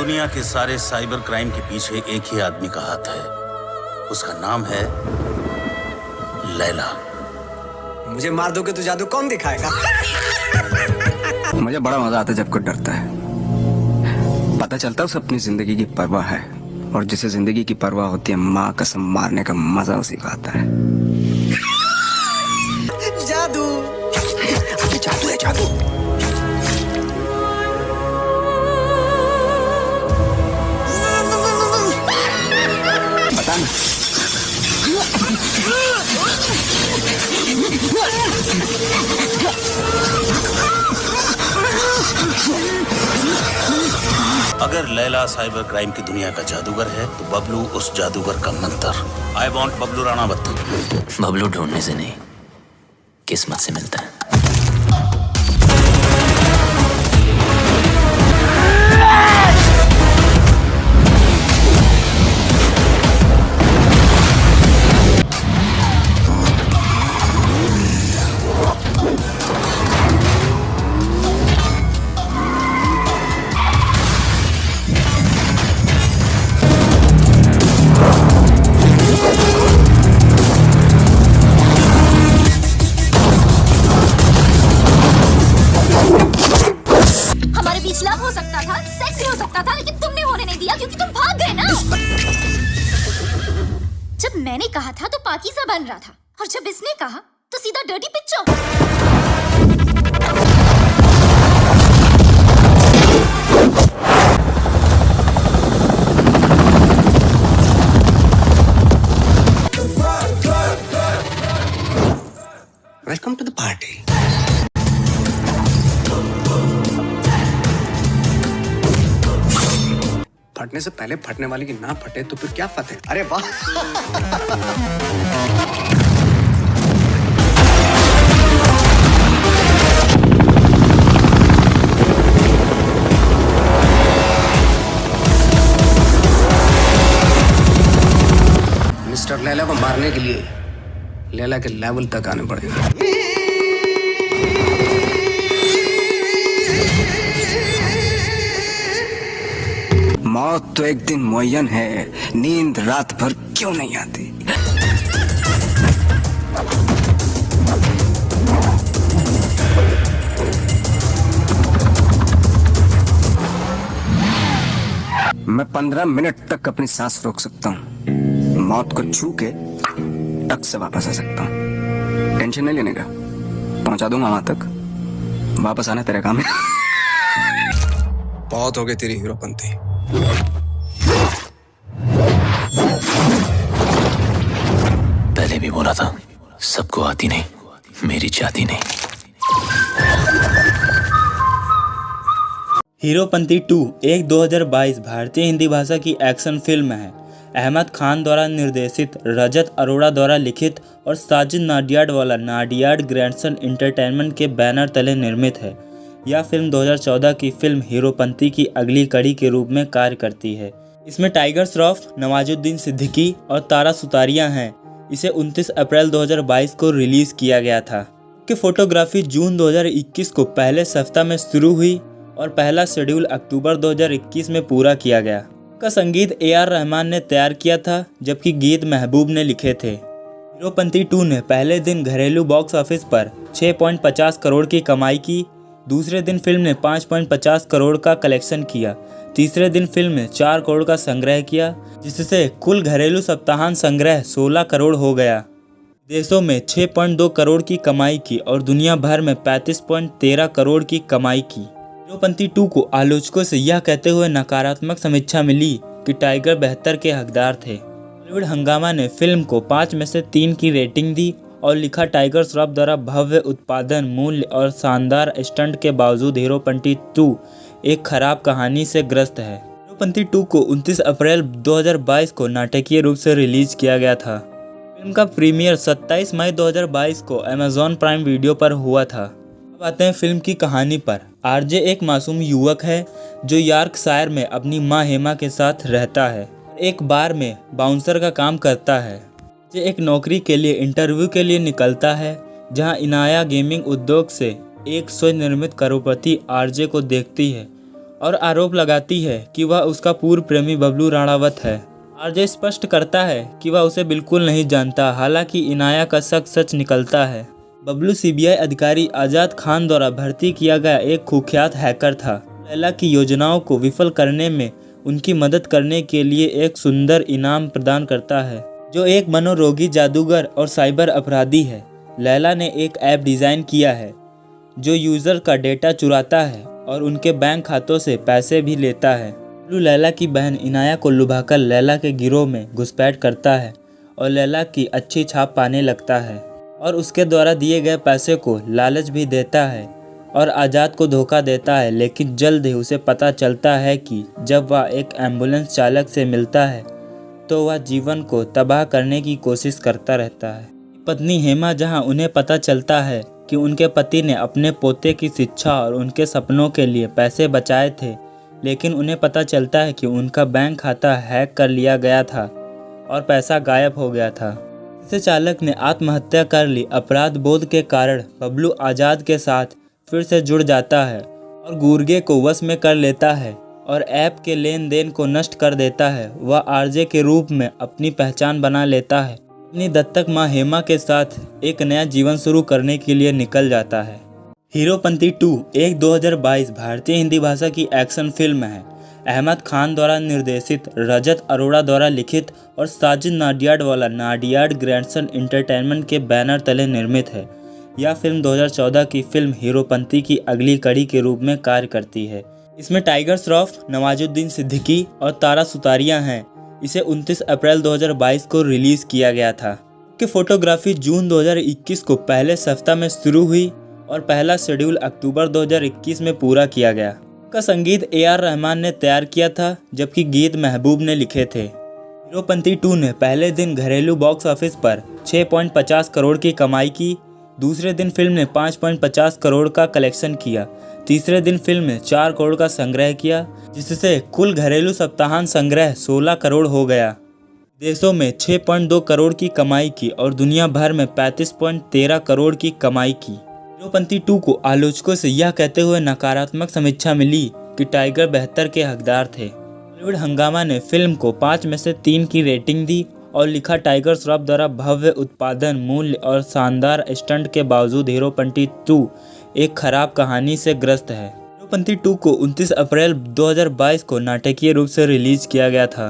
दुनिया के सारे साइबर क्राइम के पीछे एक ही आदमी का हाथ है। उसका नाम है लैला। मुझे मार दोगे तो जादू कौन दिखाएगा? मुझे बड़ा मजा आता है जब कोई डरता है। पता चलता है उसे अपनी जिंदगी की परवाह है, और जिसे जिंदगी की परवाह होती है माँ कसम मारने का मजा उसी का आता है। जादू, जादू है जादू। बता ना। अगर लैला साइबर क्राइम की दुनिया का जादूगर है तो बबलू उस जादूगर का मंत्र। I want Bablu Ranawat. बबलू ढूंढने से नहीं, किस्मत से मिलता है। लव हो सकता था, सेक्स भी हो सकता था, लेकिन तुमने होने नहीं दिया क्योंकि तुम भाग गए ना। जब मैंने कहा था तो पाकीज़ा बन रहा था, और जब इसने कहा तो सीधा dirty picture. Welcome to the party. फटने से पहले फटने वाली की ना फटे तो फिर क्या फटे? अरे वाह। मिस्टर लैला को मारने के लिए लैला के लेवल तक आने पड़ेगा। मौत तो एक दिन मुअय्यन है, नींद रात भर क्यों नहीं आती? मैं 15 मिनट तक अपनी सांस रोक सकता हूँ, मौत को छू के टक से वापस आ सकता हूँ। टेंशन नहीं लेने का, पहुंचा दूंगा वहां तक। वापस आना तेरे काम है। बहुत हो गई तेरी हीरोपंती। पहले भी बोला था, सबको आती नहीं, मेरी जाती नहीं। हीरोपंती 2 एक 2022 भारतीय हिंदी भाषा की एक्शन फिल्म है। अहमद खान द्वारा निर्देशित, रजत अरोड़ा द्वारा लिखित और साजिद नाडियाडवाला नाडियाड ग्रैंडसन एंटरटेनमेंट के बैनर तले निर्मित है। यह फिल्म 2014 की फिल्म हीरोपंती की अगली कड़ी के रूप में कार्य करती है। इसमें टाइगर श्रॉफ, नवाजुद्दीन सिद्दीकी और तारा सुतारिया हैं। इसे 29 अप्रैल 2022 को रिलीज किया गया था। कि फोटोग्राफी जून 2021 को पहले सप्ताह में शुरू हुई और पहला शेड्यूल अक्टूबर 2021 में पूरा किया गया। का संगीत AR रहमान ने तैयार किया था, जबकि गीत महबूब ने लिखे थे। हीरोपंती 2 ने पहले दिन घरेलू बॉक्स ऑफिस पर 6.50 करोड़ की कमाई की। दूसरे दिन फिल्म ने 5.50 करोड़ का कलेक्शन किया। तीसरे दिन फिल्म ने 4 करोड़ का संग्रह किया, जिससे कुल घरेलू सप्ताहांत संग्रह 16 करोड़ हो गया। देशों में 6.2 करोड़ की कमाई की और दुनिया भर में 35.13 करोड़ की कमाई की। हीरोपंती 2 को आलोचकों से यह कहते हुए नकारात्मक समीक्षा मिली कि टाइगर बेहतर के हकदार थे। बॉलीवुड हंगामा ने फिल्म को 5 में से 3 की रेटिंग दी और लिखा, टाइगर श्रॉफ द्वारा भव्य उत्पादन मूल्य और शानदार स्टंट के बावजूद हीरोपंती 2 एक खराब कहानी से ग्रस्त है। हीरोपंती 2 को 29 अप्रैल 2022 को नाटकीय रूप से रिलीज किया गया था। फिल्म का प्रीमियर 27 मई 2022 को अमेज़न प्राइम वीडियो पर हुआ था। अब आते हैं फिल्म की कहानी पर। आरजे एक मासूम युवक है जो यॉर्कशायर में अपनी मां हेमा के साथ रहता है। एक बार में बाउंसर का काम करता है। जे एक नौकरी के लिए इंटरव्यू के लिए निकलता है, जहां इनाया गेमिंग उद्योग से एक स्वनिर्मित करोड़पति आरजे को देखती है और आरोप लगाती है कि वह उसका पूर्व प्रेमी बबलू राणावत है। आरजे स्पष्ट करता है कि वह उसे बिल्कुल नहीं जानता, हालांकि इनाया का शक सच निकलता है। बबलू सीबीआई अधिकारी आजाद खान द्वारा भर्ती किया गया एक कुख्यात हैकर था। लैला की योजनाओं को विफल करने में उनकी मदद करने के लिए एक सुंदर इनाम प्रदान करता है, जो एक मनोरोगी जादूगर और साइबर अपराधी है। लैला ने एक ऐप डिज़ाइन किया है जो यूज़र का डेटा चुराता है और उनके बैंक खातों से पैसे भी लेता है। बबलू लैला की बहन इनाया को लुभाकर लैला के गिरोह में घुसपैठ करता है और लैला की अच्छी छाप पाने लगता है और उसके द्वारा दिए गए पैसे को लालच भी देता है और आज़ाद को धोखा देता है। लेकिन जल्द ही उसे पता चलता है कि जब वह एक एम्बुलेंस चालक से मिलता है तो वह जीवन को तबाह करने की कोशिश करता रहता है। पत्नी हेमा, जहां उन्हें पता चलता है कि उनके पति ने अपने पोते की शिक्षा और उनके सपनों के लिए पैसे बचाए थे, लेकिन उन्हें पता चलता है कि उनका बैंक खाता हैक कर लिया गया था और पैसा गायब हो गया था। इसे चालक ने आत्महत्या कर ली। अपराध बोध के कारण बबलू आज़ाद के साथ फिर से जुड़ जाता है और गुर्गे को वश में कर लेता है और ऐप के लेन देन को नष्ट कर देता है। वह आरजे के रूप में अपनी पहचान बना लेता है। अपनी दत्तक मां हेमा के साथ एक नया जीवन शुरू करने के लिए निकल जाता है। हीरोपंती 2 एक 2022 भारतीय हिंदी भाषा की एक्शन फिल्म है। अहमद खान द्वारा निर्देशित, रजत अरोड़ा द्वारा लिखित और साजिद नाडियाडवाला नाडियाड ग्रैंडसन एंटरटेनमेंट के बैनर तले निर्मित है। यह फिल्म 2014 की फिल्म हीरोपंती की अगली कड़ी के रूप में कार्य करती है। इसमें टाइगर श्रॉफ, नवाजुद्दीन सिद्दीकी और तारा सुतारिया हैं। इसे 29 अप्रैल 2022 को रिलीज किया गया था। कि फोटोग्राफी जून 2021 को पहले सप्ताह में शुरू हुई और पहला शेड्यूल अक्टूबर 2021 में पूरा किया गया। का संगीत AR रहमान ने तैयार किया था, जबकि गीत महबूब ने लिखे थे। हीरोपंती 2 ने पहले दिन घरेलू बॉक्स ऑफिस पर 6.50 करोड़ की कमाई की। दूसरे दिन फिल्म ने 5.50 करोड़ का कलेक्शन किया। तीसरे दिन फिल्म ने 4 करोड़ का संग्रह किया, जिससे कुल घरेलू सप्ताहांत संग्रह 16 करोड़ हो गया। देशों में 6.2 करोड़ की कमाई की और दुनिया भर में 35.13 करोड़ की कमाई की। हीरोपंती 2 को आलोचकों से यह कहते हुए नकारात्मक समीक्षा मिली कि टाइगर बेहतर के हकदार थे। बॉलीवुड हंगामा ने फिल्म को 5 में से 3 की रेटिंग दी और लिखा, टाइगर श्रॉफ द्वारा भव्य उत्पादन मूल्य और शानदार स्टंट के बावजूद हीरोपंती 2 एक खराब कहानी से ग्रस्त है। हीरोपंती 2 को 29 अप्रैल 2022 को नाटकीय रूप से रिलीज किया गया था।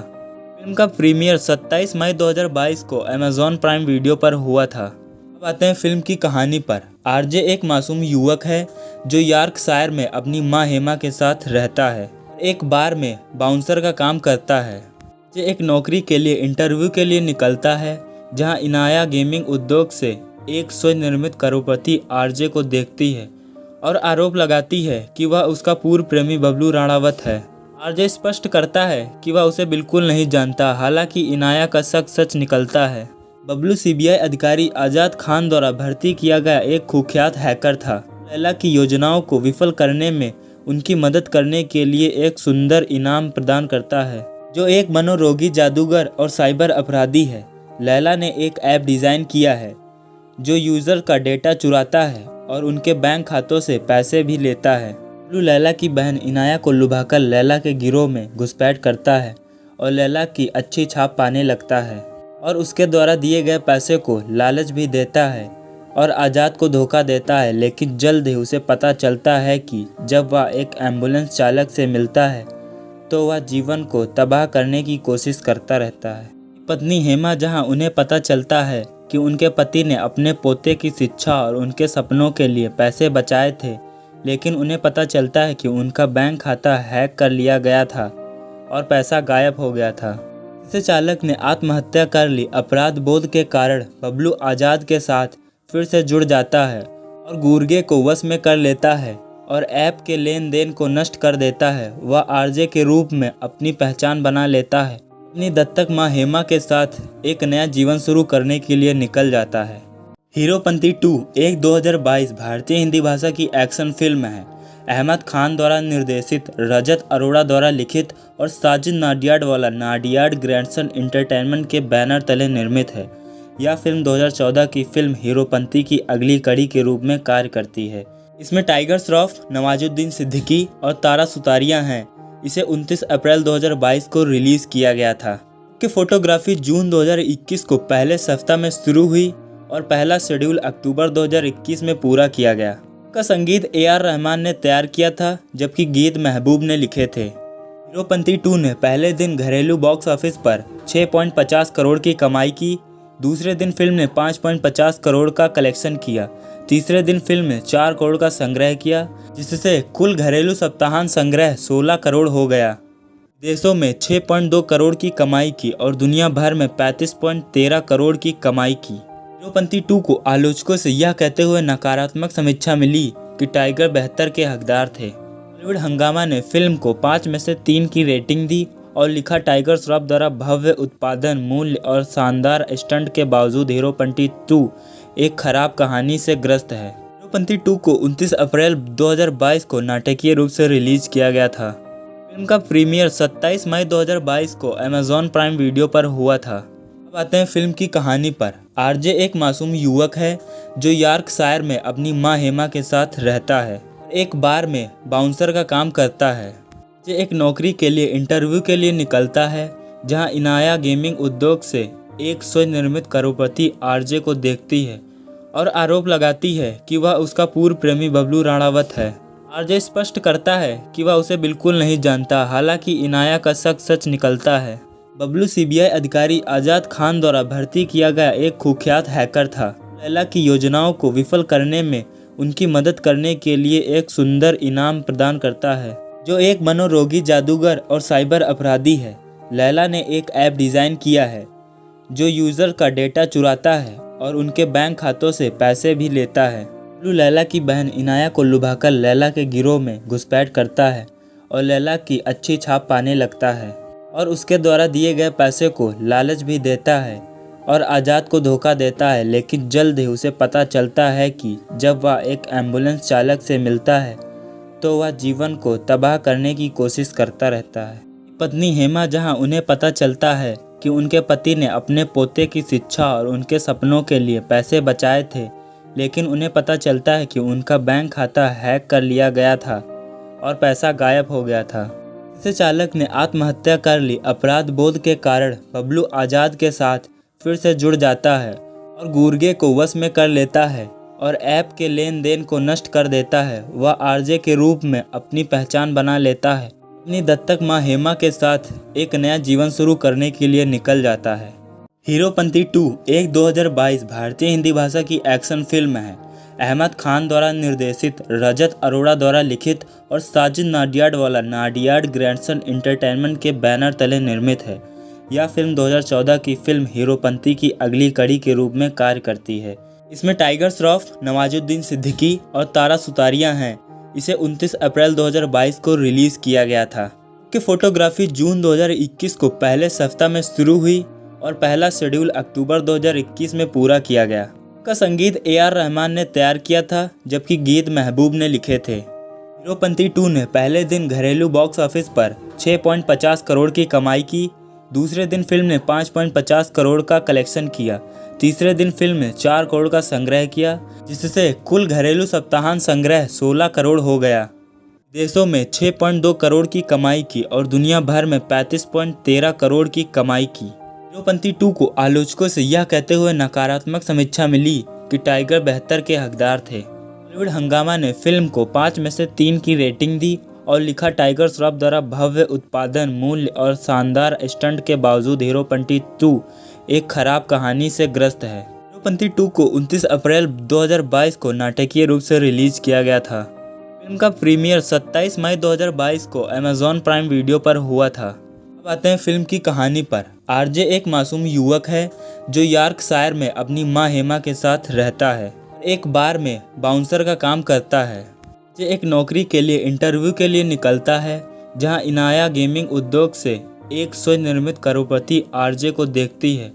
फिल्म का प्रीमियर 27 मई 2022 को अमेजॉन प्राइम वीडियो पर हुआ था। अब आते हैं फिल्म की कहानी पर। आरजे एक मासूम युवक है जो यॉर्कशायर में अपनी मां हेमा के साथ रहता है। एक बार में बाउंसर का काम करता है। जे एक नौकरी के लिए इंटरव्यू के लिए निकलता है, जहां इनाया गेमिंग उद्योग से एक स्वनिर्मित करोड़पति आरजे को देखती है और आरोप लगाती है कि वह उसका पूर्व प्रेमी बबलू राणावत है। आरजे स्पष्ट करता है कि वह उसे बिल्कुल नहीं जानता, हालांकि इनाया का शक सच निकलता है। बबलू सीबीआई अधिकारी आजाद खान द्वारा भर्ती किया गया एक कुख्यात हैकर था। लैला की योजनाओं को विफल करने में उनकी मदद करने के लिए एक सुंदर इनाम प्रदान करता है, जो एक मनोरोगी जादूगर और साइबर अपराधी है। लैला ने एक ऐप डिज़ाइन किया है जो यूज़र का डेटा चुराता है और उनके बैंक खातों से पैसे भी लेता है। बबलू लैला की बहन इनाया को लुभाकर लैला के गिरोह में घुसपैठ करता है और लैला की अच्छी छाप पाने लगता है और उसके द्वारा दिए गए पैसे को लालच भी देता है और आज़ाद को धोखा देता है। लेकिन जल्द ही उसे पता चलता है कि जब वह एक एम्बुलेंस चालक से मिलता है तो वह जीवन को तबाह करने की कोशिश करता रहता है। पत्नी हेमा, जहां उन्हें पता चलता है कि उनके पति ने अपने पोते की शिक्षा और उनके सपनों के लिए पैसे बचाए थे, लेकिन उन्हें पता चलता है कि उनका बैंक खाता हैक कर लिया गया था और पैसा गायब हो गया था। इसे चालक ने आत्महत्या कर ली। अपराध बोध के कारण बबलू आज़ाद के साथ फिर से जुड़ जाता है और गुर्गे को वश में कर लेता है और ऐप के लेन देन को नष्ट कर देता है। वह आरजे के रूप में अपनी पहचान बना लेता है। अपनी दत्तक मां हेमा के साथ एक नया जीवन शुरू करने के लिए निकल जाता है। हीरोपंती 2 एक 2022 भारतीय हिंदी भाषा की एक्शन फिल्म है। अहमद खान द्वारा निर्देशित, रजत अरोड़ा द्वारा लिखित और साजिद नाडियाडवाला नाडियाड ग्रैंडसन एंटरटेनमेंट के बैनर तले निर्मित है। यह फिल्म 2014 की फिल्म हीरोपंती की अगली कड़ी के रूप में कार्य करती है। इसमें टाइगर श्रॉफ, नवाजुद्दीन सिद्दीकी और तारा सुतारिया हैं। इसे 29 अप्रैल 2022 को रिलीज़ किया गया था कि फोटोग्राफी जून 2021 को पहले सप्ताह में शुरू हुई और पहला शेड्यूल अक्टूबर 2021 में पूरा किया गया। का संगीत AR रहमान ने तैयार किया था जबकि गीत महबूब ने लिखे थे। हीरोपंती 2 ने पहले दिन घरेलू बॉक्स ऑफिस पर 6.50 करोड़ की कमाई की। दूसरे दिन फिल्म ने 5.50 करोड़ का कलेक्शन किया। तीसरे दिन फिल्म ने 4 करोड़ का संग्रह किया, जिससे कुल घरेलू सप्ताहांत संग्रह 16 करोड़ हो गया। देशों में 6.2 करोड़ की कमाई की और दुनिया भर में 35.13 करोड़ की कमाई की। हीरोपंती 2 को आलोचकों से यह कहते हुए नकारात्मक समीक्षा मिली कि टाइगर बेहतर के हकदार थे। बॉलीवुड हंगामा ने फिल्म को 5 में से 3 की रेटिंग दी और लिखा, टाइगर श्रॉफ द्वारा भव्य उत्पादन मूल्य और शानदार स्टंट के बावजूद हीरोपंती 2 एक खराब कहानी से ग्रस्त है। हीरोपंती 2 को 29 अप्रैल 2022 को नाटकीय रूप से रिलीज किया गया था। फिल्म का प्रीमियर 27 मई 2022 को अमेज़ॉन प्राइम वीडियो पर हुआ था। अब आते हैं फिल्म की कहानी पर। आरजे एक मासूम युवक है जो यॉर्कशायर में अपनी मां हेमा के साथ रहता है। एक बार में बाउंसर का काम करता है। जे एक नौकरी के लिए इंटरव्यू के लिए निकलता है, जहां इनाया गेमिंग उद्योग से एक स्वनिर्मित करोड़पति आरजे को देखती है और आरोप लगाती है कि वह उसका पूर्व प्रेमी बबलू राणावत है। आरजे स्पष्ट करता है कि वह उसे बिल्कुल नहीं जानता, हालांकि इनाया का शक सच निकलता है। बबलू CBI अधिकारी आजाद खान द्वारा भर्ती किया गया एक कुख्यात हैकर था। लैला की योजनाओं को विफल करने में उनकी मदद करने के लिए एक सुंदर इनाम प्रदान करता है, जो एक मनोरोगी जादूगर और साइबर अपराधी है। लैला ने एक ऐप डिज़ाइन किया है जो यूज़र का डेटा चुराता है और उनके बैंक खातों से पैसे भी लेता है। बबलू लैला की बहन इनाया को लुभाकर लैला के गिरोह में घुसपैठ करता है और लैला की अच्छी छाप पाने लगता है और उसके द्वारा दिए गए पैसे को लालच भी देता है और आज़ाद को धोखा देता है। लेकिन जल्द ही उसे पता चलता है कि जब वह एक एम्बुलेंस चालक से मिलता है तो वह जीवन को तबाह करने की कोशिश करता रहता है। पत्नी हेमा, जहां उन्हें पता चलता है कि उनके पति ने अपने पोते की शिक्षा और उनके सपनों के लिए पैसे बचाए थे, लेकिन उन्हें पता चलता है कि उनका बैंक खाता हैक कर लिया गया था और पैसा गायब हो गया था। इसे चालक ने आत्महत्या कर ली। अपराध बोध के कारण बबलू आज़ाद के साथ फिर से जुड़ जाता है और गुर्गे को वश में कर लेता है और ऐप के लेन देन को नष्ट कर देता है। वह आरजे के रूप में अपनी पहचान बना लेता है। अपनी दत्तक मां हेमा के साथ एक नया जीवन शुरू करने के लिए निकल जाता है। हीरोपंती 2 एक 2022 भारतीय हिंदी भाषा की एक्शन फिल्म है। अहमद खान द्वारा निर्देशित, रजत अरोड़ा द्वारा लिखित और साजिद नाडियाडवाला नाडियाड ग्रैंडसन एंटरटेनमेंट के बैनर तले निर्मित है। यह फिल्म 2014 की फिल्म हीरोपंती की अगली कड़ी के रूप में कार्य करती है। इसमें टाइगर श्रॉफ, नवाजुद्दीन सिद्दीकी और तारा सुतारिया हैं। इसे 29 अप्रैल 2022 को रिलीज़ किया गया था कि फोटोग्राफी जून 2021 को पहले सप्ताह में शुरू हुई और पहला शेड्यूल अक्टूबर 2021 में पूरा किया गया। का संगीत AR रहमान ने तैयार किया था जबकि गीत महबूब ने लिखे थे। हीरोपंती 2 ने पहले दिन घरेलू बॉक्स ऑफिस पर 6.50 करोड़ की कमाई की। दूसरे दिन फिल्म ने 5.50 करोड़ का कलेक्शन किया। तीसरे दिन फिल्म ने 4 करोड़ का संग्रह किया, जिससे कुल घरेलू सप्ताहांत संग्रह 16 करोड़ हो गया। देशों में 6.2 करोड़ की कमाई की और दुनिया भर में 35.13 करोड़ की कमाई की। हीरोपंती 2 को आलोचकों से यह कहते हुए नकारात्मक समीक्षा मिली कि टाइगर बेहतर के हकदार थे। बॉलीवुड हंगामा ने फिल्म को 5 में से 3 की रेटिंग दी और लिखा, टाइगर श्रॉफ द्वारा भव्य उत्पादन मूल्य और शानदार स्टंट के बावजूद हीरोपंती 2 एक खराब कहानी से ग्रस्त है। हीरोपंती 2 को 29 अप्रैल 2022 को नाटकीय रूप से रिलीज किया गया था। फिल्म का प्रीमियर 27 मई 2022 को अमेज़ॉन प्राइम वीडियो पर हुआ था। अब आते हैं फिल्म की कहानी पर। आरजे एक मासूम युवक है जो यॉर्कशायर में अपनी मां हेमा के साथ रहता है। एक बार में बाउंसर का काम करता है। जे एक नौकरी के लिए इंटरव्यू के लिए निकलता है, जहां इनाया गेमिंग उद्योग से एक स्वनिर्मित करोड़पति आरजे को देखती है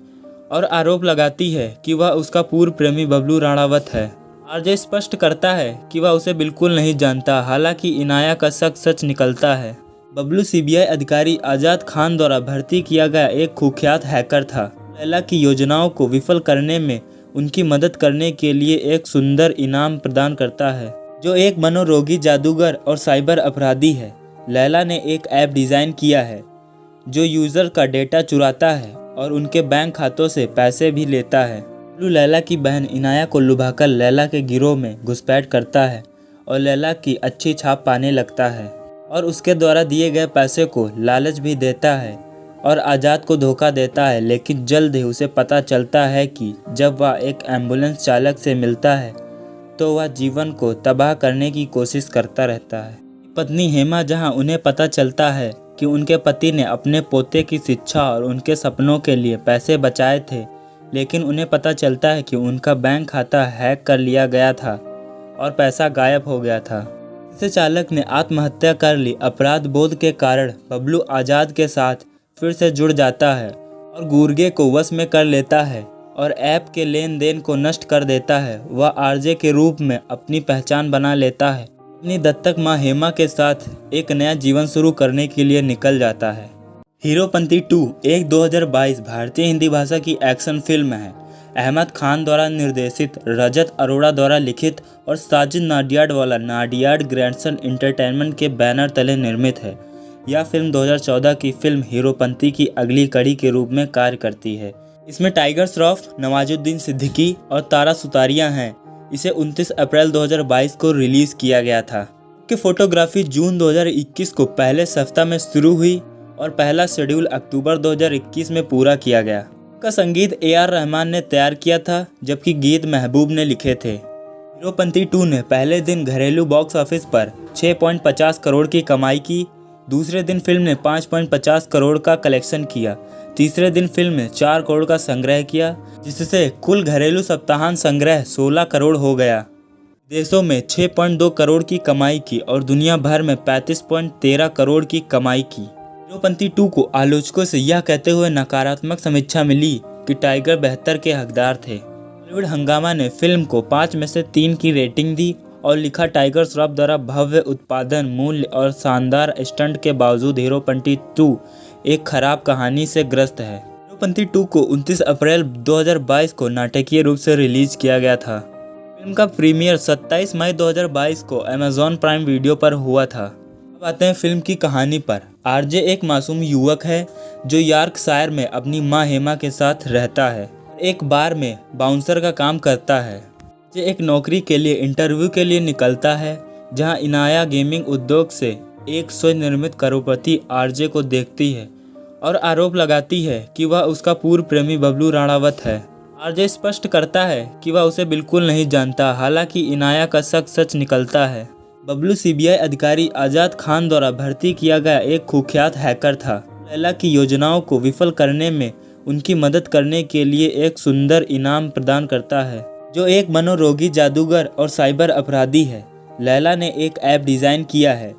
और आरोप लगाती है कि वह उसका पूर्व प्रेमी बबलू राणावत है। आरजे स्पष्ट करता है कि वह उसे बिल्कुल नहीं जानता, हालांकि इनाया का शक सच निकलता है। बबलू CBI अधिकारी आजाद खान द्वारा भर्ती किया गया एक कुख्यात हैकर था। लैला की योजनाओं को विफल करने में उनकी मदद करने के लिए एक सुंदर इनाम प्रदान करता है, जो एक मनोरोगी जादूगर और साइबर अपराधी है। लैला ने एक ऐप डिज़ाइन किया है जो यूज़र का डेटा चुराता है और उनके बैंक खातों से पैसे भी लेता है। बबलू लैला की बहन इनाया को लुभाकर लैला के गिरोह में घुसपैठ करता है और लैला की अच्छी छाप पाने लगता है और उसके द्वारा दिए गए पैसे को लालच भी देता है और आज़ाद को धोखा देता है। लेकिन जल्द ही उसे पता चलता है कि जब वह एक एम्बुलेंस चालक से मिलता है तो वह जीवन को तबाह करने की कोशिश करता रहता है। पत्नी हेमा जहां उन्हें पता चलता है कि उनके पति ने अपने पोते की शिक्षा और उनके सपनों के लिए पैसे बचाए थे, लेकिन उन्हें पता चलता है कि उनका बैंक खाता हैक कर लिया गया था और पैसा गायब हो गया था। इसे चालक ने आत्महत्या कर ली। अपराध बोध के कारण बबलू आज़ाद के साथ फिर से जुड़ जाता है और गुर्गे को वश में कर लेता है और ऐप के लेन देन को नष्ट कर देता है। वह आरजे के रूप में अपनी पहचान बना लेता है। अपनी दत्तक माँ हेमा के साथ एक नया जीवन शुरू करने के लिए निकल जाता है। हीरोपंती 2 एक 2022 भारतीय हिंदी भाषा की एक्शन फिल्म है। अहमद खान द्वारा निर्देशित, रजत अरोड़ा द्वारा लिखित और साजिद नाडियाडवाला नाडियाड ग्रैंडसन एंटरटेनमेंट के बैनर तले निर्मित है। यह फिल्म 2014 की फिल्म हीरोपंती की अगली कड़ी के रूप में कार्य करती है। इसमें टाइगर श्रॉफ, नवाजुद्दीन सिद्दीकी और तारा सुतारिया हैं। इसे 29 अप्रैल 2022 को रिलीज किया गया था। कि फोटोग्राफी जून 2021 को पहले सप्ताह में शुरू हुई और पहला शेड्यूल अक्टूबर 2021 में पूरा किया गया। का संगीत AR रहमान ने तैयार किया था, जबकि गीत महबूब ने लिखे थे। हीरोपंती 2 ने पहले दिन घरेलू बॉक्स ऑफिस पर 6.50 करोड़ की कमाई की। दूसरे दिन फिल्म ने 5.50 करोड़ का कलेक्शन किया। तीसरे दिन फिल्म ने 4 करोड़ का संग्रह किया, जिससे कुल घरेलू सप्ताहांत संग्रह 16 करोड़ हो गया। देशों में 6.2 करोड़ की कमाई की और दुनिया भर में 35.13 करोड़ की कमाई की। हीरोपंती 2 को आलोचकों से यह कहते हुए नकारात्मक समीक्षा मिली कि टाइगर बेहतर के हकदार थे। बॉलीवुड हंगामा ने फिल्म को 5 में से 3 की रेटिंग दी और लिखा, टाइगर श्रॉफ द्वारा भव्य उत्पादन मूल्य और शानदार स्टंट के बावजूद हीरोपंती 2 एक खराब कहानी से ग्रस्त है। हीरोपंती 2 को 29 अप्रैल 2022 को नाटकीय रूप से रिलीज किया गया था। फिल्म का प्रीमियर 27 मई 2022 को अमेजॉन प्राइम वीडियो पर हुआ था। अब आते हैं फिल्म की कहानी पर। आरजे एक मासूम युवक है जो यॉर्कशायर में अपनी मां हेमा के साथ रहता है। एक बार में बाउंसर का काम करता है। जे एक नौकरी के लिए इंटरव्यू के लिए निकलता है, जहां इनाया गेमिंग उद्योग से एक स्वनिर्मित करोड़पति आरजे को देखती है और आरोप लगाती है कि वह उसका पूर्व प्रेमी बबलू राणावत है। आरजे स्पष्ट करता है कि वह उसे बिल्कुल नहीं जानता। हालांकि इनाया का शक सच निकलता है। बबलू CBI अधिकारी आज़ाद खान द्वारा भर्ती किया गया एक कुख्यात हैकर था। लैला की योजनाओं को विफल करने में उनकी मदद करने के लिए एक सुंदर इनाम प्रदान करता है, जो एक मनोरोगी जादूगर और साइबर अपराधी है। लैला ने एक ऐप डिज़ाइन किया है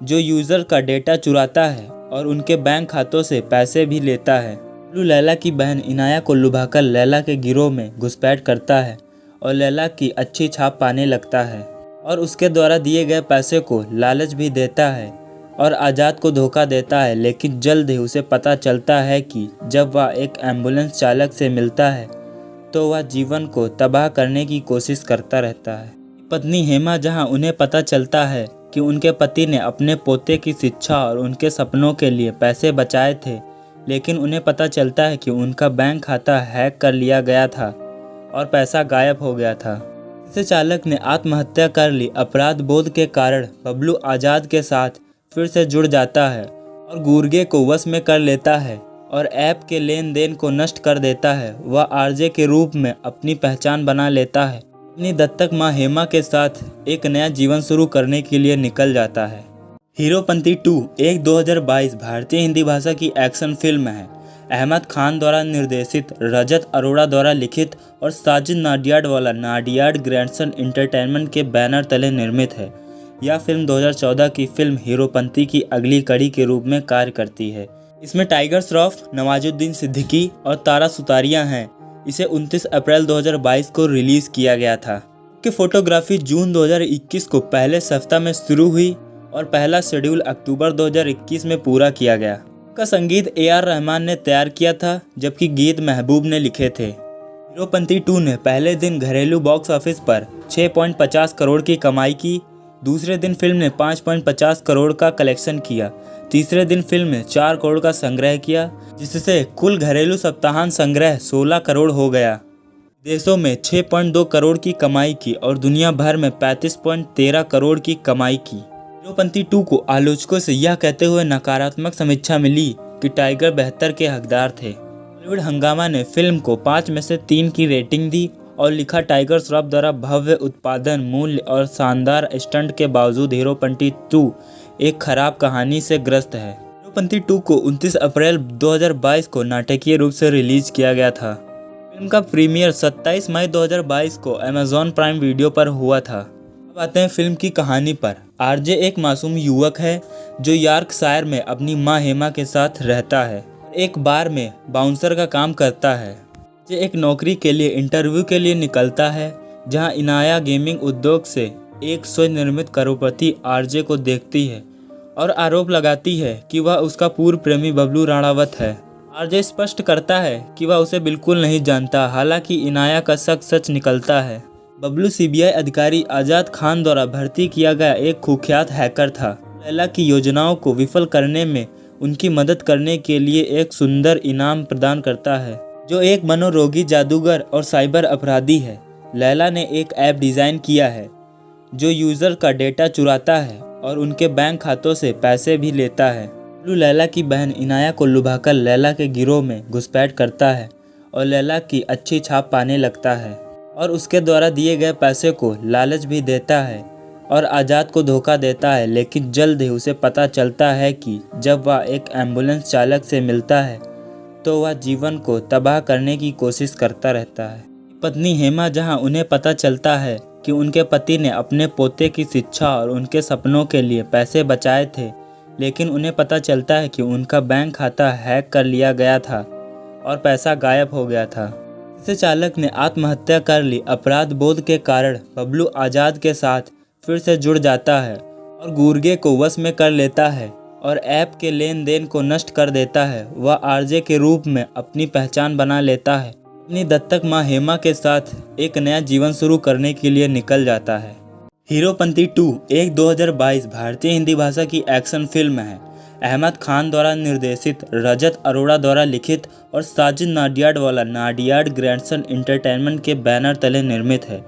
जो यूज़र का डेटा चुराता है और उनके बैंक खातों से पैसे भी लेता है। बबलू लैला की बहन इनाया को लुभाकर लैला के गिरोह में घुसपैठ करता है और लैला की अच्छी छाप पाने लगता है और उसके द्वारा दिए गए पैसे को लालच भी देता है और आज़ाद को धोखा देता है। लेकिन जल्द ही उसे पता चलता है कि जब वह एक एम्बुलेंस चालक से मिलता है तो वह जीवन को तबाह करने की कोशिश करता रहता है। पत्नी हेमा जहां उन्हें पता चलता है कि उनके पति ने अपने पोते की शिक्षा और उनके सपनों के लिए पैसे बचाए थे, लेकिन उन्हें पता चलता है कि उनका बैंक खाता हैक कर लिया गया था और पैसा गायब हो गया था। इसे चालक ने आत्महत्या कर ली। अपराध बोध के कारण बबलू आज़ाद के साथ फिर से जुड़ जाता है और गुर्गे को वश में कर लेता है और ऐप के लेन देन को नष्ट कर देता है। वह आरजे के रूप में अपनी पहचान बना लेता है। अपनी दत्तक माँ हेमा के साथ एक नया जीवन शुरू करने के लिए निकल जाता है। हीरोपंती 2 एक 2022 भारतीय हिंदी भाषा की एक्शन फिल्म है। अहमद खान द्वारा निर्देशित, रजत अरोड़ा द्वारा लिखित और साजिद नाडियाडवाला नाडियाड ग्रैंडसन एंटरटेनमेंट के बैनर तले निर्मित है। यह फिल्म 2014 की फिल्म हीरोपंती की अगली कड़ी के रूप में कार्य करती है। इसमें टाइगर श्रॉफ, नवाजुद्दीन सिद्दीकी और तारा सुतारिया हैं। इसे 29 अप्रैल 2022 को रिलीज किया गया था। कि फोटोग्राफी जून 2021 को पहले सप्ताह में शुरू हुई और पहला शेड्यूल अक्टूबर 2021 में पूरा किया गया। का संगीत AR रहमान ने तैयार किया था, जबकि गीत महबूब ने लिखे थे। हीरोपंती 2 ने पहले दिन घरेलू बॉक्स ऑफिस पर 6.50 करोड़ की कमाई की। दूसरे दिन फिल्म ने 5.50 करोड़ का कलेक्शन किया। तीसरे दिन फिल्म ने 4 करोड़ का संग्रह किया, जिससे कुल घरेलू सप्ताहांत संग्रह 16 करोड़ हो गया। देशों में 6.2 करोड़ की कमाई की और दुनिया भर में 35.13 करोड़ की कमाई की। हीरोपंती 2 को आलोचकों से यह कहते हुए नकारात्मक समीक्षा मिली कि टाइगर बेहतर के हकदार थे। बॉलीवुड हंगामा ने फिल्म को 5 में से 3 की रेटिंग दी और लिखा, टाइगर श्रॉफ द्वारा भव्य उत्पादन मूल्य और शानदार स्टंट के बावजूद हीरोपंती 2 एक खराब कहानी से ग्रस्त है। हीरोपंती 2 को 29 अप्रैल 2022 को नाटकीय रूप से रिलीज किया गया था। फिल्म का प्रीमियर 27 मई 2022 को अमेज़ॉन प्राइम वीडियो पर हुआ था। अब आते हैं फिल्म की कहानी पर। आरजे एक मासूम युवक है जो यॉर्कशायर में अपनी मां हेमा के साथ रहता है। एक बार में बाउंसर का काम करता है। आरजे एक नौकरी के लिए इंटरव्यू के लिए निकलता है, जहां इनाया गेमिंग उद्योग से एक स्वनिर्मित करोड़पति आरजे को देखती है और आरोप लगाती है कि वह उसका पूर्व प्रेमी बबलू राणावत है। आरजे स्पष्ट करता है कि वह उसे बिल्कुल नहीं जानता, हालांकि इनाया का शक सच निकलता है। बबलू सीबीआई अधिकारी आजाद खान द्वारा भर्ती किया गया एक कुख्यात हैकर था। लैला की योजनाओं को विफल करने में उनकी मदद करने के लिए एक सुंदर इनाम प्रदान करता है, जो एक मनोरोगी जादूगर और साइबर अपराधी है। लैला ने एक ऐप डिज़ाइन किया है जो यूज़र का डेटा चुराता है और उनके बैंक खातों से पैसे भी लेता है। बबलू लैला की बहन इनाया को लुभाकर लैला के गिरोह में घुसपैठ करता है और लैला की अच्छी छाप पाने लगता है और उसके द्वारा दिए गए पैसे को लालच भी देता है और आज़ाद को धोखा देता है। लेकिन जल्द ही उसे पता चलता है कि जब वह एक एम्बुलेंस चालक से मिलता है तो वह जीवन को तबाह करने की कोशिश करता रहता है। पत्नी हेमा, जहां उन्हें पता चलता है कि उनके पति ने अपने पोते की शिक्षा और उनके सपनों के लिए पैसे बचाए थे, लेकिन उन्हें पता चलता है कि उनका बैंक खाता हैक कर लिया गया था और पैसा गायब हो गया था। इसे चालक ने आत्महत्या कर ली। अपराध बोध के कारण बबलू आज़ाद के साथ फिर से जुड़ जाता है और गुर्गे को वश में कर लेता है और ऐप के लेन देन को नष्ट कर देता है। वह आरजे के रूप में अपनी पहचान बना लेता है। अपनी दत्तक मां हेमा के साथ एक नया जीवन शुरू करने के लिए निकल जाता है। हीरोपंती 2 एक 2022 भारतीय हिंदी भाषा की एक्शन फिल्म है। अहमद खान द्वारा निर्देशित, रजत अरोड़ा द्वारा लिखित और साजिद नाडियाडवाला नाडियाड ग्रैंडसन एंटरटेनमेंट के बैनर तले निर्मित है।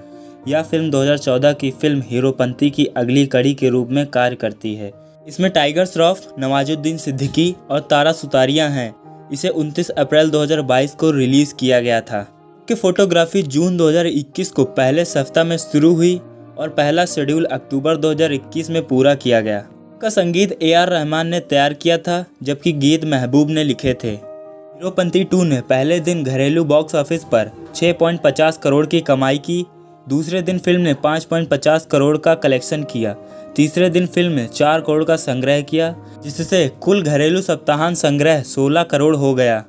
यह फिल्म 2014 की फिल्म हीरोपंती की अगली कड़ी के रूप में कार्य करती है। इसमें टाइगर श्रॉफ, नवाजुद्दीन सिद्दीकी और तारा सुतारिया हैं। इसे 29 अप्रैल 2022 को रिलीज किया गया था। कि फोटोग्राफी जून 2021 को पहले सप्ताह में शुरू हुई और पहला शेड्यूल अक्टूबर 2021 में पूरा किया गया। का संगीत AR रहमान ने तैयार किया था, जबकि गीत महबूब ने लिखे थे। हीरोपंती 2 ने पहले दिन घरेलू बॉक्स ऑफिस पर 6.50 करोड़ की कमाई की। दूसरे दिन फिल्म ने 5.50 करोड़ का कलेक्शन किया। तीसरे दिन फिल्म ने 4 करोड़ का संग्रह किया, जिससे कुल घरेलू सप्ताहांत संग्रह 16 करोड़ हो गया।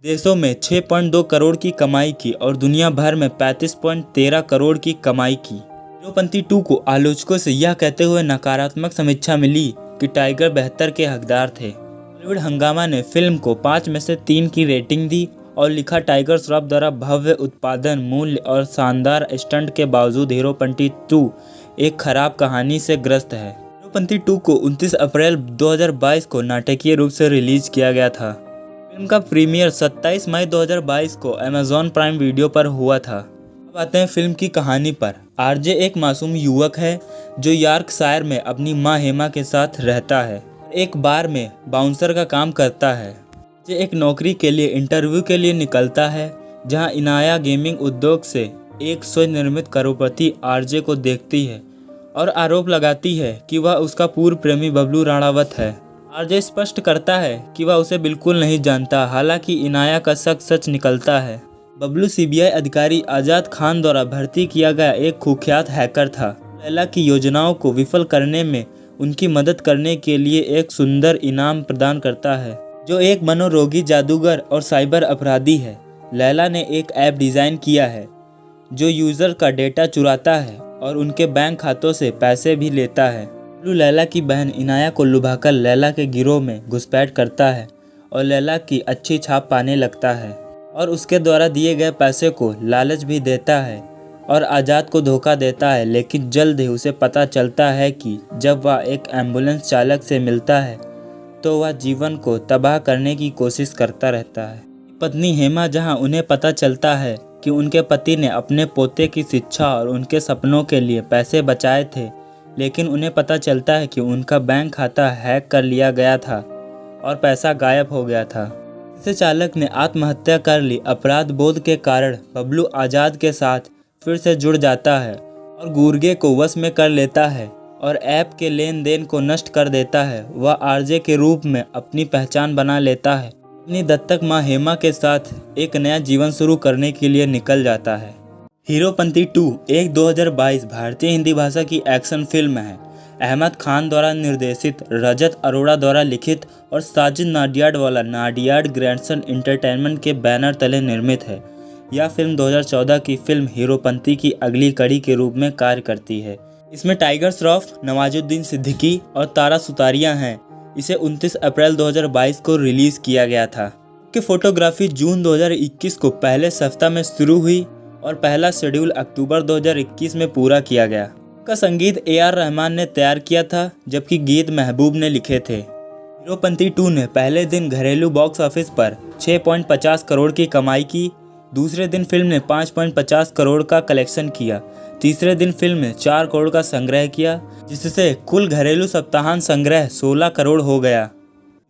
देशों में 6.2 करोड़ की कमाई की और दुनिया भर में 35.13 करोड़ की कमाई की। हीरोपंती 2 को आलोचकों से यह कहते हुए नकारात्मक समीक्षा मिली कि टाइगर बेहतर के हकदार थे। बॉलीवुड हंगामा ने फिल्म को 5 में से 3 की रेटिंग दी और लिखा, टाइगर श्रॉफ द्वारा भव्य उत्पादन मूल्य और शानदार स्टंट के बावजूद हीरोपंती 2 एक खराब कहानी से ग्रस्त है। हीरोपंती 2 को 29 अप्रैल 2022 को नाटकीय रूप से रिलीज किया गया था। फिल्म का प्रीमियर 27 मई 2022 को अमेज़ॉन प्राइम वीडियो पर हुआ था। अब आते हैं फिल्म की कहानी पर। आरजे एक मासूम युवक है जो यॉर्कशायर में अपनी मां हेमा के साथ रहता है। एक बार में बाउंसर का काम करता है। आरजे एक नौकरी के लिए इंटरव्यू के लिए निकलता है, जहां इनाया गेमिंग उद्योग से एक स्वनिर्मित करोड़पति आरजे को देखती है और आरोप लगाती है कि वह उसका पूर्व प्रेमी बबलू राणावत है। आरजे स्पष्ट करता है कि वह उसे बिल्कुल नहीं जानता, हालांकि इनाया का शक सच निकलता है। बबलू सीबीआई अधिकारी आजाद खान द्वारा भर्ती किया गया एक कुख्यात हैकर था। लैला की योजनाओं को विफल करने में उनकी मदद करने के लिए एक सुंदर इनाम प्रदान करता है, जो एक मनोरोगी जादूगर और साइबर अपराधी है। लैला ने एक ऐप डिज़ाइन किया है जो यूज़र का डेटा चुराता है और उनके बैंक खातों से पैसे भी लेता है। बबलू लैला की बहन इनाया को लुभाकर लैला के गिरोह में घुसपैठ करता है और लैला की अच्छी छाप पाने लगता है और उसके द्वारा दिए गए पैसे को लालच भी देता है और आज़ाद को धोखा देता है, लेकिन जल्द ही उसे पता चलता है कि जब वह एक एम्बुलेंस चालक से मिलता है तो वह जीवन को तबाह करने की कोशिश करता रहता है। पत्नी हेमा, जहां उन्हें पता चलता है कि उनके पति ने अपने पोते की शिक्षा और उनके सपनों के लिए पैसे बचाए थे, लेकिन उन्हें पता चलता है कि उनका बैंक खाता हैक कर लिया गया था और पैसा गायब हो गया था। इसे चालक ने आत्महत्या कर ली। अपराध बोध के कारण बबलू आज़ाद के साथ फिर से जुड़ जाता है और गुर्गे को वश में कर लेता है और ऐप के लेन देन को नष्ट कर देता है। वह आरजे के रूप में अपनी पहचान बना लेता है। अपनी दत्तक मां हेमा के साथ एक नया जीवन शुरू करने के लिए निकल जाता है। हीरोपंती 2 एक 2022 भारतीय हिंदी भाषा की एक्शन फिल्म है। अहमद खान द्वारा निर्देशित, रजत अरोड़ा द्वारा लिखित और साजिद नाडियाडवाला नाडियाड ग्रैंडसन एंटरटेनमेंट के बैनर तले निर्मित है। यह फिल्म 2014 की फिल्म हीरोपंती की अगली कड़ी के रूप में कार्य करती है। इसमें टाइगर श्रॉफ, नवाजुद्दीन सिद्दीकी और तारा सुतारिया हैं। इसे 29 अप्रैल 2022 को रिलीज किया गया था। कि फोटोग्राफी जून 2021 को पहले सप्ताह में शुरू हुई और पहला शेड्यूल अक्टूबर 2021 में पूरा किया गया। का संगीत AR रहमान ने तैयार किया था, जबकि गीत महबूब ने लिखे थे। हीरोपंती 2 ने पहले दिन घरेलू बॉक्स ऑफिस पर 6.50 करोड़ की कमाई की। दूसरे दिन फिल्म ने 5.50 करोड़ का कलेक्शन किया। तीसरे दिन फिल्म ने 4 करोड़ का संग्रह किया, जिससे कुल घरेलू सप्ताहांत संग्रह 16 करोड़ हो गया।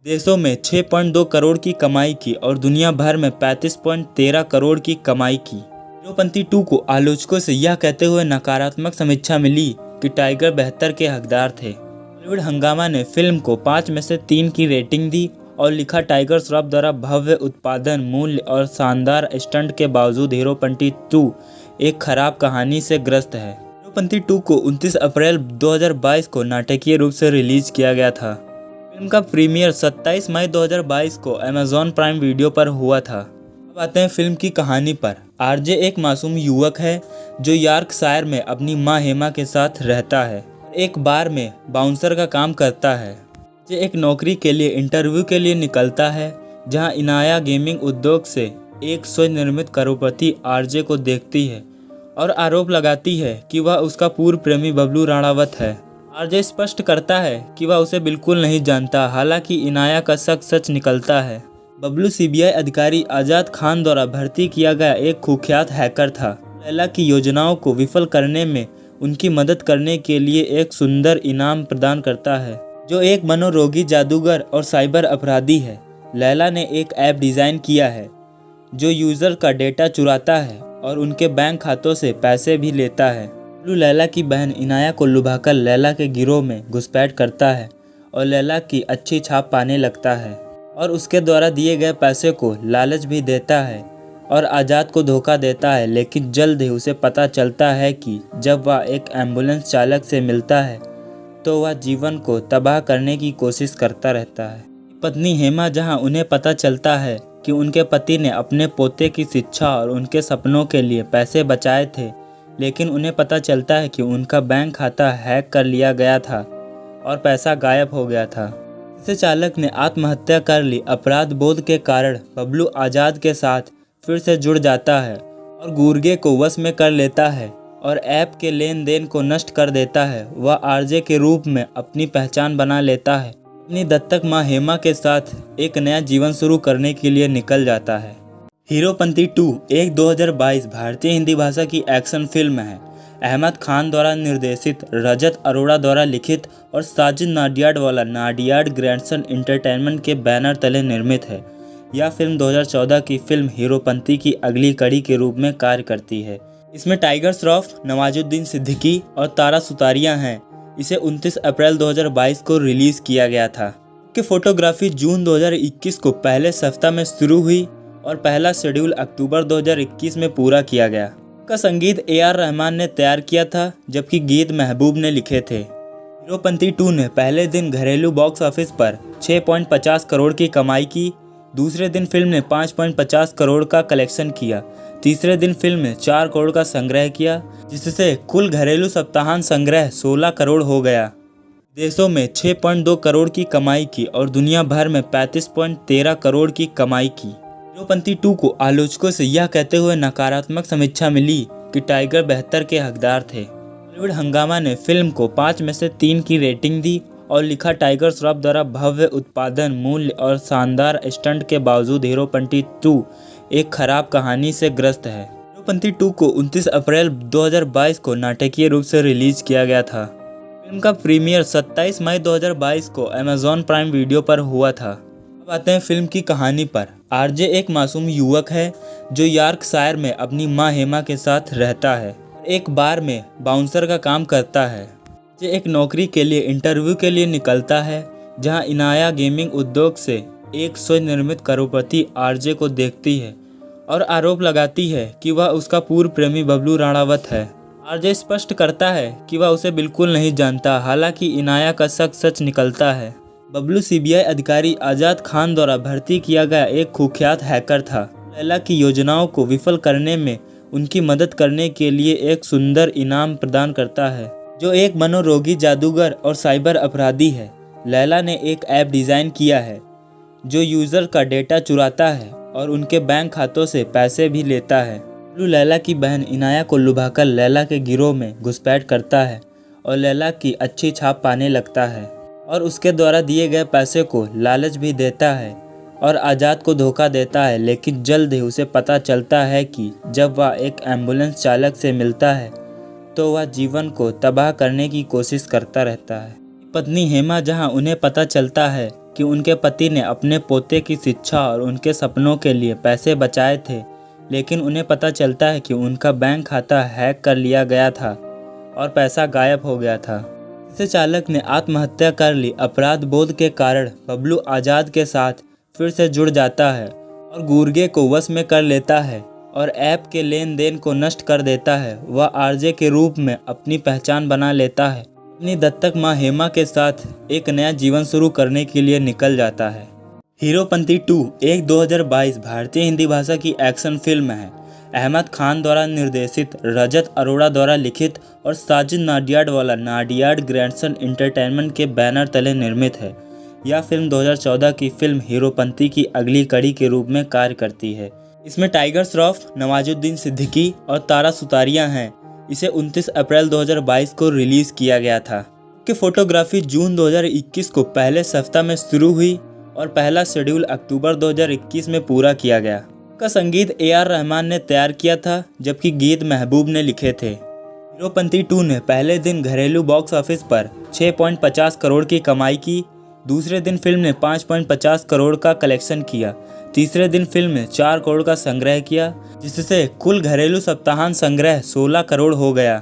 देशों में 6.2 करोड़ की कमाई की और दुनिया भर में 35.13 करोड़ की कमाई की। हीरोपंती 2 को आलोचकों से यह कहते हुए नकारात्मक समीक्षा मिली कि टाइगर बेहतर के हकदार थे। बॉलीवुड हंगामा ने फिल्म को 5 में से 3 की रेटिंग दी और लिखा, टाइगर श्रॉफ द्वारा भव्य उत्पादन मूल्य और शानदार स्टंट के बावजूद हीरोपंती 2 एक खराब कहानी से ग्रस्त है। हीरोपंती 2 को 29 अप्रैल 2022 को नाटकीय रूप से रिलीज किया गया था। फिल्म का प्रीमियर 27 मई 2022 को अमेजॉन प्राइम वीडियो पर हुआ था। अब आते हैं फिल्म की कहानी पर। आरजे एक मासूम युवक है जो यॉर्कशायर में अपनी मां हेमा के साथ रहता है। एक बार में बाउंसर का काम करता है। जे एक नौकरी के लिए इंटरव्यू के लिए निकलता है, जहां इनाया गेमिंग उद्योग से एक स्वनिर्मित करोड़पति आरजे को देखती है और आरोप लगाती है कि वह उसका पूर्व प्रेमी बबलू राणावत है। आरजे स्पष्ट करता है कि वह उसे बिल्कुल नहीं जानता। हालांकि इनाया का शक सच निकलता है। बबलू CBI अधिकारी आज़ाद खान द्वारा भर्ती किया गया एक कुख्यात हैकर था। लैला की योजनाओं को विफल करने में उनकी मदद करने के लिए एक सुंदर इनाम प्रदान करता है, जो एक मनोरोगी जादूगर और साइबर अपराधी है। लैला ने एक ऐप डिज़ाइन किया है जो यूज़र का डेटा चुराता है और उनके बैंक खातों से पैसे भी लेता है। बबलू लैला की बहन इनाया को लुभाकर लैला के गिरोह में घुसपैठ करता है और लैला की अच्छी छाप पाने लगता है और उसके द्वारा दिए गए पैसे को लालच भी देता है और आज़ाद को धोखा देता है, लेकिन जल्द ही उसे पता चलता है कि जब वह एक एम्बुलेंस चालक से मिलता है तो वह जीवन को तबाह करने की कोशिश करता रहता है। पत्नी हेमा, जहां उन्हें पता चलता है कि उनके पति ने अपने पोते की शिक्षा और उनके सपनों के लिए पैसे बचाए थे, लेकिन उन्हें पता चलता है कि उनका बैंक खाता हैक कर लिया गया था और पैसा गायब हो गया था। इसे चालक ने आत्महत्या कर ली। अपराध बोध के कारण बबलू आज़ाद के साथ फिर से जुड़ जाता है और गुर्गे को वश में कर लेता है और ऐप के लेन देन को नष्ट कर देता है। वह आरजे के रूप में अपनी पहचान बना लेता है। अपनी दत्तक मां हेमा के साथ एक नया जीवन शुरू करने के लिए निकल जाता है। हीरोपंती 2 एक 2022 भारतीय हिंदी भाषा की एक्शन फिल्म है। अहमद खान द्वारा निर्देशित, रजत अरोड़ा द्वारा लिखित और साजिद नाडियाडवाला नाडियाड ग्रैंडसन एंटरटेनमेंट के बैनर तले निर्मित है। यह फिल्म 2014 की फिल्म हीरोपंती की अगली कड़ी के रूप में कार्य करती है। इसमें टाइगर श्रॉफ, नवाजुद्दीन सिद्दीकी और तारा सुतारिया हैं। इसे 29 अप्रैल 2022 को रिलीज किया गया था। कि फोटोग्राफी जून 2021 को पहले सप्ताह में शुरू हुई और पहला शेड्यूल अक्टूबर 2021 में पूरा किया गया। का संगीत AR रहमान ने तैयार किया था, जबकि गीत महबूब ने लिखे थे। हीरोपंती 2 ने पहले दिन घरेलू बॉक्स ऑफिस पर 6.50 करोड़ की कमाई की। दूसरे दिन फिल्म ने 5.50 करोड़ का कलेक्शन किया। तीसरे दिन फिल्म ने 4 करोड़ का संग्रह किया, जिससे कुल घरेलू सप्ताहांत संग्रह 16 करोड़ हो गया। देशों में 6.2 करोड़ की कमाई की और दुनिया भर में 35.13 करोड़ की कमाई की। हीरोपंती 2 को आलोचकों से यह कहते हुए नकारात्मक समीक्षा मिली कि कि टाइगर बेहतर के हकदार थे। बॉलीवुड हंगामा ने फिल्म को 5 में से 3 की रेटिंग दी और लिखा, टाइगर श्रॉफ द्वारा भव्य उत्पादन मूल्य और शानदार स्टंट के बावजूद हीरोपंती 2 एक खराब कहानी से ग्रस्त है। हीरोपंती 2 को 29 अप्रैल 2022 को नाटकीय रूप से रिलीज किया गया था। फिल्म का प्रीमियर 27 मई 2022 को अमेजॉन प्राइम वीडियो पर हुआ था। अब आते हैं फिल्म की कहानी पर। आरजे एक मासूम युवक है जो यॉर्कशायर में अपनी मां हेमा के साथ रहता है। एक बार में बाउंसर का काम करता है। आरजे एक नौकरी के लिए इंटरव्यू के लिए निकलता है, जहां इनाया गेमिंग उद्योग से एक स्वनिर्मित करोड़पति आरजे को देखती है और आरोप लगाती है कि वह उसका पूर्व प्रेमी बबलू राणावत है। आरजे स्पष्ट करता है कि वह उसे बिल्कुल नहीं जानता, हालांकि इनाया का शक सच निकलता है। बबलू सीबीआई अधिकारी आजाद खान द्वारा भर्ती किया गया एक कुख्यात हैकर था। लैला की योजनाओं को विफल करने में उनकी मदद करने के लिए एक सुंदर इनाम प्रदान करता है, जो एक मनोरोगी जादूगर और साइबर अपराधी है। लैला ने एक ऐप डिज़ाइन किया है जो यूज़र का डेटा चुराता है और उनके बैंक खातों से पैसे भी लेता है। बबलू लैला की बहन इनाया को लुभाकर लैला के गिरोह में घुसपैठ करता है और लैला की अच्छी छाप पाने लगता है और उसके द्वारा दिए गए पैसे को लालच भी देता है और आज़ाद को धोखा देता है। लेकिन जल्द ही उसे पता चलता है कि जब वह एक एम्बुलेंस चालक से मिलता है तो वह जीवन को तबाह करने की कोशिश करता रहता है। पत्नी हेमा, जहां उन्हें पता चलता है कि उनके पति ने अपने पोते की शिक्षा और उनके सपनों के लिए पैसे बचाए थे, लेकिन उन्हें पता चलता है कि उनका बैंक खाता हैक कर लिया गया था और पैसा गायब हो गया था। इसे चालक ने आत्महत्या कर ली। अपराध बोध के कारण बबलू आज़ाद के साथ फिर से जुड़ जाता है और गुर्गे को वश में कर लेता है और ऐप के लेन देन को नष्ट कर देता है। वह आरजे के रूप में अपनी पहचान बना लेता है। अपनी दत्तक मां हेमा के साथ एक नया जीवन शुरू करने के लिए निकल जाता है। हीरोपंती 2 एक 2022 भारतीय हिंदी भाषा की एक्शन फिल्म है। अहमद खान द्वारा निर्देशित, रजत अरोड़ा द्वारा लिखित और साजिद नाडियाडवाला नाडियाड ग्रैंडसन एंटरटेनमेंट के बैनर तले निर्मित है। यह फिल्म 2014 की फिल्म हीरोपंती की अगली कड़ी के रूप में कार्य करती है। इसमें टाइगर श्रॉफ, नवाजुद्दीन सिद्दीकी और तारा सुतारिया हैं। इसे 29 अप्रैल 2022 को रिलीज किया गया था। कि फोटोग्राफी जून 2021 को पहले सप्ताह में शुरू हुई और पहला शेड्यूल अक्टूबर 2021 में पूरा किया गया। का संगीत AR रहमान ने तैयार किया था, जबकि गीत महबूब ने लिखे थे। हीरोपंती 2 ने पहले दिन घरेलू बॉक्स ऑफिस पर 6.50 करोड़ की कमाई की। दूसरे दिन फिल्म ने 5.50 करोड़ का कलेक्शन किया। तीसरे दिन फिल्म ने 4 करोड़ का संग्रह किया, जिससे कुल घरेलू सप्ताहांत संग्रह 16 करोड़ हो गया।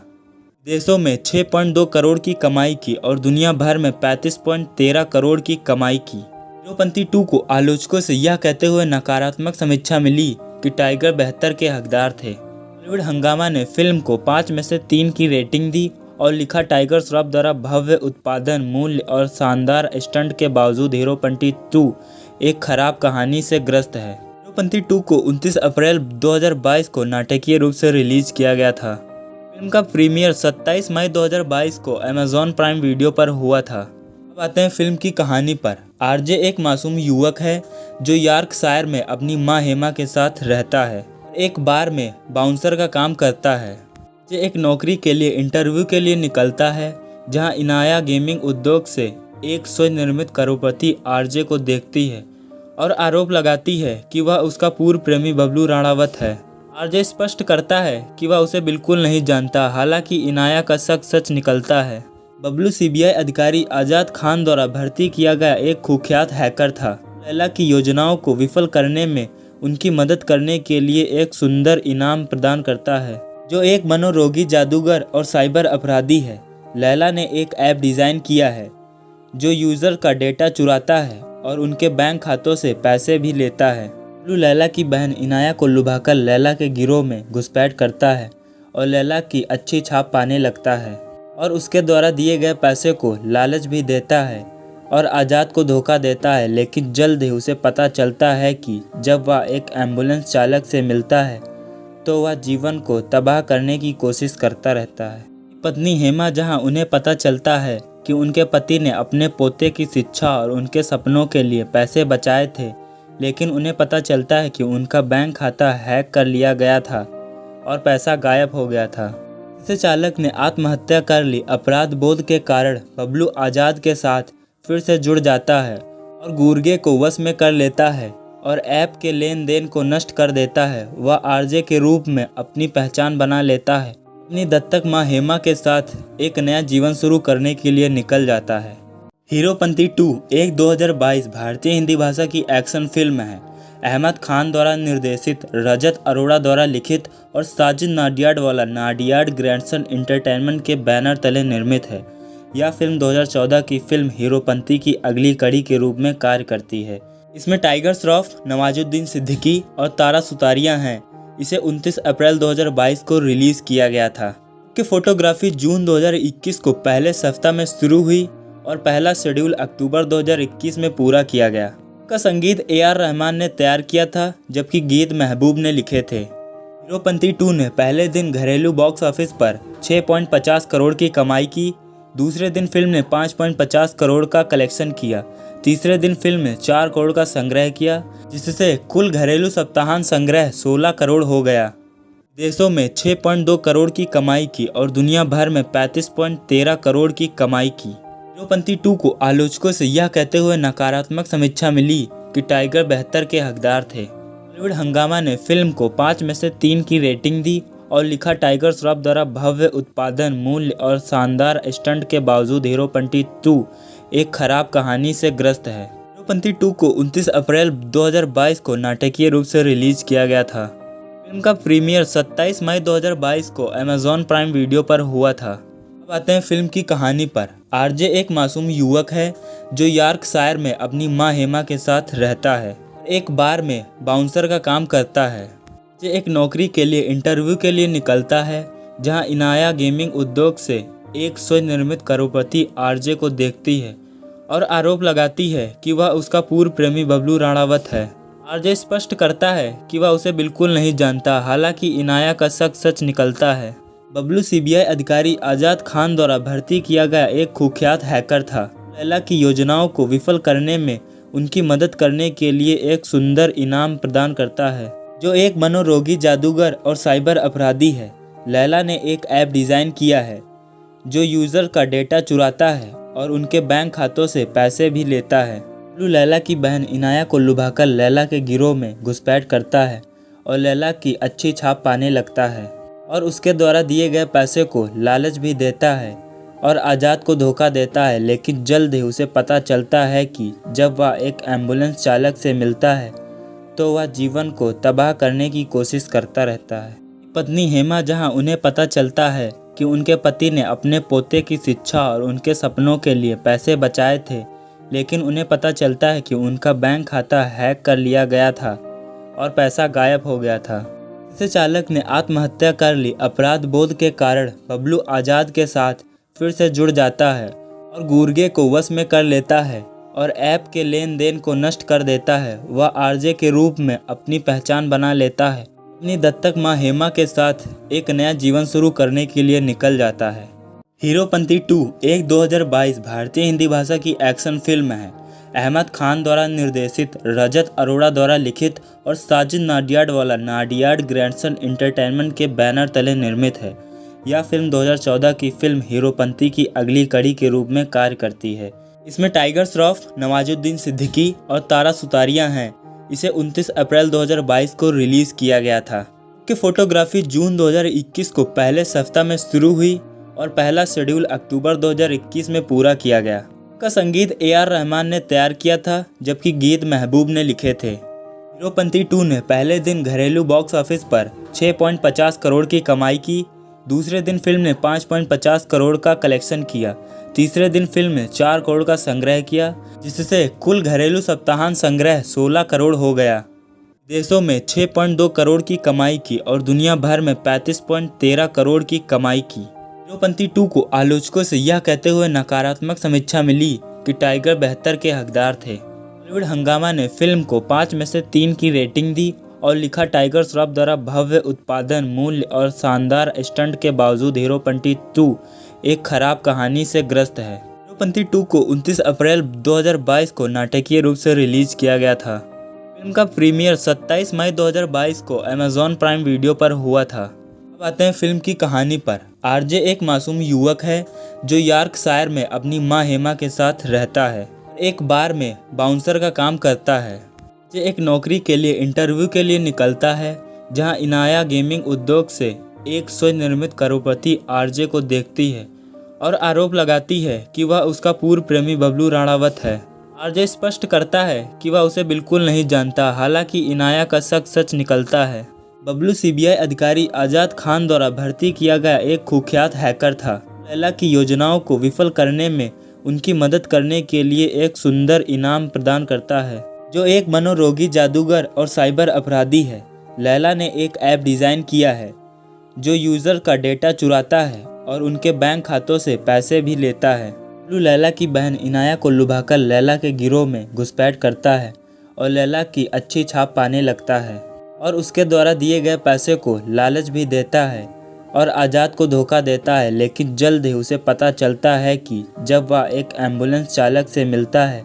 देशों में 6.2 करोड़ की कमाई की और दुनिया भर में 35.13 करोड़ की कमाई की। हीरोपंती 2 को आलोचकों से यह कहते हुए नकारात्मक समीक्षा मिली कि टाइगर बेहतर के हकदार थे। बॉलीवुड हंगामा ने फिल्म को 5 में से 3 की रेटिंग दी और लिखा, टाइगर श्रॉफ द्वारा भव्य उत्पादन मूल्य और शानदार स्टंट के बावजूद हीरोपंती 2 एक खराब कहानी से ग्रस्त है। हीरोपंती 2 को 29 अप्रैल 2022 को नाटकीय रूप से रिलीज किया गया था। फिल्म का प्रीमियर 27 मई 2022 को अमेजॉन प्राइम वीडियो पर हुआ था। अब आते हैं फिल्म की कहानी पर। आरजे एक मासूम युवक है जो यॉर्कशायर में अपनी मां हेमा के साथ रहता है। एक बार में बाउंसर का काम करता है। आरजे एक नौकरी के लिए इंटरव्यू के लिए निकलता है, जहां इनाया गेमिंग उद्योग से एक स्वनिर्मित करोड़पति आरजे को देखती है और आरोप लगाती है कि वह उसका पूर्व प्रेमी बबलू राणावत है। आरजे स्पष्ट करता है कि वह उसे बिल्कुल नहीं जानता, हालांकि इनाया का शक सच निकलता है। बबलू सीबीआई अधिकारी आजाद खान द्वारा भर्ती किया गया एक कुख्यात हैकर था। लैला की योजनाओं को विफल करने में उनकी मदद करने के लिए एक सुंदर इनाम प्रदान करता है, जो एक मनोरोगी जादूगर और साइबर अपराधी है। लैला ने एक ऐप डिज़ाइन किया है जो यूज़र का डेटा चुराता है और उनके बैंक खातों से पैसे भी लेता है। बबलू लैला की बहन इनाया को लुभाकर लैला के गिरोह में घुसपैठ करता है और लैला की अच्छी छाप पाने लगता है और उसके द्वारा दिए गए पैसे को लालच भी देता है और आज़ाद को धोखा देता है। लेकिन जल्द ही उसे पता चलता है कि जब वह एक एम्बुलेंस चालक से मिलता है तो वह जीवन को तबाह करने की कोशिश करता रहता है। पत्नी हेमा, जहां उन्हें पता चलता है कि उनके पति ने अपने पोते की शिक्षा और उनके सपनों के लिए पैसे बचाए थे, लेकिन उन्हें पता चलता है कि उनका बैंक खाता हैक कर लिया गया था और पैसा गायब हो गया था। जिससे चालक ने आत्महत्या कर ली। अपराध बोध के कारण बबलू आज़ाद के साथ फिर से जुड़ जाता है और गुर्गे को वश में कर लेता है और ऐप के लेन देन को नष्ट कर देता है। वह आरजे के रूप में अपनी पहचान बना लेता है। अपनी दत्तक माँ हेमा के साथ एक नया जीवन शुरू करने के लिए निकल जाता है। हीरोपंती 2 एक 2022 भारतीय हिंदी भाषा की एक्शन फिल्म है। अहमद खान द्वारा निर्देशित, रजत अरोड़ा द्वारा लिखित और साजिद नाडियाडवाला नाडियाड ग्रैंडसन एंटरटेनमेंट के बैनर तले निर्मित है। यह फिल्म 2014 की फिल्म हीरोपंती की अगली कड़ी के रूप में कार्य करती है। इसमें टाइगर श्रॉफ, नवाजुद्दीन सिद्दीकी और तारा सुतारिया हैं। इसे 29 अप्रैल 2022 को रिलीज किया गया था। कि फोटोग्राफी जून 2021 को पहले सप्ताह में शुरू हुई और पहला शेड्यूल अक्टूबर 2021 में पूरा किया गया। का संगीत AR रहमान ने तैयार किया था, जबकि गीत महबूब ने लिखे थे। हीरोपंती 2 ने पहले दिन घरेलू बॉक्स ऑफिस पर 6.50 करोड़ की कमाई की। दूसरे दिन फिल्म ने 5.50 करोड़ का कलेक्शन किया। तीसरे दिन फिल्म ने 4 करोड़ का संग्रह किया, जिससे कुल घरेलू सप्ताहांत संग्रह 16 करोड़ हो गया। देशों में 6.2 करोड़ की कमाई की और दुनिया भर में 35.13 करोड़ की कमाई की। हीरोपंती 2 को आलोचकों से यह कहते हुए नकारात्मक समीक्षा मिली कि टाइगर बेहतर के हकदार थे। बॉलीवुड हंगामा ने फिल्म को 5 में से 3 की रेटिंग दी और लिखा, टाइगर श्रॉफ द्वारा भव्य उत्पादन मूल्य और शानदार स्टंट के बावजूद हीरोपंती 2 एक खराब कहानी से ग्रस्त है। हीरोपंती 2 को 29 अप्रैल 2022 को नाटकीय रूप से रिलीज किया गया था। फिल्म का प्रीमियर 27 मई 2022 को अमेजॉन प्राइम वीडियो पर हुआ था। अब आते हैं फिल्म की कहानी पर। आरजे एक मासूम युवक है जो यॉर्कशायर में अपनी मां हेमा के साथ रहता है। एक बार में बाउंसर का काम करता है। जे एक नौकरी के लिए इंटरव्यू के लिए निकलता है, जहां इनाया गेमिंग उद्योग से एक स्वनिर्मित करोड़पति आरजे को देखती है और आरोप लगाती है कि वह उसका पूर्व प्रेमी बबलू राणावत है। आरजे स्पष्ट करता है कि वह उसे बिल्कुल नहीं जानता। हालांकि इनाया का शक सच निकलता है। बबलू CBI अधिकारी आज़ाद खान द्वारा भर्ती किया गया एक कुख्यात हैकर था। लैला की योजनाओं को विफल करने में उनकी मदद करने के लिए एक सुंदर इनाम प्रदान करता है, जो एक मनोरोगी जादूगर और साइबर अपराधी है। लैला ने एक ऐप डिज़ाइन किया है जो यूज़र का डेटा चुराता है और उनके बैंक खातों से पैसे भी लेता है। बबलू लैला की बहन इनाया को लुभाकर लैला के गिरोह में घुसपैठ करता है और लैला की अच्छी छाप पाने लगता है और उसके द्वारा दिए गए पैसे को लालच भी देता है और आज़ाद को धोखा देता है। लेकिन जल्द ही उसे पता चलता है कि जब वह एक एम्बुलेंस चालक से मिलता है तो वह जीवन को तबाह करने की कोशिश करता रहता है। पत्नी हेमा, जहां उन्हें पता चलता है कि उनके पति ने अपने पोते की शिक्षा और उनके सपनों के लिए पैसे बचाए थे, लेकिन उन्हें पता चलता है कि उनका बैंक खाता हैक कर लिया गया था और पैसा गायब हो गया था। जिससे चालक ने आत्महत्या कर ली। अपराध बोध के कारण बबलू आज़ाद के साथ फिर से जुड़ जाता है और गुर्गे को वश में कर लेता है और ऐप के लेन देन को नष्ट कर देता है। वह आरजे के रूप में अपनी पहचान बना लेता है। अपनी दत्तक माँ हेमा के साथ एक नया जीवन शुरू करने के लिए निकल जाता है। हीरोपंती 2 एक 2022 भारतीय हिंदी भाषा की एक्शन फिल्म है। अहमद खान द्वारा निर्देशित, रजत अरोड़ा द्वारा लिखित और साजिद नाडियाडवाला नाडियाड ग्रैंडसन एंटरटेनमेंट के बैनर तले निर्मित है। यह फिल्म 2014 की फिल्म हीरोपंती की अगली कड़ी के रूप में कार्य करती है। इसमें टाइगर श्रॉफ, नवाजुद्दीन सिद्दीकी और तारा सुतारिया हैं। इसे 29 अप्रैल 2022 को रिलीज किया गया था। कि फोटोग्राफी जून 2021 को पहले सप्ताह में शुरू हुई और पहला शेड्यूल अक्टूबर 2021 में पूरा किया गया। का संगीत AR रहमान ने तैयार किया था, जबकि गीत महबूब ने लिखे थे। हीरोपंती 2 ने पहले दिन घरेलू बॉक्स ऑफिस पर 6.50 करोड़ की कमाई की। दूसरे दिन फिल्म ने 5.50 करोड़ का कलेक्शन किया। तीसरे दिन फिल्म ने 4 करोड़ का संग्रह किया, जिससे कुल घरेलू सप्ताहांत संग्रह 16 करोड़ हो गया। देशों में 6.2 करोड़ की कमाई की और दुनिया भर में 35.13 करोड़ की कमाई की। हीरोपंती 2 को आलोचकों से यह कहते हुए नकारात्मक समीक्षा मिली कि टाइगर बेहतर के हकदार थे। बॉलीवुड हंगामा ने फिल्म को 5 में से 3 की रेटिंग दी और लिखा, टाइगर श्रॉफ द्वारा भव्य उत्पादन मूल्य और शानदार स्टंट के बावजूद हीरोपंती 2 एक खराब कहानी से ग्रस्त है। हीरोपंती 2 को 29 अप्रैल 2022 को नाटकीय रूप से रिलीज किया गया था। फिल्म का प्रीमियर 27 मई 2022 को अमेजॉन प्राइम वीडियो पर हुआ था। अब आते हैं फिल्म की कहानी पर। आरजे एक मासूम युवक है जो यॉर्कशायर में अपनी मां हेमा के साथ रहता है। एक बार में बाउंसर का काम करता है। आरजे एक नौकरी के लिए इंटरव्यू के लिए निकलता है, जहां इनाया गेमिंग उद्योग से एक स्वनिर्मित करोड़पति आरजे को देखती है और आरोप लगाती है कि वह उसका पूर्व प्रेमी बबलू राणावत है। आरजे स्पष्ट करता है कि वह उसे बिल्कुल नहीं जानता, हालांकि इनाया का शक सच निकलता है। बबलू सीबीआई अधिकारी आजाद खान द्वारा भर्ती किया गया एक कुख्यात हैकर था। लैला की योजनाओं को विफल करने में उनकी मदद करने के लिए एक सुंदर इनाम प्रदान करता है, जो एक मनोरोगी जादूगर और साइबर अपराधी है। लैला ने एक ऐप डिज़ाइन किया है जो यूज़र का डेटा चुराता है और उनके बैंक खातों से पैसे भी लेता है। बबलू लैला की बहन इनाया को लुभाकर लैला के गिरोह में घुसपैठ करता है और लैला की अच्छी छाप पाने लगता है और उसके द्वारा दिए गए पैसे को लालच भी देता है और आज़ाद को धोखा देता है। लेकिन जल्द ही उसे पता चलता है कि जब वह एक एम्बुलेंस चालक से मिलता है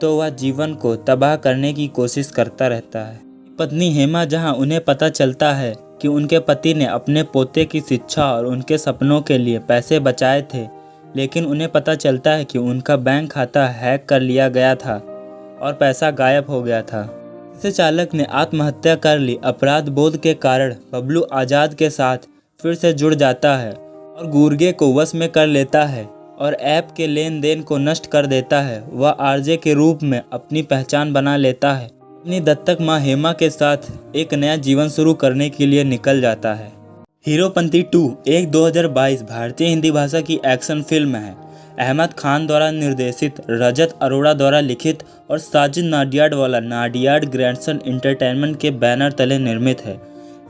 तो वह जीवन को तबाह करने की कोशिश करता रहता है। पत्नी हेमा, जहां उन्हें पता चलता है कि उनके पति ने अपने पोते की शिक्षा और उनके सपनों के लिए पैसे बचाए थे, लेकिन उन्हें पता चलता है कि उनका बैंक खाता हैक कर लिया गया था और पैसा गायब हो गया था। इसे चालक ने आत्महत्या कर ली। अपराध बोध के कारण बबलू आज़ाद के साथ फिर से जुड़ जाता है और गुर्गे को वश में कर लेता है और ऐप के लेन देन को नष्ट कर देता है। वह आरजे के रूप में अपनी पहचान बना लेता है। अपनी दत्तक मां हेमा के साथ एक नया जीवन शुरू करने के लिए निकल जाता है। हीरोपंती 2 एक 2022 भारतीय हिंदी भाषा की एक्शन फिल्म है। अहमद खान द्वारा निर्देशित, रजत अरोड़ा द्वारा लिखित और साजिद नाडियाडवाला नाडियाड ग्रैंडसन एंटरटेनमेंट के बैनर तले निर्मित है।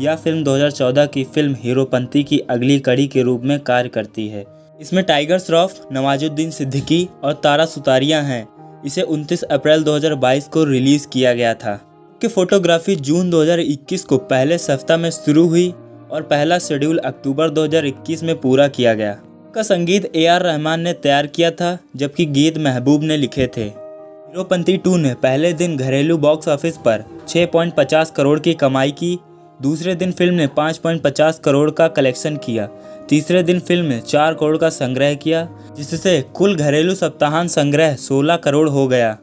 यह फिल्म 2014 की फिल्म हीरोपंती की अगली कड़ी के रूप में कार्य करती है। इसमें टाइगर श्रॉफ, नवाजुद्दीन सिद्दीकी और तारा सुतारिया हैं। इसे 29 अप्रैल 2022 को रिलीज किया गया था। कि फोटोग्राफी जून 2021 को पहले सप्ताह में शुरू हुई और पहला शेड्यूल अक्टूबर 2021 में पूरा किया गया। का संगीत AR रहमान ने तैयार किया था, जबकि गीत महबूब ने लिखे थे। हीरोपंती 2 ने पहले दिन घरेलू बॉक्स ऑफिस पर 6.50 करोड़ की कमाई की। दूसरे दिन फिल्म ने 5.50 करोड़ का कलेक्शन किया। तीसरे दिन फिल्म ने 4 करोड़ का संग्रह किया, जिससे कुल घरेलू सप्ताहांत संग्रह 16 करोड़ हो गया।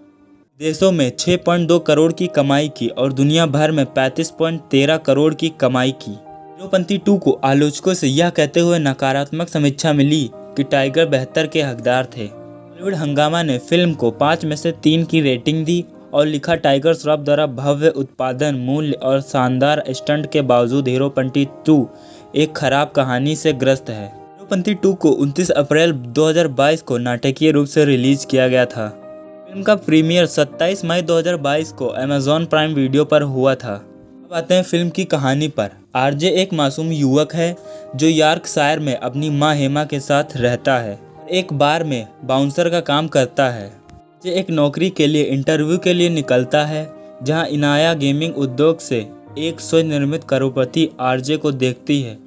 देशों में 6.2 करोड़ की कमाई की और दुनिया भर में 35.13 करोड़ की कमाई की। हीरोपंती 2 को आलोचकों से यह कहते हुए नकारात्मक समीक्षा मिली कि टाइगर बेहतर के हकदार थे। बॉलीवुड हंगामा ने फिल्म को 5 में से 3 की रेटिंग दी और लिखा, टाइगर श्रॉफ द्वारा भव्य उत्पादन मूल्य और शानदार स्टंट के बावजूद हीरोपंती 2 एक खराब कहानी से ग्रस्त है। हीरोपंती 2 को 29 अप्रैल 2022 को नाटकीय रूप से रिलीज किया गया था। फिल्म का प्रीमियर 27 मई 2022 को अमेज़न प्राइम वीडियो पर हुआ था। अब आते हैं फिल्म की कहानी पर। आरजे एक मासूम युवक है जो यॉर्कशायर में अपनी मां हेमा के साथ रहता है। एक बार में बाउंसर का काम करता है। आरजे एक नौकरी के लिए इंटरव्यू के लिए निकलता है, जहां इनाया गेमिंग उद्योग से एक स्वनिर्मित करोड़पति आरजे को देखती है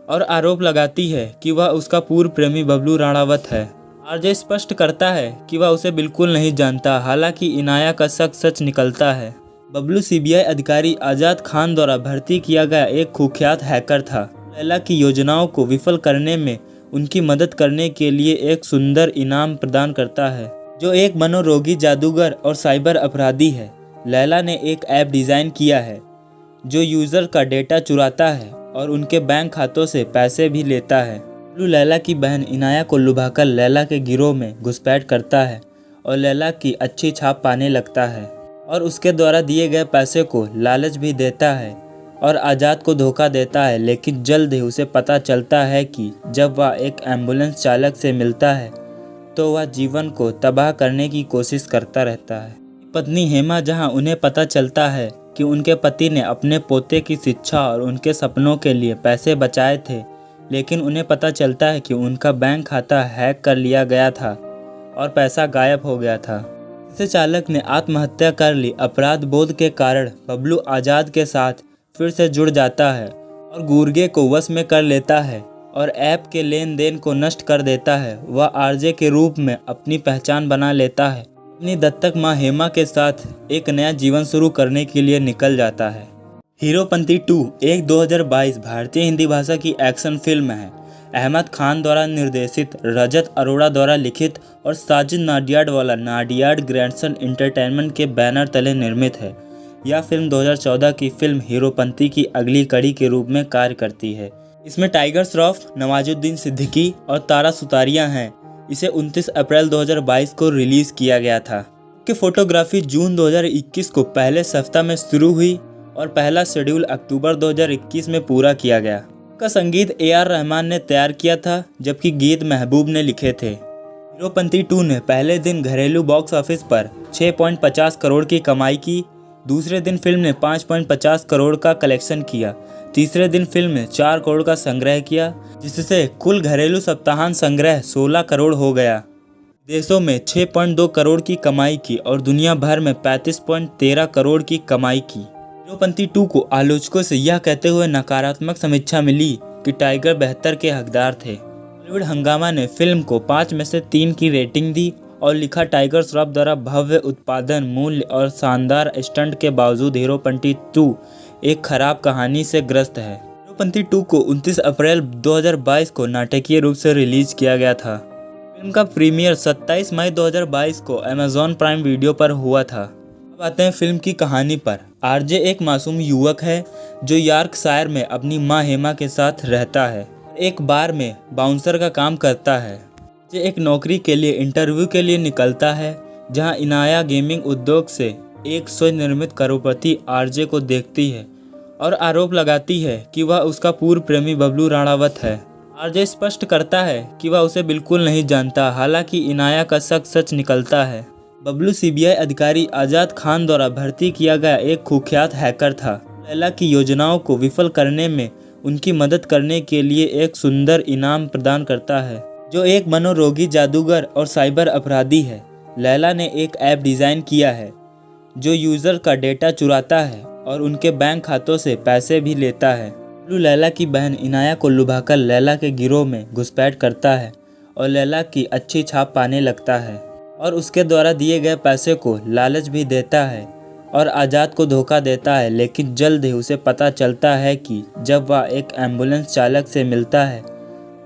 और आरोप लगाती है कि वह उसका पूर्व प्रेमी बबलू राणावत है। आरजे स्पष्ट करता है कि वह उसे बिल्कुल नहीं जानता, हालांकि इनाया का शक सच निकलता है। बबलू सीबीआई अधिकारी आजाद खान द्वारा भर्ती किया गया एक कुख्यात हैकर था। लैला की योजनाओं को विफल करने में उनकी मदद करने के लिए एक सुंदर इनाम प्रदान करता है, जो एक मनोरोगी जादूगर और साइबर अपराधी है। लैला ने एक ऐप डिज़ाइन किया है जो यूज़र का डेटा चुराता है और उनके बैंक खातों से पैसे भी लेता है। बबलू लैला की बहन इनाया को लुभाकर लैला के गिरोह में घुसपैठ करता है और लैला की अच्छी छाप पाने लगता है और उसके द्वारा दिए गए पैसे को लालच भी देता है और आज़ाद को धोखा देता है। लेकिन जल्द ही उसे पता चलता है कि जब वह एक एम्बुलेंस चालक से मिलता है तो वह जीवन को तबाह करने की कोशिश करता रहता है। पत्नी हेमा, जहां उन्हें पता चलता है कि उनके पति ने अपने पोते की शिक्षा और उनके सपनों के लिए पैसे बचाए थे, लेकिन उन्हें पता चलता है कि उनका बैंक खाता हैक कर लिया गया था और पैसा गायब हो गया था। इसे चालक ने आत्महत्या कर ली। अपराध बोध के कारण बबलू आज़ाद के साथ फिर से जुड़ जाता है और गुर्गे को वश में कर लेता है और ऐप के लेन देन को नष्ट कर देता है। वह आरजे के रूप में अपनी पहचान बना लेता है। अपनी दत्तक मां हेमा के साथ एक नया जीवन शुरू करने के लिए निकल जाता है। हीरोपंती 2 एक 2022 भारतीय हिंदी भाषा की एक्शन फिल्म है। अहमद खान द्वारा निर्देशित, रजत अरोड़ा द्वारा लिखित और साजिद नाडियाडवाला नाडियाड ग्रैंडसन एंटरटेनमेंट के बैनर तले निर्मित है। यह फिल्म 2014 की फिल्म हीरोपंती की अगली कड़ी के रूप में कार्य करती है। इसमें टाइगर श्रॉफ, नवाजुद्दीन सिद्दीकी और तारा सुतारिया हैं। इसे 29 अप्रैल 2022 को रिलीज किया गया था कि फोटोग्राफी जून 2021 को पहले सप्ताह में शुरू हुई और पहला शेड्यूल अक्टूबर 2021 में पूरा किया गया। का संगीत AR रहमान ने तैयार किया था, जबकि गीत महबूब ने लिखे थे। हीरोपंती 2 ने पहले दिन घरेलू बॉक्स ऑफिस पर 6.50 करोड़ की कमाई की। दूसरे दिन फिल्म ने 5.50 करोड़ का कलेक्शन किया। तीसरे दिन फिल्म ने 4 करोड़ का संग्रह किया, जिससे कुल घरेलू सप्ताहांत संग्रह 16 करोड़ हो गया। देशों में 6.2 करोड़ की कमाई की और दुनिया भर में 35.13 करोड़ की कमाई की। हीरोपंती 2 को आलोचकों से यह कहते हुए नकारात्मक समीक्षा मिली कि टाइगर बेहतर के हकदार थे। बॉलीवुड हंगामा ने फिल्म को 5 में से 3 की रेटिंग दी और लिखा, टाइगर श्रॉफ द्वारा भव्य उत्पादन मूल्य और शानदार स्टंट के बावजूद हीरोपंती 2 एक खराब कहानी से ग्रस्त है। हीरोपंती 2 को 29 अप्रैल 2022 को नाटकीय रूप से रिलीज किया गया था। फिल्म का प्रीमियर 27 मई 2022 को अमेजॉन प्राइम वीडियो पर हुआ था। अब आते हैं फिल्म की कहानी पर। आरजे एक मासूम युवक है जो यॉर्कशायर में अपनी मां हेमा के साथ रहता है। एक बार में बाउंसर का काम करता है। आरजे एक नौकरी के लिए इंटरव्यू के लिए निकलता है, जहां इनाया गेमिंग उद्योग से एक स्वनिर्मित करोड़पति आरजे को देखती है और आरोप लगाती है कि वह उसका पूर्व प्रेमी बबलू राणावत है। आरजे स्पष्ट करता है कि वह उसे बिल्कुल नहीं जानता। हालांकि इनाया का शक सच निकलता है। बबलू CBI अधिकारी आजाद खान द्वारा भर्ती किया गया एक कुख्यात हैकर था। लैला की योजनाओं को विफल करने में उनकी मदद करने के लिए एक सुंदर इनाम प्रदान करता है, जो एक मनोरोगी जादूगर और साइबर अपराधी है। लैला ने एक ऐप डिज़ाइन किया है जो यूज़र का डेटा चुराता है और उनके बैंक खातों से पैसे भी लेता है। बबलू लैला की बहन इनाया को लुभाकर लैला के गिरोह में घुसपैठ करता है और लैला की अच्छी छाप पाने लगता है और उसके द्वारा दिए गए पैसे को लालच भी देता है और आज़ाद को धोखा देता है। लेकिन जल्द ही उसे पता चलता है कि जब वह एक एम्बुलेंस चालक से मिलता है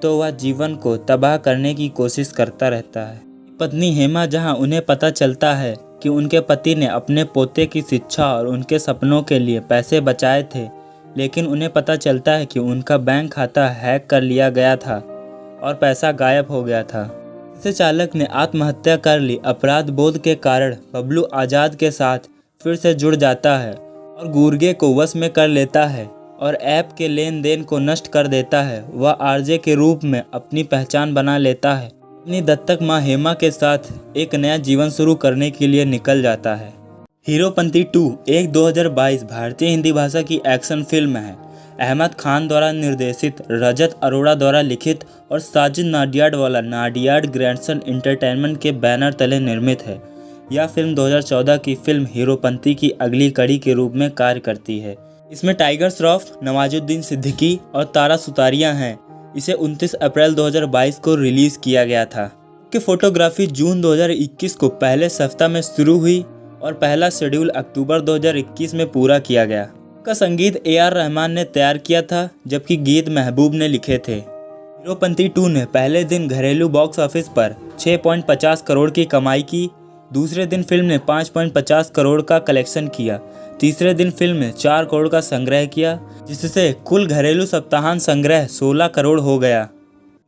तो वह जीवन को तबाह करने की कोशिश करता रहता है। पत्नी हेमा, जहां उन्हें पता चलता है कि उनके पति ने अपने पोते की शिक्षा और उनके सपनों के लिए पैसे बचाए थे, लेकिन उन्हें पता चलता है कि उनका बैंक खाता हैक कर लिया गया था और पैसा गायब हो गया था। इसे चालक ने आत्महत्या कर ली। अपराध बोध के कारण बबलू आज़ाद के साथ फिर से जुड़ जाता है और गुर्गे को वश में कर लेता है और ऐप के लेन देन को नष्ट कर देता है। वह आरजे के रूप में अपनी पहचान बना लेता है। अपनी दत्तक मां हेमा के साथ एक नया जीवन शुरू करने के लिए निकल जाता है। हीरोपंती 2 एक 2022 भारतीय हिंदी भाषा की एक्शन फिल्म है। अहमद खान द्वारा निर्देशित, रजत अरोड़ा द्वारा लिखित और साजिद नाडियाडवाला नाडियाड ग्रैंडसन एंटरटेनमेंट के बैनर तले निर्मित है। यह फिल्म 2014 की फिल्म हीरोपंती की अगली कड़ी के रूप में कार्य करती है। इसमें टाइगर श्रॉफ, नवाजुद्दीन सिद्दीकी और तारा सुतारिया हैं। इसे 29 अप्रैल 2022 को रिलीज किया गया था कि फोटोग्राफी जून 2021 को पहले सप्ताह में शुरू हुई और पहला शेड्यूल अक्टूबर 2021 में पूरा किया गया। का संगीत AR रहमान ने तैयार किया था, जबकि गीत महबूब ने लिखे थे। हीरोपंती 2 ने पहले दिन घरेलू बॉक्स ऑफिस पर 6.50 करोड़ की कमाई की। दूसरे दिन फिल्म ने 5.50 करोड़ का कलेक्शन किया। तीसरे दिन फिल्म ने 4 करोड़ का संग्रह किया, जिससे कुल घरेलू सप्ताहांत संग्रह 16 करोड़ हो गया।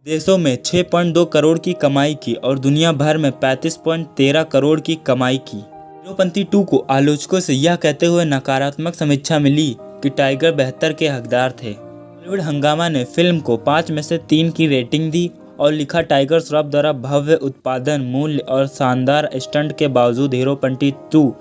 देशों में 6.2 करोड़ की कमाई की और दुनिया भर में 35.13 करोड़ की कमाई की। हीरोपंती 2 को आलोचकों से यह कहते हुए नकारात्मक समीक्षा मिली कि टाइगर बेहतर के हकदार थे। बॉलीवुड हंगामा ने फिल्म को 5 में से 3 की रेटिंग दी और लिखा, टाइगर श्रॉफ द्वारा भव्य उत्पादन मूल्य और शानदार स्टंट के बावजूद हीरोपंती 2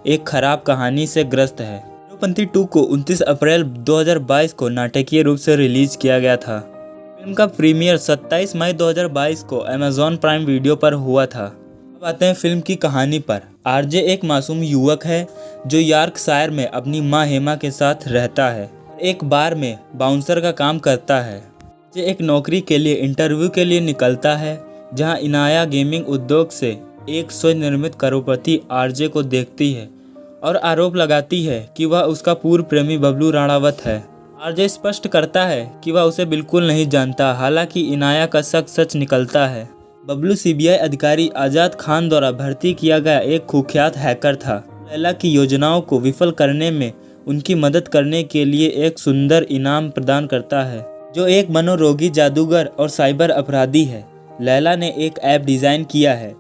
एक खराब कहानी से ग्रस्त है। हीरोपंती 2 को 29 अप्रैल 2022 को नाटकीय रूप से रिलीज किया गया था। फिल्म का प्रीमियर 27 मई 2022 को अमेजॉन प्राइम वीडियो पर हुआ था। अब आते हैं फिल्म की कहानी पर। आरजे एक मासूम युवक है जो यॉर्कशायर में अपनी मां हेमा के साथ रहता है। एक बार में बाउंसर का काम करता है। आरजे एक नौकरी के लिए इंटरव्यू के लिए निकलता है, जहां इनाया गेमिंग उद्योग से एक स्वनिर्मित करोड़पति आरजे को देखती है और आरोप लगाती है कि वह उसका पूर्व प्रेमी बबलू राणावत है। आरजे स्पष्ट करता है कि वह उसे बिल्कुल नहीं जानता, हालांकि इनाया का शक सच निकलता है। बबलू सीबीआई अधिकारी आजाद खान द्वारा भर्ती किया गया एक कुख्यात हैकर था। लैला की योजनाओं को विफल करने में उनकी मदद करने के लिए एक सुंदर इनाम प्रदान करता है, जो एक मनोरोगी जादूगर और साइबर अपराधी है। लैला ने एक ऐप डिज़ाइन किया है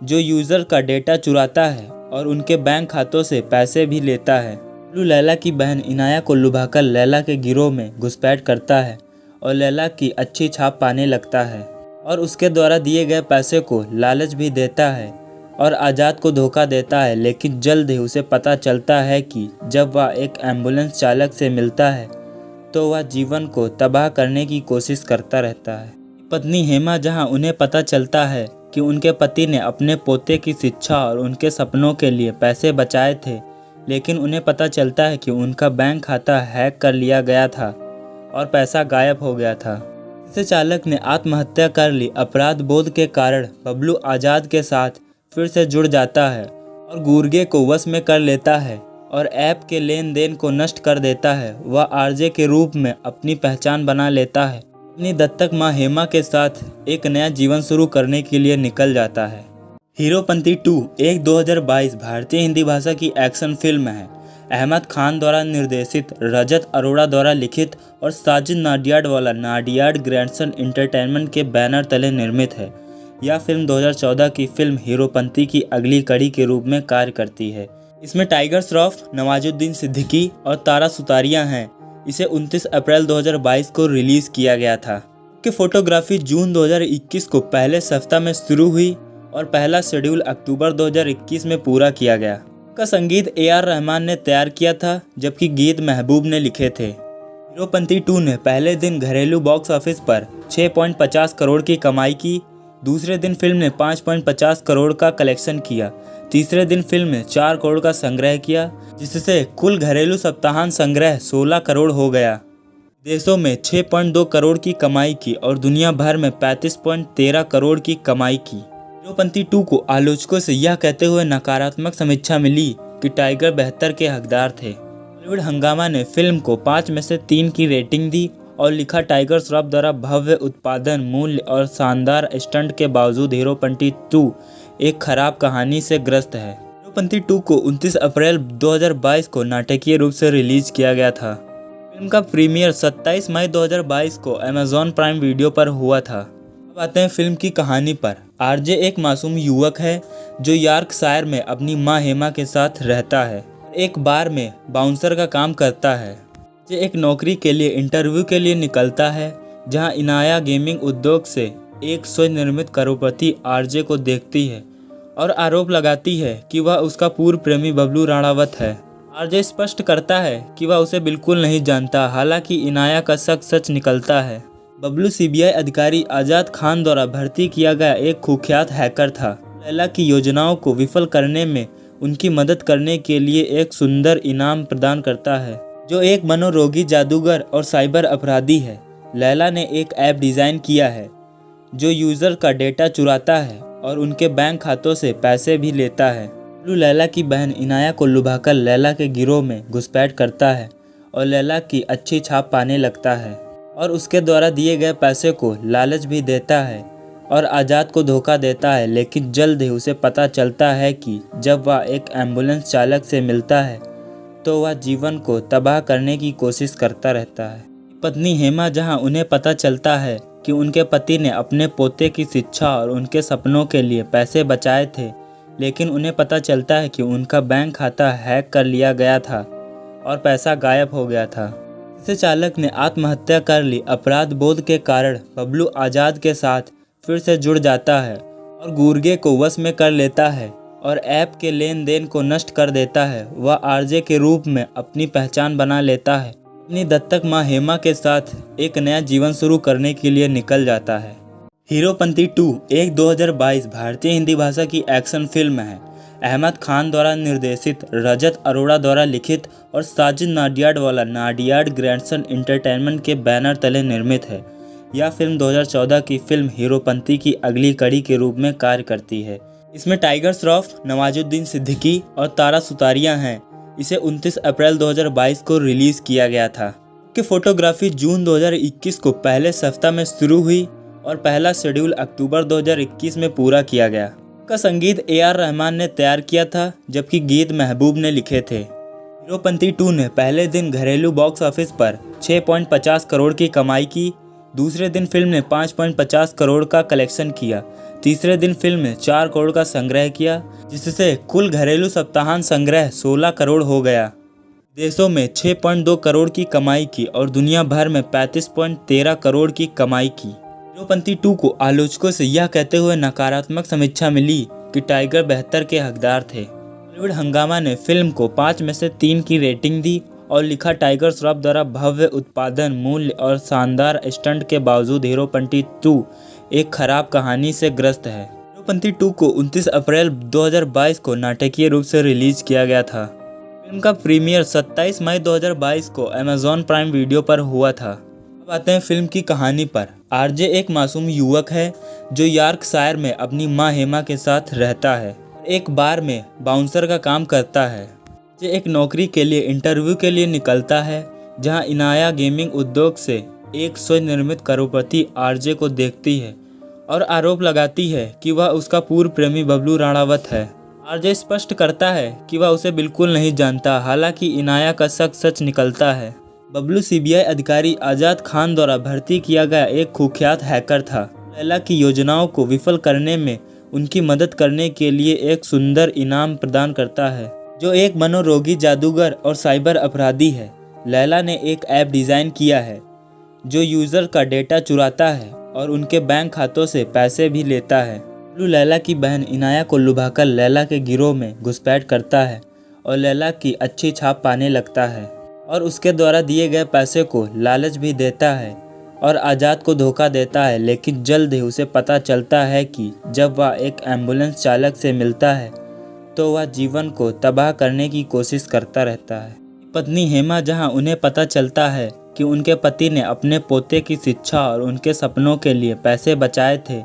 जो यूज़र का डेटा चुराता है और उनके बैंक खातों से पैसे भी लेता है। बबलू लैला की बहन इनाया को लुभाकर लैला के गिरोह में घुसपैठ करता है और लैला की अच्छी छाप पाने लगता है और उसके द्वारा दिए गए पैसे को लालच भी देता है और आज़ाद को धोखा देता है। लेकिन जल्द ही उसे पता चलता है कि जब वह एक एम्बुलेंस चालक से मिलता है तो वह जीवन को तबाह करने की कोशिश करता रहता है। पत्नी हेमा, जहां उन्हें पता चलता है कि उनके पति ने अपने पोते की शिक्षा और उनके सपनों के लिए पैसे बचाए थे, लेकिन उन्हें पता चलता है कि उनका बैंक खाता हैक कर लिया गया था और पैसा गायब हो गया था। इससे चालक ने आत्महत्या कर ली। अपराध बोध के कारण बबलू आज़ाद के साथ फिर से जुड़ जाता है और गुर्गे को वश में कर लेता है और ऐप के लेन देन को नष्ट कर देता है। वह आरजे के रूप में अपनी पहचान बना लेता है। अपनी दत्तक मां हेमा के साथ एक नया जीवन शुरू करने के लिए निकल जाता है। हीरोपंती 2 एक 2022 भारतीय हिंदी भाषा की एक्शन फिल्म है। अहमद खान द्वारा निर्देशित, रजत अरोड़ा द्वारा लिखित और साजिद नाडियाडवाला नाडियाड ग्रैंडसन एंटरटेनमेंट के बैनर तले निर्मित है। यह फिल्म 2014 की फिल्म हीरोपंती की अगली कड़ी के रूप में कार्य करती है। इसमें टाइगर श्रॉफ, नवाजुद्दीन सिद्दीकी और तारा सुतारिया हैं। इसे 29 अप्रैल 2022 को रिलीज किया गया था। कि फोटोग्राफी जून 2021 को पहले सप्ताह में शुरू हुई और पहला शेड्यूल अक्टूबर 2021 में पूरा किया गया। का संगीत AR रहमान ने तैयार किया था, जबकि गीत महबूब ने लिखे थे। हीरोपंती 2 ने पहले दिन घरेलू बॉक्स ऑफिस पर 6.50 करोड़ की कमाई की। दूसरे दिन फिल्म ने 5.50 करोड़ का कलेक्शन किया। तीसरे दिन फिल्म ने 4 करोड़ का संग्रह किया, जिससे कुल घरेलू सप्ताहांत संग्रह 16 करोड़ हो गया। देशों में 6.2 करोड़ की कमाई की और दुनिया भर में 35.13 करोड़ की कमाई की। हीरोपंती 2 को आलोचकों से यह कहते हुए नकारात्मक समीक्षा मिली कि टाइगर बेहतर के हकदार थे। बॉलीवुड हंगामा ने फिल्म को 5 में से 3 की रेटिंग दी और लिखा, टाइगर श्रॉफ द्वारा भव्य उत्पादन मूल्य और शानदार स्टंट के बावजूद हीरोपंती 2 एक खराब कहानी से ग्रस्त है। हीरोपंती 2 को 29 अप्रैल 2022 को नाटकीय रूप से रिलीज किया गया था। फिल्म का प्रीमियर 27 मई 2022 को अमेजॉन प्राइम वीडियो पर हुआ था। अब आते हैं फिल्म की कहानी पर। आरजे एक मासूम युवक है जो यॉर्कशायर में अपनी मां हेमा के साथ रहता है। एक बार में बाउंसर का काम करता है। जे एक नौकरी के लिए इंटरव्यू के लिए निकलता है, जहां इनाया गेमिंग उद्योग से एक स्वनिर्मित करोड़पति आरजे को देखती है और आरोप लगाती है कि वह उसका पूर्व प्रेमी बबलू राणावत है। आरजे स्पष्ट करता है कि वह उसे बिल्कुल नहीं जानता, हालांकि इनाया का शक सच निकलता है। बबलू सीबीआई अधिकारी आजाद खान द्वारा भर्ती किया गया एक कुख्यात हैकर था। लैला की योजनाओं को विफल करने में उनकी मदद करने के लिए एक सुंदर इनाम प्रदान करता है, जो एक मनोरोगी जादूगर और साइबर अपराधी है। लैला ने एक ऐप डिज़ाइन किया है जो यूज़र का डेटा चुराता है और उनके बैंक खातों से पैसे भी लेता है। बबलू लैला की बहन इनाया को लुभाकर लैला के गिरोह में घुसपैठ करता है और लैला की अच्छी छाप पाने लगता है और उसके द्वारा दिए गए पैसे को लालच भी देता है और आज़ाद को धोखा देता है। लेकिन जल्द ही उसे पता चलता है कि जब वह एक एम्बुलेंस चालक से मिलता है तो वह जीवन को तबाह करने की कोशिश करता रहता है। पत्नी हेमा, जहां उन्हें पता चलता है कि उनके पति ने अपने पोते की शिक्षा और उनके सपनों के लिए पैसे बचाए थे, लेकिन उन्हें पता चलता है कि उनका बैंक खाता हैक कर लिया गया था और पैसा गायब हो गया था। इससे चालक ने आत्महत्या कर ली। अपराध बोध के कारण बबलू आज़ाद के साथ फिर से जुड़ जाता है और गुर्गे को वश में कर लेता है और ऐप के लेन देन को नष्ट कर देता है। वह आरजे के रूप में अपनी पहचान बना लेता है। अपनी दत्तक मां हेमा के साथ एक नया जीवन शुरू करने के लिए निकल जाता है। हीरोपंती 2 एक 2022 भारतीय हिंदी भाषा की एक्शन फिल्म है। अहमद खान द्वारा निर्देशित, रजत अरोड़ा द्वारा लिखित और साजिद नाडियाडवाला नाडियाड ग्रैंडसन एंटरटेनमेंट के बैनर तले निर्मित है। यह फिल्म 2014 की फिल्म हीरोपंती की अगली कड़ी के रूप में कार्य करती है। इसमें टाइगर श्रॉफ, नवाजुद्दीन सिद्दीकी और तारा सुतारिया हैं। इसे 29 अप्रैल 2022 को रिलीज किया गया था कि फोटोग्राफी जून 2021 को पहले सप्ताह में शुरू हुई और पहला शेड्यूल अक्टूबर 2021 में पूरा किया गया। का संगीत AR रहमान ने तैयार किया था, जबकि गीत महबूब ने लिखे थे। हीरोपंती 2 ने पहले दिन घरेलू बॉक्स ऑफिस पर 6.50 करोड़ की कमाई की। दूसरे दिन फिल्म ने 5.50 करोड़ का कलेक्शन किया। तीसरे दिन फिल्म ने 4 करोड़ का संग्रह किया, जिससे कुल घरेलू सप्ताहांत संग्रह 16 करोड़ हो गया। देशों में 6.2 करोड़ की कमाई की और दुनिया भर में 35.13 करोड़ की कमाई की। हीरोपंती 2 को आलोचकों से यह कहते हुए नकारात्मक समीक्षा मिली कि टाइगर बेहतर के हकदार थे। बॉलीवुड हंगामा ने फिल्म को 5 में से 3 की रेटिंग दी और लिखा, टाइगर श्रॉफ द्वारा भव्य उत्पादन मूल्य और शानदार स्टंट के बावजूद हीरोपंती 2 एक खराब कहानी से ग्रस्त है। हीरोपंती 2 को 29 अप्रैल 2022 को नाटकीय रूप से रिलीज किया गया था। फिल्म का प्रीमियर 27 मई 2022 को अमेज़न प्राइम वीडियो पर हुआ था। अब आते हैं फिल्म की कहानी पर। आरजे एक मासूम युवक है जो यॉर्कशायर में अपनी मां हेमा के साथ रहता है। एक बार में बाउंसर का काम करता है। जे एक नौकरी के लिए इंटरव्यू के लिए निकलता है, जहां इनाया गेमिंग उद्योग से एक स्वनिर्मित करोड़पति आरजे को देखती है और आरोप लगाती है कि वह उसका पूर्व प्रेमी बबलू राणावत है। आरजे स्पष्ट करता है कि वह उसे बिल्कुल नहीं जानता, हालांकि इनाया का शक सच निकलता है। बबलू CBI अधिकारी आजाद खान द्वारा भर्ती किया गया एक कुख्यात हैकर था। लैला की योजनाओं को विफल करने में उनकी मदद करने के लिए एक सुंदर इनाम प्रदान करता है, जो एक मनोरोगी जादूगर और साइबर अपराधी है। लैला ने एक ऐप डिज़ाइन किया है जो यूज़र का डेटा चुराता है और उनके बैंक खातों से पैसे भी लेता है। बबलू लैला की बहन इनाया को लुभाकर लैला के गिरोह में घुसपैठ करता है और लैला की अच्छी छाप पाने लगता है और उसके द्वारा दिए गए पैसे को लालच भी देता है और आज़ाद को धोखा देता है। लेकिन जल्द ही उसे पता चलता है कि जब वह एक एम्बुलेंस चालक से मिलता है तो वह जीवन को तबाह करने की कोशिश करता रहता है। पत्नी हेमा, जहां उन्हें पता चलता है कि उनके पति ने अपने पोते की शिक्षा और उनके सपनों के लिए पैसे बचाए थे,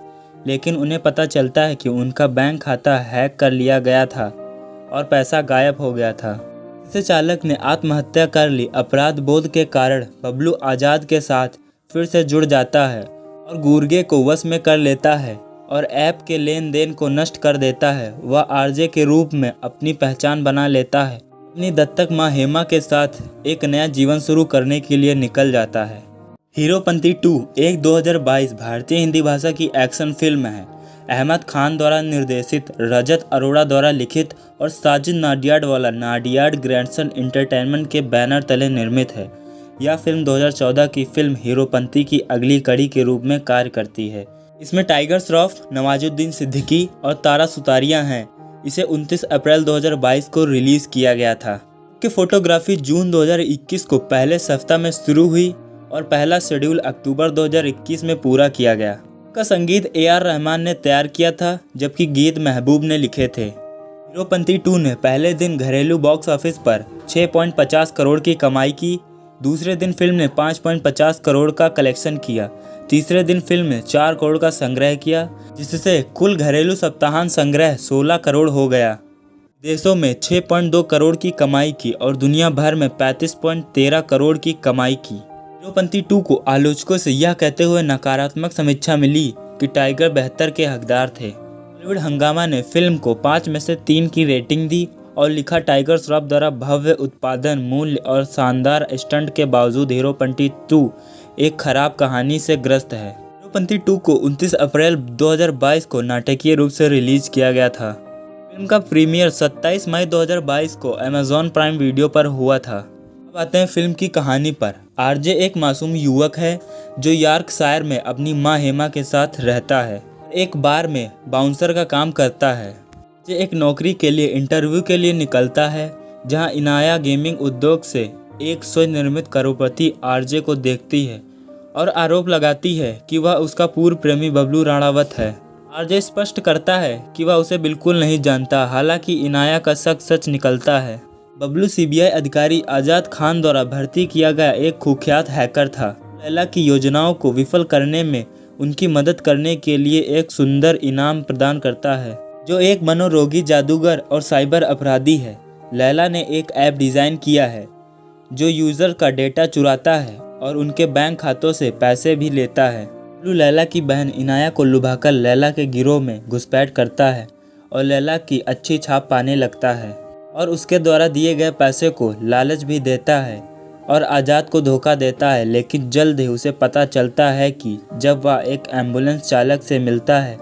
लेकिन उन्हें पता चलता है कि उनका बैंक खाता हैक कर लिया गया था और पैसा गायब हो गया था। इसे चालक ने आत्महत्या कर ली। अपराध बोध के कारण बबलू आज़ाद के साथ फिर से जुड़ जाता है और गुर्गे को वश में कर लेता है और ऐप के लेन देन को नष्ट कर देता है। वह आरजे के रूप में अपनी पहचान बना लेता है। अपनी दत्तक मां हेमा के साथ एक नया जीवन शुरू करने के लिए निकल जाता है। हीरोपंती 2 एक 2022 भारतीय हिंदी भाषा की एक्शन फिल्म है। अहमद खान द्वारा निर्देशित, रजत अरोड़ा द्वारा लिखित और साजिद नाडियाडवाला नाडियाड ग्रैंडसन एंटरटेनमेंट के बैनर तले निर्मित है। यह फिल्म 2014 की फिल्म हीरोपंती की अगली कड़ी के रूप में कार्य करती है। इसमें टाइगर श्रॉफ, नवाजुद्दीन सिद्दीकी और तारा सुतारिया हैं। इसे 29 अप्रैल 2022 को रिलीज किया गया था कि फोटोग्राफी जून 2021 को पहले सप्ताह में शुरू हुई और पहला शेड्यूल अक्टूबर 2021 में पूरा किया गया। का संगीत AR रहमान ने तैयार किया था, जबकि गीत महबूब ने लिखे थे। हीरोपंती 2 ने पहले दिन घरेलू बॉक्स ऑफिस पर 6.50 करोड़ की कमाई की। दूसरे दिन फिल्म ने 5.50 करोड़ का कलेक्शन किया। तीसरे दिन फिल्म ने 4 करोड़ का संग्रह किया, जिससे कुल घरेलू सप्ताहांत संग्रह 16 करोड़ हो गया। देशों में 6.2 करोड़ की कमाई की और दुनिया भर में 35.13 करोड़ की कमाई की। हीरोपंती 2 को आलोचकों से यह कहते हुए नकारात्मक समीक्षा मिली कि टाइगर बेहतर के हकदार थे। बॉलीवुड हंगामा ने फिल्म को 5 में से 3 की रेटिंग दी और लिखा, टाइगर श्रॉफ द्वारा भव्य उत्पादन मूल्य और शानदार स्टंट के बावजूद हीरोपंती 2 एक खराब कहानी से ग्रस्त है। हीरोपंती 2 को 29 अप्रैल 2022 को नाटकीय रूप से रिलीज किया गया था। फिल्म का प्रीमियर 27 मई 2022 को अमेज़न प्राइम वीडियो पर हुआ था। अब आते हैं फिल्म की कहानी पर। आरजे एक मासूम युवक है जो यॉर्कशायर में अपनी मां हेमा के साथ रहता है। एक बार में बाउंसर का काम करता है। जे एक नौकरी के लिए इंटरव्यू के लिए निकलता है, जहां इनाया गेमिंग उद्योग से एक स्वनिर्मित करोड़पति आरजे को देखती है और आरोप लगाती है कि वह उसका पूर्व प्रेमी बबलू राणावत है। आरजे स्पष्ट करता है कि वह उसे बिल्कुल नहीं जानता, हालांकि इनाया का शक सच निकलता है। बबलू CBI अधिकारी आजाद खान द्वारा भर्ती किया गया एक कुख्यात हैकर था। लैला की योजनाओं को विफल करने में उनकी मदद करने के लिए एक सुंदर इनाम प्रदान करता है, जो एक मनोरोगी जादूगर और साइबर अपराधी है। लैला ने एक ऐप डिज़ाइन किया है जो यूज़र का डेटा चुराता है और उनके बैंक खातों से पैसे भी लेता है। बबलू लैला की बहन इनाया को लुभाकर लैला के गिरोह में घुसपैठ करता है और लैला की अच्छी छाप पाने लगता है और उसके द्वारा दिए गए पैसे को लालच भी देता है और आज़ाद को धोखा देता है। लेकिन जल्द ही उसे पता चलता है कि जब वह एक एम्बुलेंस चालक से मिलता है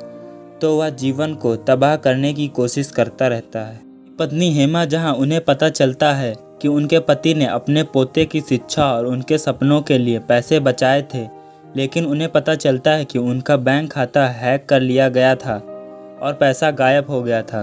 तो वह जीवन को तबाह करने की कोशिश करता रहता है। पत्नी हेमा जहां उन्हें पता चलता है कि उनके पति ने अपने पोते की शिक्षा और उनके सपनों के लिए पैसे बचाए थे, लेकिन उन्हें पता चलता है कि उनका बैंक खाता हैक कर लिया गया था और पैसा गायब हो गया था।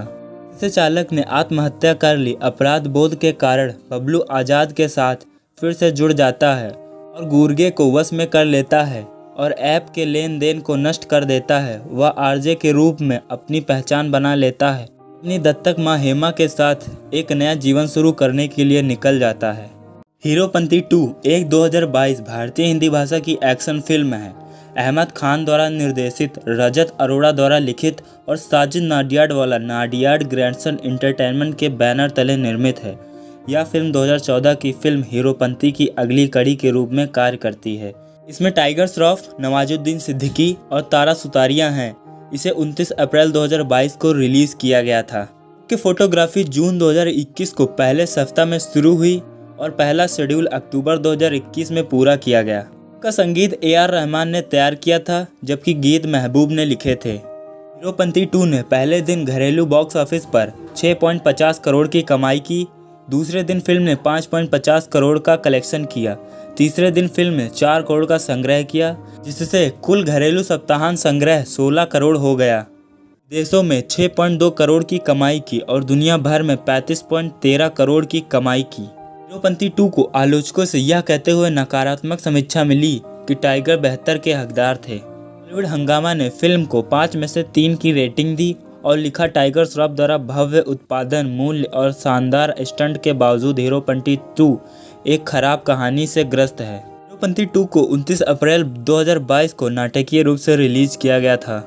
इसे चालक ने आत्महत्या कर ली। अपराध बोध के कारण बबलू आज़ाद के साथ फिर से जुड़ जाता है और गुर्गे को वश में कर लेता है और ऐप के लेन देन को नष्ट कर देता है। वह आरजे के रूप में अपनी पहचान बना लेता है। अपनी दत्तक मां हेमा के साथ एक नया जीवन शुरू करने के लिए निकल जाता है। हीरोपंती 2 एक 2022 भारतीय हिंदी भाषा की एक्शन फिल्म है। अहमद खान द्वारा निर्देशित, रजत अरोड़ा द्वारा लिखित और साजिद नाडियाडवाला नाडियाड ग्रैंडसन एंटरटेनमेंट के बैनर तले निर्मित है। यह फिल्म 2014 की फिल्म हीरोपंती की अगली कड़ी के रूप में कार्य करती है। इसमें टाइगर श्रॉफ, नवाजुद्दीन सिद्दीकी और तारा सुतारिया हैं। इसे 29 अप्रैल 2022 को रिलीज किया गया था। कि फोटोग्राफी जून 2021 को पहले सप्ताह में शुरू हुई और पहला शेड्यूल अक्टूबर 2021 में पूरा किया गया। का संगीत AR रहमान ने तैयार किया था, जबकि गीत महबूब ने लिखे थे। हीरोपंती 2 ने पहले दिन घरेलू बॉक्स ऑफिस पर 6.50 करोड़ की कमाई की। दूसरे दिन फिल्म ने 5.50 करोड़ का कलेक्शन किया। तीसरे दिन फिल्म ने 4 करोड़ का संग्रह किया, जिससे कुल घरेलू सप्ताहांत संग्रह 16 करोड़ हो गया। देशों में 6.2 करोड़ की कमाई की और दुनिया भर में 35.13 करोड़ की कमाई की। हीरोपंती 2 को आलोचकों से यह कहते हुए नकारात्मक समीक्षा मिली कि टाइगर बेहतर के हकदार थे। बॉलीवुड हंगामा ने फिल्म को 5 में से 3 की रेटिंग दी और लिखा, टाइगर श्रॉफ द्वारा भव्य उत्पादन मूल्य और शानदार स्टंट के बावजूद हीरोपंती 2 एक खराब कहानी से ग्रस्त है। हीरोपंती 2 को 29 अप्रैल 2022 को नाटकीय रूप से रिलीज किया गया था।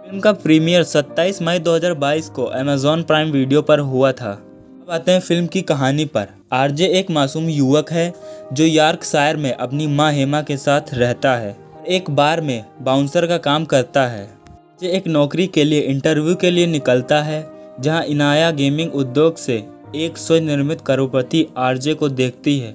फिल्म का प्रीमियर 27 मई 2022 को अमेजॉन प्राइम वीडियो पर हुआ था। अब आते हैं फिल्म की कहानी पर। आरजे एक मासूम युवक है जो यॉर्कशायर में अपनी मां हेमा के साथ रहता है। एक बार में बाउंसर का काम करता है। ये एक नौकरी के लिए इंटरव्यू के लिए निकलता है, जहां इनाया गेमिंग उद्योग से एक स्वनिर्मित करोड़पति आरजे को देखती है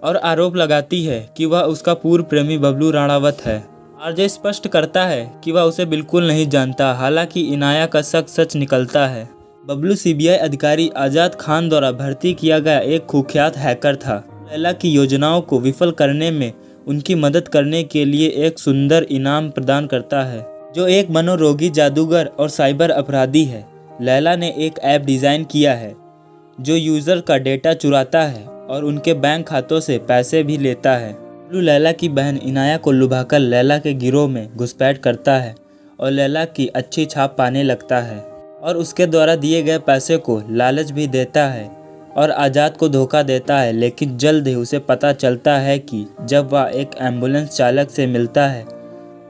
और आरोप लगाती है कि वह उसका पूर्व प्रेमी बबलू राणावत है। आरजे स्पष्ट करता है कि वह उसे बिल्कुल नहीं जानता। हालांकि इनाया का शक सच निकलता है। बबलू CBI अधिकारी आज़ाद खान द्वारा भर्ती किया गया एक कुख्यात हैकर था। लैला की योजनाओं को विफल करने में उनकी मदद करने के लिए एक सुंदर इनाम प्रदान करता है। जो एक मनोरोगी जादूगर और साइबर अपराधी है। लैला ने एक ऐप डिज़ाइन किया है जो यूज़र का डेटा चुराता है और उनके बैंक खातों से पैसे भी लेता है। बबलू लैला की बहन इनाया को लुभाकर लैला के गिरोह में घुसपैठ करता है और लैला की अच्छी छाप पाने लगता है और उसके द्वारा दिए गए पैसे को लालच भी देता है और आज़ाद को धोखा देता है। लेकिन जल्द ही उसे पता चलता है कि जब वह एक एम्बुलेंस चालक से मिलता है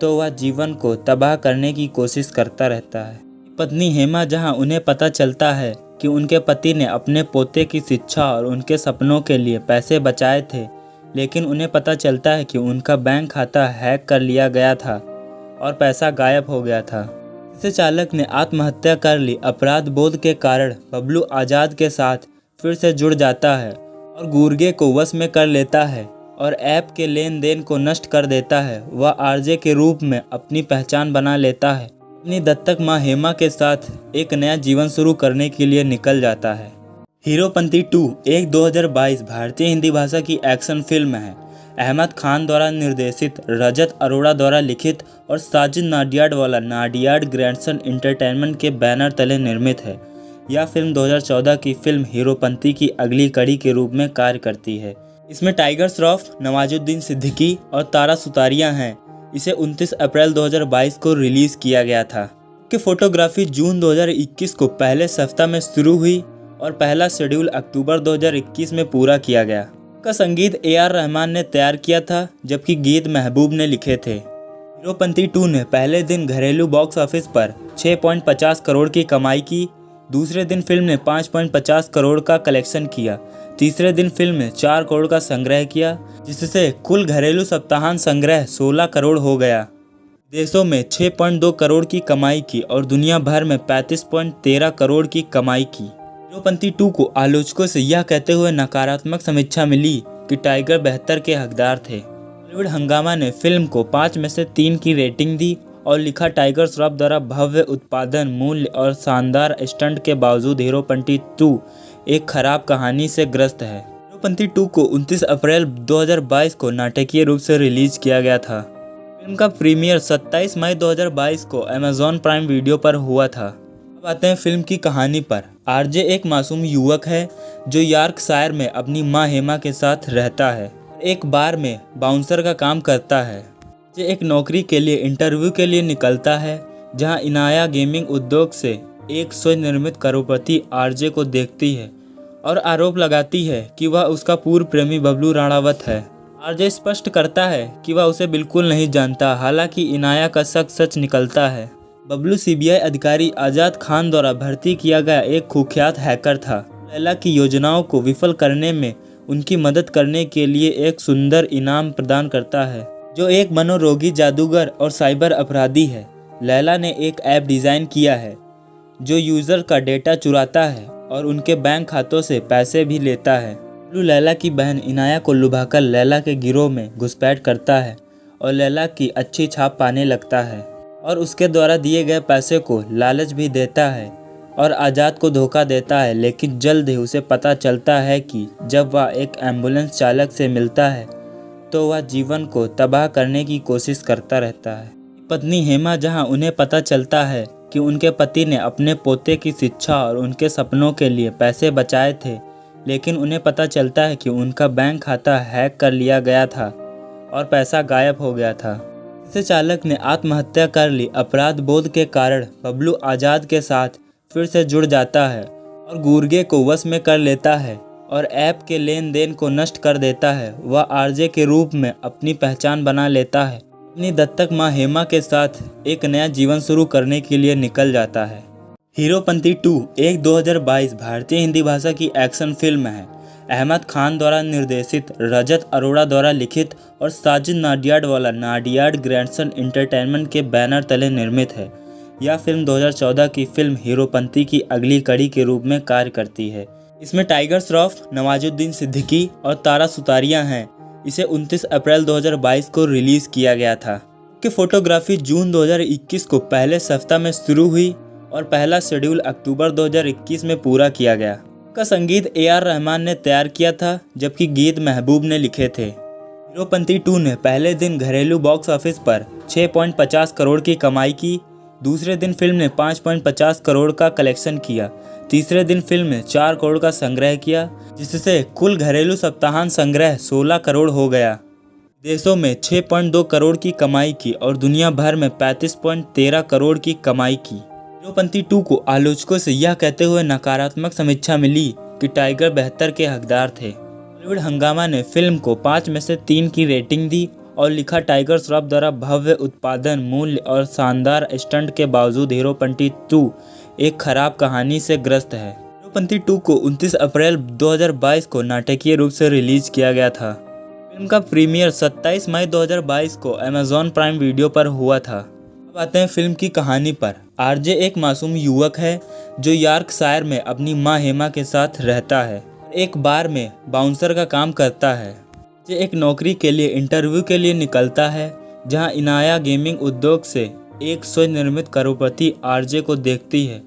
तो वह जीवन को तबाह करने की कोशिश करता रहता है। पत्नी हेमा जहां उन्हें पता चलता है कि उनके पति ने अपने पोते की शिक्षा और उनके सपनों के लिए पैसे बचाए थे, लेकिन उन्हें पता चलता है कि उनका बैंक खाता हैक कर लिया गया था और पैसा गायब हो गया था। इसे चालक ने आत्महत्या कर ली। अपराध बोध के कारण बबलू आज़ाद के साथ फिर से जुड़ जाता है और गुर्गे को वश में कर लेता है और ऐप के लेन देन को नष्ट कर देता है। वह आरजे के रूप में अपनी पहचान बना लेता है। अपनी दत्तक मां हेमा के साथ एक नया जीवन शुरू करने के लिए निकल जाता है। हीरोपंती 2 एक 2022 भारतीय हिंदी भाषा की एक्शन फिल्म है। अहमद खान द्वारा निर्देशित, रजत अरोड़ा द्वारा लिखित और साजिद नाडियाडवाला नाडियाड ग्रैंडसन एंटरटेनमेंट के बैनर तले निर्मित है। यह फिल्म 2014 की फिल्म हीरोपंती की अगली कड़ी के रूप में कार्य करती है। इसमें टाइगर श्रॉफ, नवाजुद्दीन सिद्दीकी और तारा सुतारिया हैं। इसे 29 अप्रैल 2022 को रिलीज किया गया था। कि फोटोग्राफी जून 2021 को पहले सप्ताह में शुरू हुई और पहला शेड्यूल अक्टूबर 2021 में पूरा किया गया। का संगीत AR रहमान ने तैयार किया था, जबकि गीत महबूब ने लिखे थे। हीरोपंती 2 ने पहले दिन घरेलू बॉक्स ऑफिस पर 6.50 करोड़ की कमाई की। दूसरे दिन फिल्म ने 5.50 करोड़ का कलेक्शन किया। तीसरे दिन फिल्म ने 4 करोड़ का संग्रह किया, जिससे कुल घरेलू सप्ताहांत संग्रह 16 करोड़ हो गया। देशों में 6.2 करोड़ की कमाई की और दुनिया भर में 35.13 करोड़ की कमाई की। हीरोपंती 2 को आलोचकों से यह कहते हुए नकारात्मक समीक्षा मिली कि टाइगर बेहतर के हकदार थे। बॉलीवुड हंगामा ने फिल्म को 5 में से 3 की रेटिंग दी और लिखा, टाइगर श्रॉफ द्वारा भव्य उत्पादन मूल्य और शानदार स्टंट के बावजूद हीरोपंती 2 एक खराब कहानी से ग्रस्त है। हीरोपंती 2 को 29 अप्रैल 2022 को नाटकीय रूप से रिलीज किया गया था। फिल्म का प्रीमियर 27 मई 2022 को अमेज़ॉन प्राइम वीडियो पर हुआ था। अब आते हैं फिल्म की कहानी पर। आरजे एक मासूम युवक है जो यॉर्कशायर में अपनी मां हेमा के साथ रहता है। एक बार में बाउंसर का काम करता है। आरजे एक नौकरी के लिए इंटरव्यू के लिए निकलता है, जहां इनाया गेमिंग उद्योग से एक स्वनिर्मित करोड़पति आरजे को देखती है और आरोप लगाती है कि वह उसका पूर्व प्रेमी बबलू राणावत है। आरजे स्पष्ट करता है कि वह उसे बिल्कुल नहीं जानता, हालांकि इनाया का शक सच निकलता है। बबलू सीबीआई अधिकारी आजाद खान द्वारा भर्ती किया गया एक कुख्यात हैकर था। लैला की योजनाओं को विफल करने में उनकी मदद करने के लिए एक सुंदर इनाम प्रदान करता है, जो एक मनोरोगी जादूगर और साइबर अपराधी है। लैला ने एक ऐप डिज़ाइन किया है जो यूज़र का डेटा चुराता है और उनके बैंक खातों से पैसे भी लेता है। बबलू लैला की बहन इनाया को लुभाकर लैला के गिरोह में घुसपैठ करता है और लैला की अच्छी छाप पाने लगता है और उसके द्वारा दिए गए पैसे को लालच भी देता है और आज़ाद को धोखा देता है। लेकिन जल्द ही उसे पता चलता है कि जब वह एक एम्बुलेंस चालक से मिलता है तो वह जीवन को तबाह करने की कोशिश करता रहता है। पत्नी हेमा, जहां उन्हें पता चलता है कि उनके पति ने अपने पोते की शिक्षा और उनके सपनों के लिए पैसे बचाए थे, लेकिन उन्हें पता चलता है कि उनका बैंक खाता हैक कर लिया गया था और पैसा गायब हो गया था। इसे चालक ने आत्महत्या कर ली। अपराध बोध के कारण बबलू आज़ाद के साथ फिर से जुड़ जाता है और गुर्गे को वश में कर लेता है और ऐप के लेन देन को नष्ट कर देता है। वह आरजे के रूप में अपनी पहचान बना लेता है। अपनी दत्तक मां हेमा के साथ एक नया जीवन शुरू करने के लिए निकल जाता है। हीरोपंती 2 एक 2022 भारतीय हिंदी भाषा की एक्शन फिल्म है। अहमद खान द्वारा निर्देशित, रजत अरोड़ा द्वारा लिखित और साजिद नाडियाडवाला नाडियाड ग्रैंडसन एंटरटेनमेंट के बैनर तले निर्मित है। यह फिल्म 2014 की फिल्म हीरोपंती की अगली कड़ी के रूप में कार्य करती है। इसमें टाइगर श्रॉफ, नवाजुद्दीन सिद्दीकी और तारा सुतारिया हैं। इसे 29 अप्रैल 2022 को रिलीज किया गया था। कि फोटोग्राफी जून 2021 को पहले सप्ताह में शुरू हुई और पहला शेड्यूल अक्टूबर 2021 में पूरा किया गया। का संगीत AR रहमान ने तैयार किया था, जबकि गीत महबूब ने लिखे थे। हीरोपंती 2 ने पहले दिन घरेलू बॉक्स ऑफिस पर 6.50 करोड़ की कमाई की। दूसरे दिन फिल्म ने 5.50 करोड़ का कलेक्शन किया। तीसरे दिन फिल्म ने 4 करोड़ का संग्रह किया, जिससे कुल घरेलू सप्ताहांत संग्रह 16 करोड़ हो गया। देशों में 6.2 करोड़ की कमाई की और दुनिया भर में 35.13 करोड़ की कमाई की। हीरोपंती 2 को आलोचकों से यह कहते हुए नकारात्मक समीक्षा मिली कि टाइगर बेहतर के हकदार थे। बॉलीवुड हंगामा ने फिल्म को 5 में से 3 की रेटिंग दी और लिखा, टाइगर श्रॉफ द्वारा भव्य उत्पादन मूल्य और शानदार स्टंट के बावजूद हीरोपंती 2 एक खराब कहानी से ग्रस्त है। हीरोपंती 2 को 29 अप्रैल 2022 को नाटकीय रूप से रिलीज किया गया था। फिल्म का प्रीमियर 27 मई 2022 को अमेज़ॉन प्राइम वीडियो पर हुआ था। अब आते हैं फिल्म की कहानी पर। आरजे एक मासूम युवक है जो यॉर्कशायर में अपनी मां हेमा के साथ रहता है। एक बार में बाउंसर का काम करता है। आरजे एक नौकरी के लिए इंटरव्यू के लिए निकलता है, जहां इनाया गेमिंग उद्योग से एक स्वनिर्मित करोड़पति आरजे को देखती है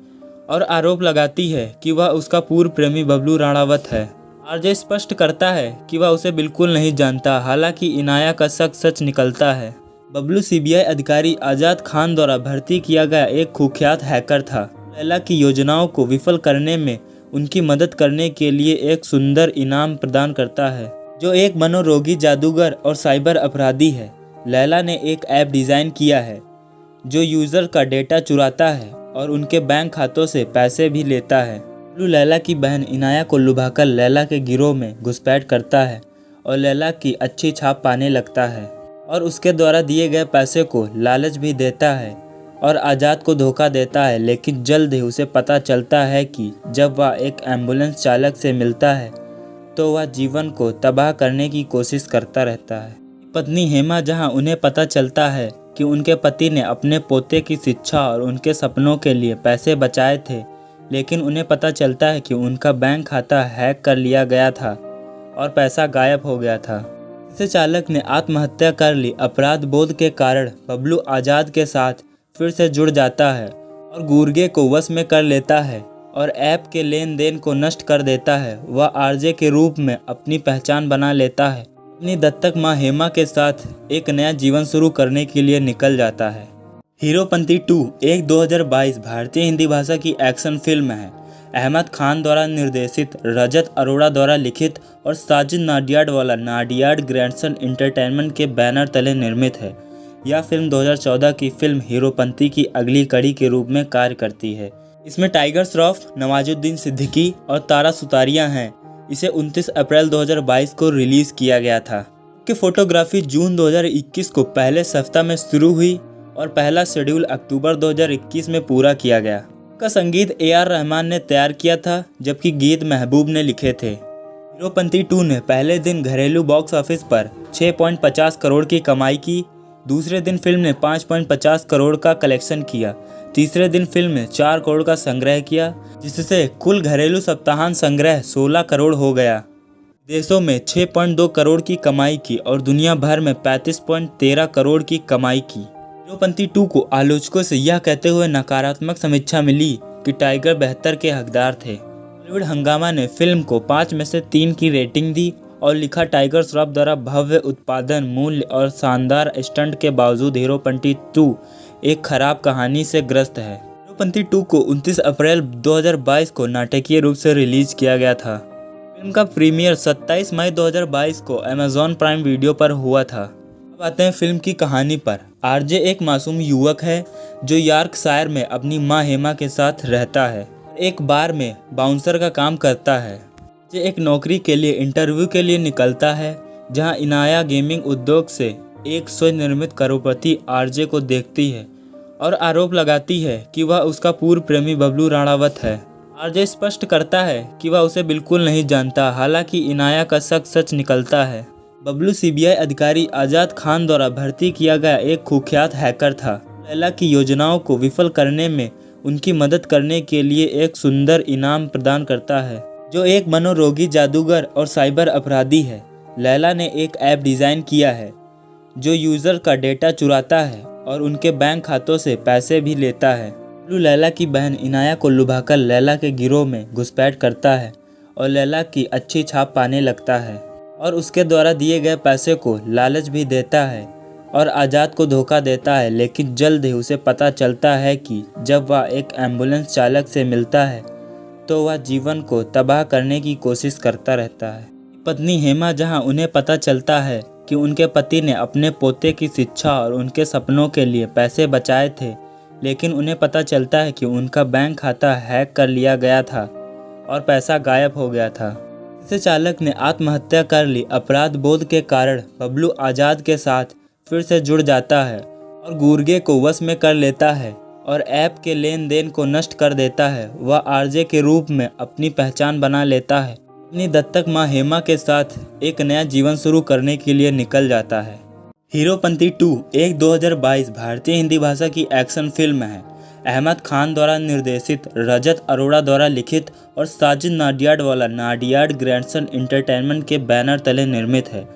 और आरोप लगाती है कि वह उसका पूर्व प्रेमी बबलू राणावत है। आरजे स्पष्ट करता है कि वह उसे बिल्कुल नहीं जानता, हालांकि इनाया का शक सच निकलता है। बबलू सीबीआई अधिकारी आजाद खान द्वारा भर्ती किया गया एक कुख्यात हैकर था। लैला की योजनाओं को विफल करने में उनकी मदद करने के लिए एक सुंदर इनाम प्रदान करता है, जो एक मनोरोगी जादूगर और साइबर अपराधी है। लैला ने एक ऐप डिज़ाइन किया है जो यूज़र का डेटा चुराता है और उनके बैंक खातों से पैसे भी लेता है। बबलू लैला की बहन इनाया को लुभाकर लैला के गिरोह में घुसपैठ करता है और लैला की अच्छी छाप पाने लगता है और उसके द्वारा दिए गए पैसे को लालच भी देता है और आज़ाद को धोखा देता है, लेकिन जल्द ही उसे पता चलता है कि जब वह एक एम्बुलेंस चालक से मिलता है तो वह जीवन को तबाह करने की कोशिश करता रहता है। पत्नी हेमा, जहां उन्हें पता चलता है कि उनके पति ने अपने पोते की शिक्षा और उनके सपनों के लिए पैसे बचाए थे, लेकिन उन्हें पता चलता है कि उनका बैंक खाता हैक कर लिया गया था और पैसा गायब हो गया था। इसे चालक ने आत्महत्या कर ली। अपराध बोध के कारण बबलू आज़ाद के साथ फिर से जुड़ जाता है और गुर्गे को वश में कर लेता है और ऐप के लेन देन को नष्ट कर देता है। वह आरजे के रूप में अपनी पहचान बना लेता है। अपनी दत्तक मां हेमा के साथ एक नया जीवन शुरू करने के लिए निकल जाता है। हीरोपंती 2 एक 2022 भारतीय हिंदी भाषा की एक्शन फिल्म है। अहमद खान द्वारा निर्देशित, रजत अरोड़ा द्वारा लिखित और साजिद नाडियाडवाला नाडियाड ग्रैंडसन एंटरटेनमेंट के बैनर तले निर्मित है। यह फिल्म 2014 की फिल्म हीरोपंती की अगली कड़ी के रूप में कार्य करती है। इसमें टाइगर श्रॉफ, नवाजुद्दीन सिद्दीकी और तारा सुतारिया हैं। इसे 29 अप्रैल 2022 को रिलीज किया गया था। कि फोटोग्राफी जून 2021 को पहले सप्ताह में शुरू हुई और पहला शेड्यूल अक्टूबर 2021 में पूरा किया गया। का संगीत AR रहमान ने तैयार किया था, जबकि गीत महबूब ने लिखे थे। हीरोपंती 2 ने पहले दिन घरेलू बॉक्स ऑफिस पर 6.50 करोड़ की कमाई की। दूसरे दिन फिल्म ने 5.50 करोड़ का कलेक्शन किया। तीसरे दिन फिल्म ने 4 करोड़ का संग्रह किया, जिससे कुल घरेलू सप्ताहांत संग्रह 16 करोड़ हो गया। देशों में 6.2 करोड़ की कमाई की और दुनिया भर में 35.13 करोड़ की कमाई की। हीरोपंती 2 को आलोचकों से यह कहते हुए नकारात्मक समीक्षा मिली कि टाइगर बेहतर के हकदार थे। बॉलीवुड हंगामा ने फिल्म को 5 में से 3 की रेटिंग दी और लिखा, टाइगर श्रॉफ द्वारा भव्य उत्पादन मूल्य और शानदार स्टंट के बावजूद हीरोपंती 2 एक खराब कहानी से ग्रस्त है। हीरोपंती 2 को 29 अप्रैल 2022 को नाटकीय रूप से रिलीज किया गया था। फिल्म का प्रीमियर 27 मई 2022 को अमेजॉन प्राइम वीडियो पर हुआ था। अब आते हैं फिल्म की कहानी पर। आरजे एक मासूम युवक है जो यॉर्कशायर में अपनी मां हेमा के साथ रहता है। एक बार में बाउंसर का काम करता है। जे एक नौकरी के लिए इंटरव्यू के लिए निकलता है, जहां इनाया गेमिंग उद्योग से एक स्वनिर्मित करोड़पति आरजे को देखती है और आरोप लगाती है कि वह उसका पूर्व प्रेमी बबलू राणावत है। आरजे स्पष्ट करता है कि वह उसे बिल्कुल नहीं जानता। हालांकि इनाया का शक सच निकलता है। बबलू CBI अधिकारी आज़ाद खान द्वारा भर्ती किया गया एक कुख्यात हैकर था। लैला की योजनाओं को विफल करने में उनकी मदद करने के लिए एक सुंदर इनाम प्रदान करता है, जो एक मनोरोगी जादूगर और साइबर अपराधी है। लैला ने एक ऐप डिज़ाइन किया है जो यूज़र का डेटा चुराता है और उनके बैंक खातों से पैसे भी लेता है। बबलू लैला की बहन इनाया को लुभाकर लैला के गिरोह में घुसपैठ करता है और लैला की अच्छी छाप पाने लगता है और उसके द्वारा दिए गए पैसे को लालच भी देता है और आज़ाद को धोखा देता है, लेकिन जल्द ही उसे पता चलता है कि जब वह एक एम्बुलेंस चालक से मिलता है तो वह जीवन को तबाह करने की कोशिश करता रहता है। पत्नी हेमा, जहां उन्हें पता चलता है कि उनके पति ने अपने पोते की शिक्षा और उनके सपनों के लिए पैसे बचाए थे, लेकिन उन्हें पता चलता है कि उनका बैंक खाता हैक कर लिया गया था और पैसा गायब हो गया था। इसे चालक ने आत्महत्या कर ली। अपराध बोध के कारण बबलू आज़ाद के साथ फिर से जुड़ जाता है और गुर्गे को वश में कर लेता है और ऐप के लेन देन को नष्ट कर देता है। वह आरजे के रूप में अपनी पहचान बना लेता है। अपनी दत्तक मां हेमा के साथ एक नया जीवन शुरू करने के लिए निकल जाता है। हीरोपंती 2 एक 2022 भारतीय हिंदी भाषा की एक्शन फिल्म है। अहमद खान द्वारा निर्देशित, रजत अरोड़ा द्वारा लिखित और साजिद नाडियाडवाला नाडियाड ग्रैंडसन एंटरटेनमेंट के बैनर तले निर्मित है।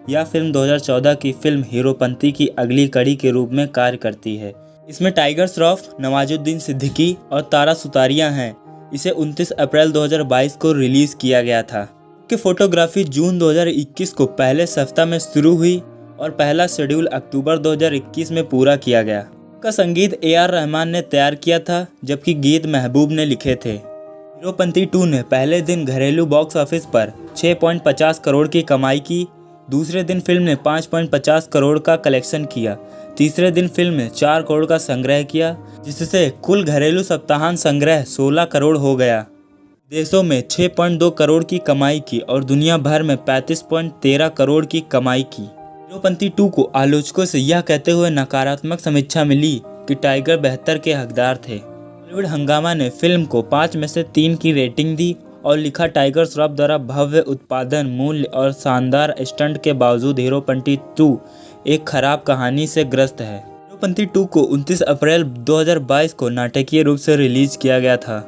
यह फिल्म 2014 की फिल्म हीरोपंती की अगली कड़ी के रूप में कार्य करती है। इसमें टाइगर श्रॉफ, नवाजुद्दीन सिद्दीकी और तारा सुतारिया हैं। इसे 29 अप्रैल 2022 को रिलीज किया गया था। कि फोटोग्राफी जून 2021 को पहले सप्ताह में शुरू हुई और पहला शेड्यूल अक्टूबर 2021 में पूरा किया गया। का संगीत AR रहमान ने तैयार किया था, जबकि गीत महबूब ने लिखे थे। हीरोपंती 2 ने पहले दिन घरेलू बॉक्स ऑफिस पर 6.50 करोड़ की कमाई की। दूसरे दिन फिल्म ने 5.50 करोड़ का कलेक्शन किया। तीसरे दिन फिल्म ने 4 करोड़ का संग्रह किया, जिससे कुल घरेलू सप्ताहांत संग्रह 16 करोड़ हो गया। देशों में 6.2 करोड़ की कमाई की और दुनिया भर में 35.13 करोड़ की कमाई की। हीरोपंती 2 को आलोचकों से यह कहते हुए नकारात्मक समीक्षा मिली कि टाइगर बेहतर के हकदार थे। बॉलीवुड हंगामा ने फिल्म को 5 में से 3 की रेटिंग दी और लिखा, टाइगर श्रॉफ द्वारा भव्य उत्पादन मूल्य और शानदार स्टंट के बावजूद हीरोपंती 2 एक खराब कहानी से ग्रस्त है। हीरोपंती 2 को 29 अप्रैल 2022 को नाटकीय रूप से रिलीज किया गया था।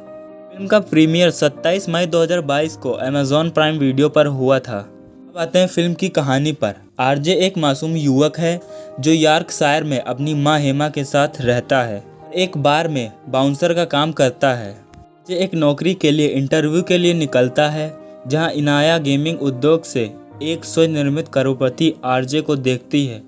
फिल्म का प्रीमियर 27 मई 2022 को अमेजॉन प्राइम वीडियो पर हुआ था। अब आते हैं फिल्म की कहानी पर। आरजे एक मासूम युवक है जो यॉर्कशायर में अपनी मां हेमा के साथ रहता है। एक बार में बाउंसर का काम करता है। आरजे एक नौकरी के लिए इंटरव्यू के लिए निकलता है, जहां इनाया गेमिंग उद्योग से एक स्वनिर्मित करोड़पति आरजे को देखती है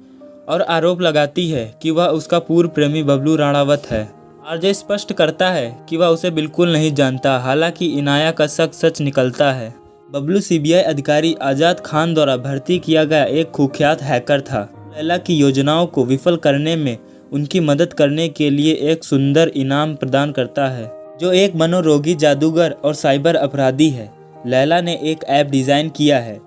और आरोप लगाती है कि वह उसका पूर्व प्रेमी बबलू राणावत है। आरजे स्पष्ट करता है कि वह उसे बिल्कुल नहीं जानता, हालांकि इनाया का शक सच निकलता है। बबलू सीबीआई अधिकारी आजाद खान द्वारा भर्ती किया गया एक कुख्यात हैकर था। लैला की योजनाओं को विफल करने में उनकी मदद करने के लिए एक सुंदर इनाम प्रदान करता है, जो एक मनोरोगी जादूगर और साइबर अपराधी है। लैला ने एक ऐप डिज़ाइन किया है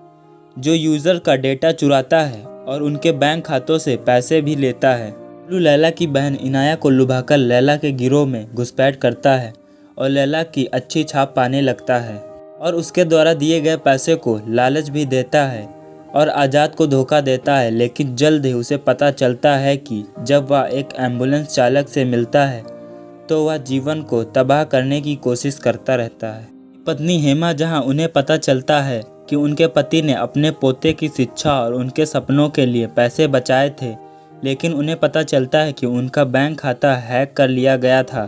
जो यूज़र का डेटा चुराता है और उनके बैंक खातों से पैसे भी लेता है। बबलू लैला की बहन इनाया को लुभाकर लैला के गिरोह में घुसपैठ करता है और लैला की अच्छी छाप पाने लगता है और उसके द्वारा दिए गए पैसे को लालच भी देता है और आज़ाद को धोखा देता है। लेकिन जल्द ही उसे पता चलता है कि जब वह एक एम्बुलेंस चालक से मिलता है तो वह जीवन को तबाह करने की कोशिश करता रहता है। पत्नी हेमा, जहां उन्हें पता चलता है कि उनके पति ने अपने पोते की शिक्षा और उनके सपनों के लिए पैसे बचाए थे, लेकिन उन्हें पता चलता है कि उनका बैंक खाता हैक कर लिया गया था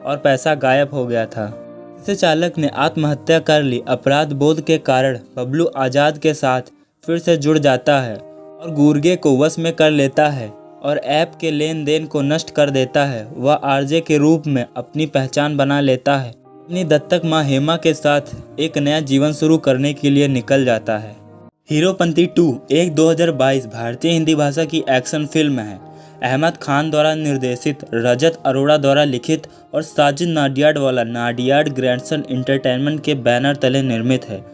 और पैसा गायब हो गया था। इसे चालक ने आत्महत्या कर ली। अपराध बोध के कारण बबलू आज़ाद के साथ फिर से जुड़ जाता है और गुर्गे को वश में कर लेता है और ऐप के लेन देन को नष्ट कर देता है। वह आरजे के रूप में अपनी पहचान बना लेता है। अपनी दत्तक मां हेमा के साथ एक नया जीवन शुरू करने के लिए निकल जाता है। हीरोपंती 2 एक 2022 भारतीय हिंदी भाषा की एक्शन फिल्म है। अहमद खान द्वारा निर्देशित, रजत अरोड़ा द्वारा लिखित और साजिद नाडियाडवाला नाडियाड ग्रैंडसन एंटरटेनमेंट के बैनर तले निर्मित है।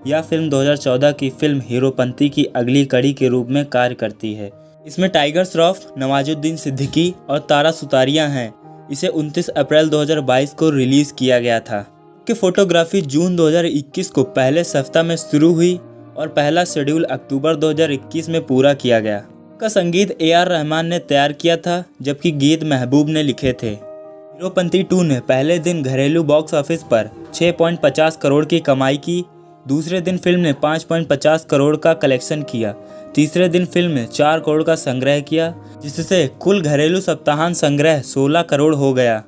यह फिल्म 2014 की फिल्म हीरोपंती की अगली कड़ी के रूप में कार्य करती है। इसमें टाइगर श्रॉफ, नवाजुद्दीन सिद्दीकी और तारा सुतारिया हैं। इसे 29 अप्रैल 2022 को रिलीज किया गया था। कि फोटोग्राफी जून 2021 को पहले सप्ताह में शुरू हुई और पहला शेड्यूल अक्टूबर 2021 में पूरा किया गया। का संगीत AR रहमान ने तैयार किया था, जबकि गीत महबूब ने लिखे थे। हीरोपंती 2 ने पहले दिन घरेलू बॉक्स ऑफिस पर 6.50 करोड़ की कमाई की। दूसरे दिन फिल्म ने 5.50 करोड़ का कलेक्शन किया। तीसरे दिन फिल्म ने 4 करोड़ का संग्रह किया, जिससे कुल घरेलू सप्ताहांत संग्रह 16 करोड़ हो गया।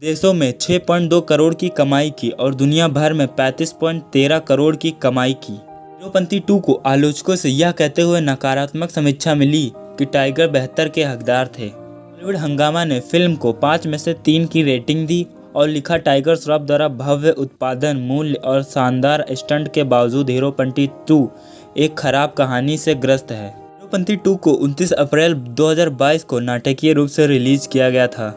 देशों में 6.2 करोड़ की कमाई की और दुनिया भर में 35.13 करोड़ की कमाई की। हीरोपंती 2 को आलोचकों से यह कहते हुए नकारात्मक समीक्षा मिली कि टाइगर बेहतर के हकदार थे। बॉलीवुड हंगामा ने फिल्म को 5 में से 3 की रेटिंग दी और लिखा, टाइगर श्रॉफ द्वारा भव्य उत्पादन मूल्य और शानदार स्टंट के बावजूद हीरोपंती 2 एक खराब कहानी से ग्रस्त है। हीरोपंती 2 को 29 अप्रैल 2022 को नाटकीय रूप से रिलीज किया गया था।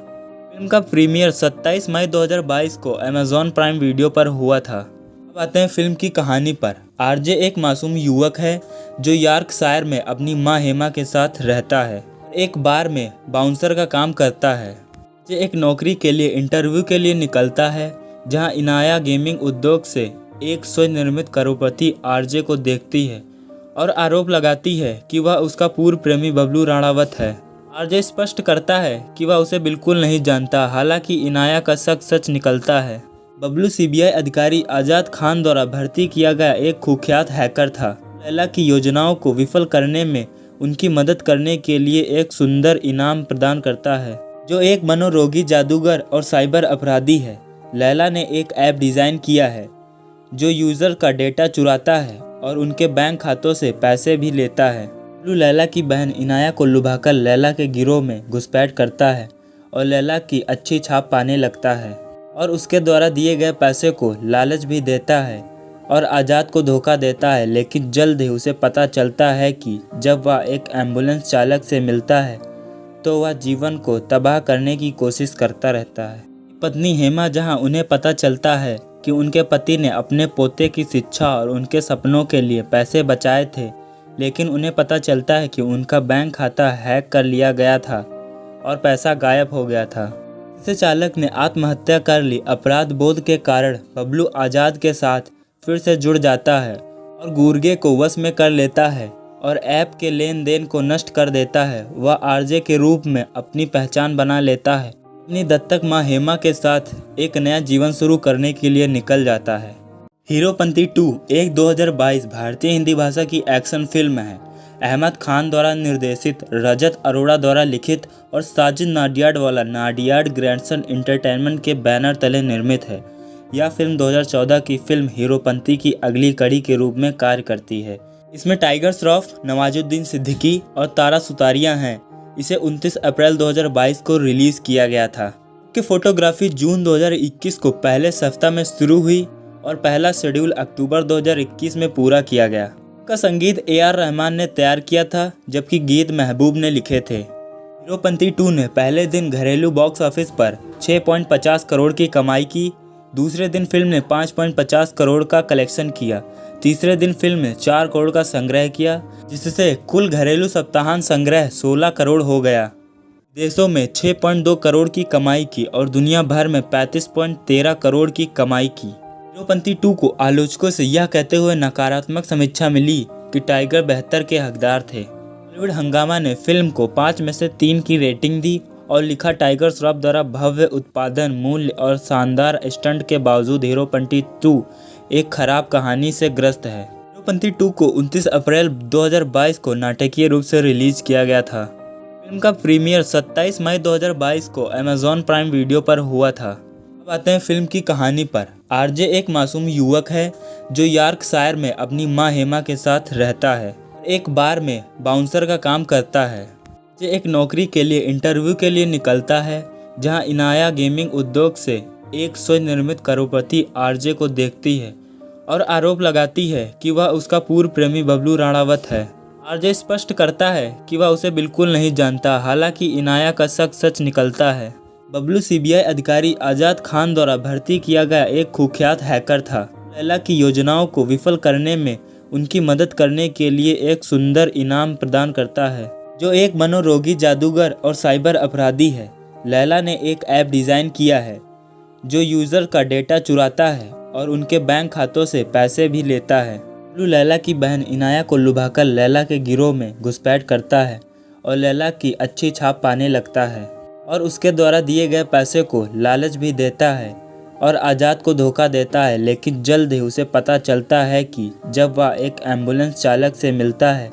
फिल्म का प्रीमियर 27 मई 2022 को अमेजॉन प्राइम वीडियो पर हुआ था। अब आते हैं फिल्म की कहानी पर। आरजे एक मासूम युवक है जो यॉर्कशायर में अपनी मां हेमा के साथ रहता है। एक बार में बाउंसर का काम करता है। आरजे एक नौकरी के लिए इंटरव्यू के लिए निकलता है, जहां इनाया गेमिंग उद्योग से एक स्वनिर्मित करोड़पति आरजे को देखती है और आरोप लगाती है कि वह उसका पूर्व प्रेमी बबलू राणावत है। आरजे स्पष्ट करता है कि वह उसे बिल्कुल नहीं जानता, हालांकि इनाया का शक सच निकलता है। बबलू सीबीआई अधिकारी आजाद खान द्वारा भर्ती किया गया एक कुख्यात हैकर था। लैला की योजनाओं को विफल करने में उनकी मदद करने के लिए एक सुंदर इनाम प्रदान करता है, जो एक मनोरोगी जादूगर और साइबर अपराधी है। लैला ने एक ऐप डिज़ाइन किया है जो यूज़र का डेटा चुराता है और उनके बैंक खातों से पैसे भी लेता है। बबलू लैला की बहन इनाया को लुभाकर लैला के गिरोह में घुसपैठ करता है और लैला की अच्छी छाप पाने लगता है और उसके द्वारा दिए गए पैसे को लालच भी देता है और आज़ाद को धोखा देता है। लेकिन जल्द ही उसे पता चलता है कि जब वह एक एम्बुलेंस चालक से मिलता है तो वह जीवन को तबाह करने की कोशिश करता रहता है। पत्नी हेमा, जहां उन्हें पता चलता है कि उनके पति ने अपने पोते की शिक्षा और उनके सपनों के लिए पैसे बचाए थे, लेकिन उन्हें पता चलता है कि उनका बैंक खाता हैक कर लिया गया था और पैसा गायब हो गया था। इससे चालक ने आत्महत्या कर ली। अपराध बोध के कारण बबलू आज़ाद के साथ फिर से जुड़ जाता है और गुर्गे को वश में कर लेता है और ऐप के लेन देन को नष्ट कर देता है। वह आरजे के रूप में अपनी पहचान बना लेता है। अपनी दत्तक माँ हेमा के साथ एक नया जीवन शुरू करने के लिए निकल जाता है। हीरोपंती 2 एक 2022 भारतीय हिंदी भाषा की एक्शन फिल्म है। अहमद खान द्वारा निर्देशित, रजत अरोड़ा द्वारा लिखित और साजिद नाडियाडवाला नाडियाड ग्रैंडसन एंटरटेनमेंट के बैनर तले निर्मित है। यह फिल्म 2014 की फिल्म हीरोपंती की अगली कड़ी के रूप में कार्य करती है। इसमें टाइगर श्रॉफ, नवाजुद्दीन सिद्दीकी और तारा सुतारिया हैं। इसे 29 अप्रैल 2022 को रिलीज किया गया था। कि फोटोग्राफी जून 2021 को पहले सप्ताह में शुरू हुई और पहला शेड्यूल अक्टूबर 2021 में पूरा किया गया। का संगीत AR रहमान ने तैयार किया था, जबकि गीत महबूब ने लिखे थे। हीरोपंती 2 ने पहले दिन घरेलू बॉक्स ऑफिस पर 6.50 करोड़ की कमाई की। दूसरे दिन फिल्म ने 5.50 करोड़ का कलेक्शन किया। तीसरे दिन फिल्म ने 4 करोड़ का संग्रह किया, जिससे कुल घरेलू सप्ताहांत संग्रह 16 करोड़ हो गया। देशों में 6.2 करोड़ की कमाई की और दुनिया भर में 35.13 करोड़ की कमाई की। हीरोपंती 2 को आलोचकों से यह कहते हुए नकारात्मक समीक्षा मिली कि टाइगर बेहतर के हकदार थे। बॉलीवुड हंगामा ने फिल्म को 5 में से 3 की रेटिंग दी और लिखा, टाइगर श्रॉफ द्वारा भव्य उत्पादन मूल्य और शानदार स्टंट के बावजूद हीरोपंती 2 एक खराब कहानी से ग्रस्त है। हीरोपंती 2 को 29 अप्रैल 2022 को नाटकीय रूप से रिलीज किया गया था। फिल्म का प्रीमियर 27 मई 2022 को अमेजॉन प्राइम वीडियो पर हुआ था। अब आते हैं फिल्म की कहानी पर। आरजे एक मासूम युवक है जो यॉर्कशायर में अपनी मां हेमा के साथ रहता है। एक बार में बाउंसर का काम करता है। जे एक नौकरी के लिए इंटरव्यू के लिए निकलता है, जहां इनाया गेमिंग उद्योग से एक स्वनिर्मित करोड़पति आरजे को देखती है और आरोप लगाती है कि वह उसका पूर्व प्रेमी बबलू राणावत है। आरजे स्पष्ट करता है कि वह उसे बिल्कुल नहीं जानता। हालांकि इनाया का शक सच निकलता है। बबलू CBI अधिकारी आज़ाद खान द्वारा भर्ती किया गया एक कुख्यात हैकर था। लैला की योजनाओं को विफल करने में उनकी मदद करने के लिए एक सुंदर इनाम प्रदान करता है, जो एक मनोरोगी जादूगर और साइबर अपराधी है। लैला ने एक ऐप डिज़ाइन किया है जो यूज़र का डेटा चुराता है और उनके बैंक खातों से पैसे भी लेता है। बबलू लैला की बहन इनाया को लुभाकर लैला के गिरोह में घुसपैठ करता है और लैला की अच्छी छाप पाने लगता है और उसके द्वारा दिए गए पैसे को लालच भी देता है और आज़ाद को धोखा देता है। लेकिन जल्द ही उसे पता चलता है कि जब वह एक एम्बुलेंस चालक से मिलता है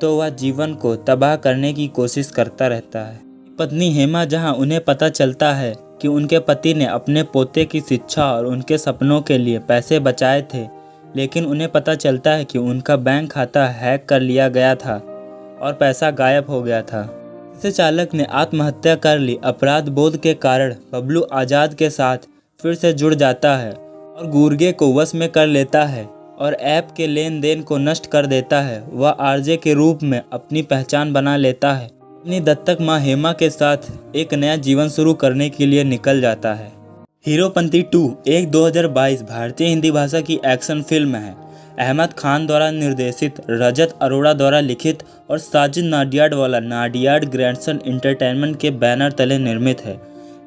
तो वह जीवन को तबाह करने की कोशिश करता रहता है। पत्नी हेमा, जहां उन्हें पता चलता है कि उनके पति ने अपने पोते की शिक्षा और उनके सपनों के लिए पैसे बचाए थे, लेकिन उन्हें पता चलता है कि उनका बैंक खाता हैक कर लिया गया था और पैसा गायब हो गया था। इससे चालक ने आत्महत्या कर ली। अपराध बोध के कारण बबलू आज़ाद के साथ फिर से जुड़ जाता है और गुर्गे को वश में कर लेता है और ऐप के लेन देन को नष्ट कर देता है। वह आरजे के रूप में अपनी पहचान बना लेता है। अपनी दत्तक माँ हेमा के साथ एक नया जीवन शुरू करने के लिए निकल जाता है। हीरोपंती 2 एक 2022 भारतीय हिंदी भाषा की एक्शन फिल्म है। अहमद खान द्वारा निर्देशित, रजत अरोड़ा द्वारा लिखित और साजिद नाडियाडवाला नाडियाड ग्रैंडसन एंटरटेनमेंट के बैनर तले निर्मित है।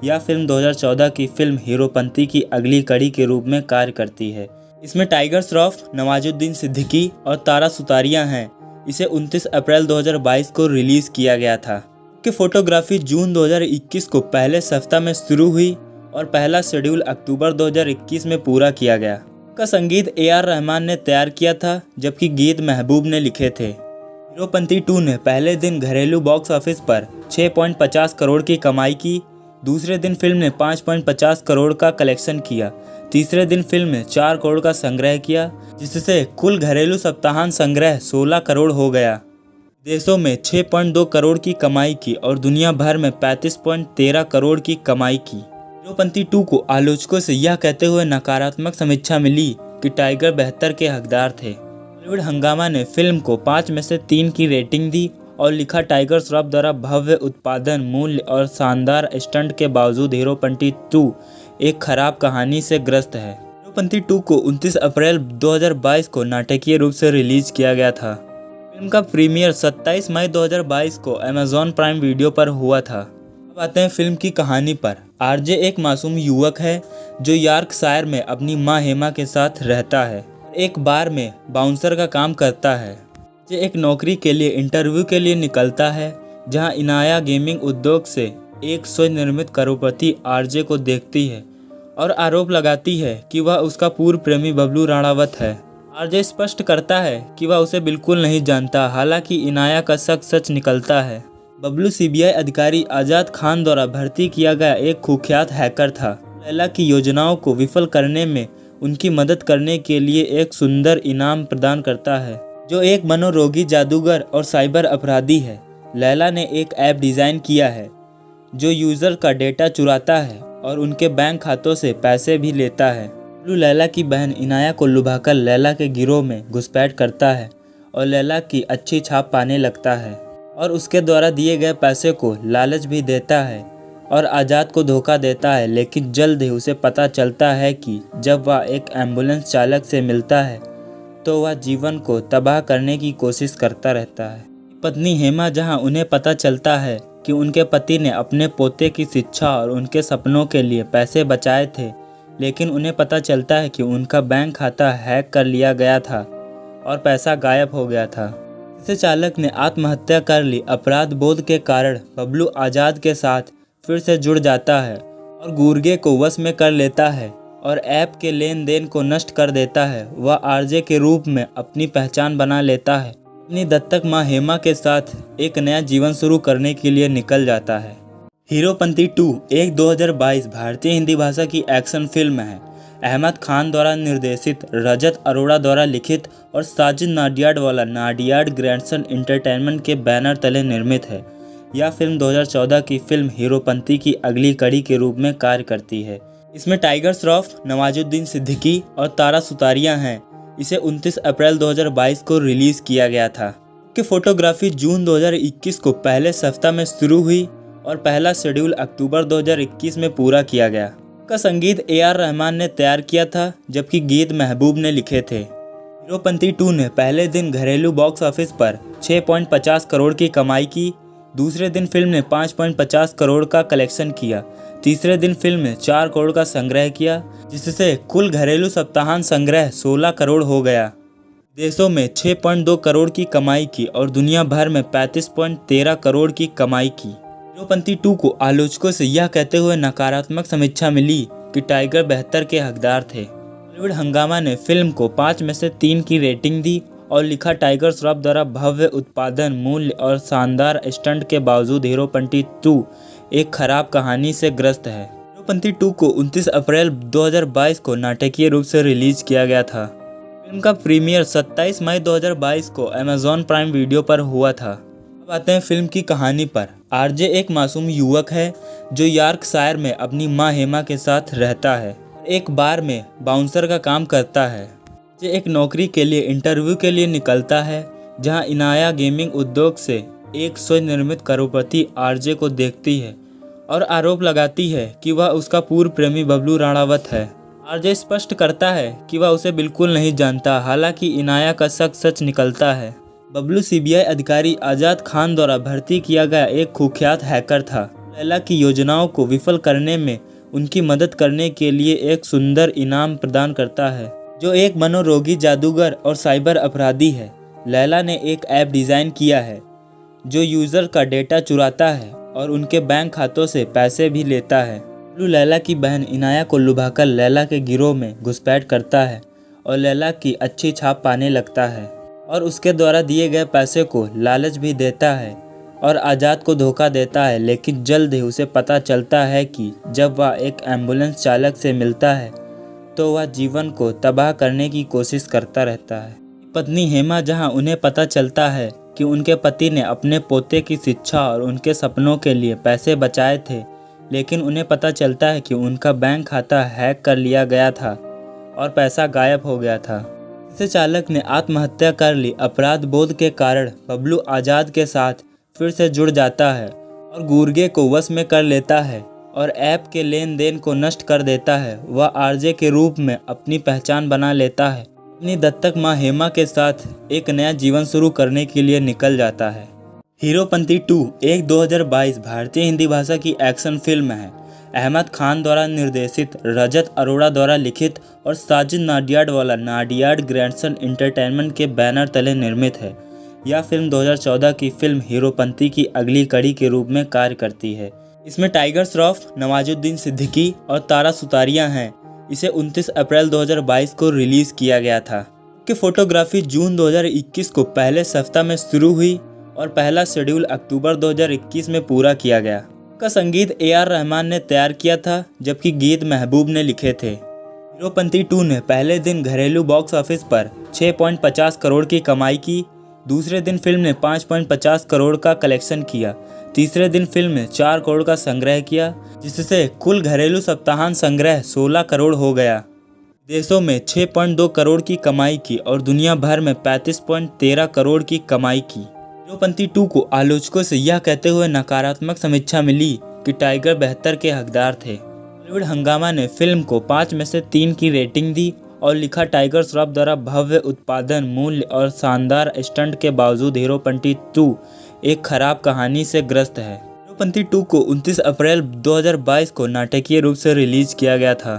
यह फिल्म 2014 की फिल्म हीरोपंती की अगली कड़ी के रूप में कार्य करती है। इसमें टाइगर श्रॉफ, नवाजुद्दीन सिद्दीकी और तारा सुतारिया हैं। इसे 29 अप्रैल 2022 को रिलीज किया गया था। कि फोटोग्राफी जून 2021 को पहले सप्ताह में शुरू हुई और पहला शेड्यूल अक्टूबर 2021 में पूरा किया गया। का संगीत AR रहमान ने तैयार किया था, जबकि गीत महबूब ने लिखे थे। हीरोपंती 2 ने पहले दिन घरेलू बॉक्स ऑफिस पर 6.50 करोड़ की कमाई की। दूसरे दिन फिल्म ने 5.50 करोड़ का कलेक्शन किया। तीसरे दिन फिल्म ने 4 करोड़ का संग्रह किया, जिससे कुल घरेलू सप्ताहांत संग्रह 16 करोड़ हो गया। देशों में 6.2 करोड़ की कमाई की और दुनिया भर में 35.13 करोड़ की कमाई की। हीरोपंती 2 को आलोचकों से यह कहते हुए नकारात्मक समीक्षा मिली कि टाइगर बेहतर के हकदार थे। बॉलीवुड हंगामा ने फिल्म को 5 में से 3 की रेटिंग दी और लिखा, टाइगर श्रॉफ द्वारा भव्य उत्पादन मूल्य और शानदार स्टंट के बावजूद हीरोपंती 2 एक खराब कहानी से ग्रस्त है। हीरोपंती 2 को 29 अप्रैल 2022 को नाटकीय रूप से रिलीज किया गया था। फिल्म का प्रीमियर 27 मई 2022 को अमेज़ॉन प्राइम वीडियो पर हुआ था। अब आते हैं फिल्म की कहानी पर। आरजे एक मासूम युवक है जो यॉर्कशायर में अपनी मां हेमा के साथ रहता है। एक बार में बाउंसर का काम करता है। आरजे एक नौकरी के लिए इंटरव्यू के लिए निकलता है, जहां इनाया गेमिंग उद्योग से एक स्वनिर्मित करोड़पति आरजे को देखती है और आरोप लगाती है कि वह उसका पूर्व प्रेमी बबलू राणावत है। आरजे स्पष्ट करता है कि वह उसे बिल्कुल नहीं जानता, हालांकि इनाया का शक सच निकलता है। बबलू सीबीआई अधिकारी आजाद खान द्वारा भर्ती किया गया एक कुख्यात हैकर था। लैला की योजनाओं को विफल करने में उनकी मदद करने के लिए एक सुंदर इनाम प्रदान करता है, जो एक मनोरोगी जादूगर और साइबर अपराधी है। लैला ने एक ऐप डिज़ाइन किया है जो यूज़र का डेटा चुराता है और उनके बैंक खातों से पैसे भी लेता है। बबलू लैला की बहन इनाया को लुभाकर लैला के गिरोह में घुसपैठ करता है और लैला की अच्छी छाप पाने लगता है और उसके द्वारा दिए गए पैसे को लालच भी देता है और आज़ाद को धोखा देता है। लेकिन जल्द ही उसे पता चलता है कि जब वह एक एम्बुलेंस चालक से मिलता है तो वह जीवन को तबाह करने की कोशिश करता रहता है। पत्नी हेमा, जहां उन्हें पता चलता है कि उनके पति ने अपने पोते की शिक्षा और उनके सपनों के लिए पैसे बचाए थे, लेकिन उन्हें पता चलता है कि उनका बैंक खाता हैक कर लिया गया था और पैसा गायब हो गया था। इसे चालक ने आत्महत्या कर ली। अपराध बोध के कारण बबलू आज़ाद के साथ फिर से जुड़ जाता है और गुर्गे को वश में कर लेता है और ऐप के लेन देन को नष्ट कर देता है। वह आरजे के रूप में अपनी पहचान बना लेता है। अपनी दत्तक मां हेमा के साथ एक नया जीवन शुरू करने के लिए निकल जाता है। हीरोपंती 2 एक 2022 भारतीय हिंदी भाषा की एक्शन फिल्म है। अहमद खान द्वारा निर्देशित, रजत अरोड़ा द्वारा लिखित और साजिद नाडियाडवाला नाडियाड ग्रैंडसन एंटरटेनमेंट के बैनर तले निर्मित है। यह फिल्म 2014 की फिल्म हीरोपंती की अगली कड़ी के रूप में कार्य करती है। इसमें टाइगर श्रॉफ, नवाजुद्दीन सिद्दीकी और तारा सुतारिया हैं। इसे 29 अप्रैल 2022 को रिलीज किया गया था। कि फोटोग्राफी जून 2021 को पहले सप्ताह में शुरू हुई और पहला शेड्यूल अक्टूबर 2021 में पूरा किया गया। का संगीत AR रहमान ने तैयार किया था, जबकि गीत महबूब ने लिखे थे। हीरोपंती 2 ने पहले दिन घरेलू बॉक्स ऑफिस पर 6.50 करोड़ की कमाई की। दूसरे दिन फिल्म ने 5.50 करोड़ का कलेक्शन किया। तीसरे दिन फिल्म ने 4 करोड़ का संग्रह किया, जिससे कुल घरेलू सप्ताहांत संग्रह 16 करोड़ हो गया। देशों में 6.2 करोड़ की कमाई की और दुनिया भर में 35.13 करोड़ की कमाई की। हीरोपंती 2 को आलोचकों से यह कहते हुए नकारात्मक समीक्षा मिली कि टाइगर बेहतर के हकदार थे। बॉलीवुड हंगामा ने फिल्म को 5 में से 3 की रेटिंग दी और लिखा, टाइगर श्रॉफ द्वारा भव्य उत्पादन मूल्य और शानदार स्टंट के बावजूद हीरोपंती 2 एक खराब कहानी से ग्रस्त है। हीरोपंती 2 को 29 अप्रैल 2022 को नाटकीय रूप से रिलीज किया गया था। फिल्म का प्रीमियर 27 मई 2022 को अमेज़ॉन प्राइम वीडियो पर हुआ था। अब आते हैं फिल्म की कहानी पर। आरजे एक मासूम युवक है जो यॉर्कशायर में अपनी मां हेमा के साथ रहता है। एक बार में बाउंसर का काम करता है। आरजे एक नौकरी के लिए इंटरव्यू के लिए निकलता है, जहां इनाया गेमिंग उद्योग से एक स्वनिर्मित करोड़पति आरजे को देखती है और आरोप लगाती है कि वह उसका पूर्व प्रेमी बबलू राणावत है। आरजे स्पष्ट करता है कि वह उसे बिल्कुल नहीं जानता, हालांकि इनाया का शक सच निकलता है। बबलू सीबीआई अधिकारी आजाद खान द्वारा भर्ती किया गया एक कुख्यात हैकर था। लैला की योजनाओं को विफल करने में उनकी मदद करने के लिए एक सुंदर इनाम प्रदान करता है, जो एक मनोरोगी जादूगर और साइबर अपराधी है। लैला ने एक ऐप डिज़ाइन किया है जो यूज़र का डेटा चुराता है और उनके बैंक खातों से पैसे भी लेता है। बबलू लैला की बहन इनाया को लुभाकर लैला के गिरोह में घुसपैठ करता है और लैला की अच्छी छाप पाने लगता है और उसके द्वारा दिए गए पैसे को लालच भी देता है और आज़ाद को धोखा देता है। लेकिन जल्द ही उसे पता चलता है कि जब वह एक एम्बुलेंस चालक से मिलता है तो वह जीवन को तबाह करने की कोशिश करता रहता है। पत्नी हेमा, जहां उन्हें पता चलता है कि उनके पति ने अपने पोते की शिक्षा और उनके सपनों के लिए पैसे बचाए थे, लेकिन उन्हें पता चलता है कि उनका बैंक खाता हैक कर लिया गया था और पैसा गायब हो गया था। इसे चालक ने आत्महत्या कर ली। अपराध बोध के कारण बबलू आज़ाद के साथ फिर से जुड़ जाता है और गुर्गे को वश में कर लेता है और ऐप के लेन देन को नष्ट कर देता है। वह आरजे के रूप में अपनी पहचान बना लेता है। अपनी दत्तक मां हेमा के साथ एक नया जीवन शुरू करने के लिए निकल जाता है। हीरोपंती 2 एक 2022 भारतीय हिंदी भाषा की एक्शन फिल्म है। अहमद खान द्वारा निर्देशित, रजत अरोड़ा द्वारा लिखित और साजिद नाडियाडवाला नाडियाड ग्रैंडसन एंटरटेनमेंट के बैनर तले निर्मित है। यह फिल्म 2014 की फिल्म हीरोपंती की अगली कड़ी के रूप में कार्य करती है। इसमें टाइगर श्रॉफ, नवाजुद्दीन सिद्दीकी और तारा सुतारिया हैं। इसे 29 अप्रैल 2022 को रिलीज किया गया था। कि फोटोग्राफी जून 2021 को पहले सप्ताह में शुरू हुई और पहला शेड्यूल अक्टूबर 2021 में पूरा किया गया। का संगीत AR रहमान ने तैयार किया था, जबकि गीत महबूब ने लिखे थे। हीरोपंती 2 ने पहले दिन घरेलू बॉक्स ऑफिस पर 6.50 करोड़ की कमाई की। दूसरे दिन फिल्म ने 5.50 करोड़ का कलेक्शन किया। तीसरे दिन फिल्म ने 4 करोड़ का संग्रह किया, जिससे कुल घरेलू सप्ताहांत संग्रह 16 करोड़ हो गया। देशों में 6.2 करोड़ की कमाई की और दुनिया भर में 35.13 करोड़ की कमाई की। हीरोपंती 2 को आलोचकों से यह कहते हुए नकारात्मक समीक्षा मिली कि टाइगर बेहतर के हकदार थे। बॉलीवुड हंगामा ने फिल्म को 5 में से 3 की रेटिंग दी और लिखा, टाइगर श्रॉफ द्वारा भव्य उत्पादन मूल्य और शानदार स्टंट के बावजूद हीरोपंती 2 एक खराब कहानी से ग्रस्त है। हीरोपंती 2 को 29 अप्रैल 2022 को नाटकीय रूप से रिलीज किया गया था।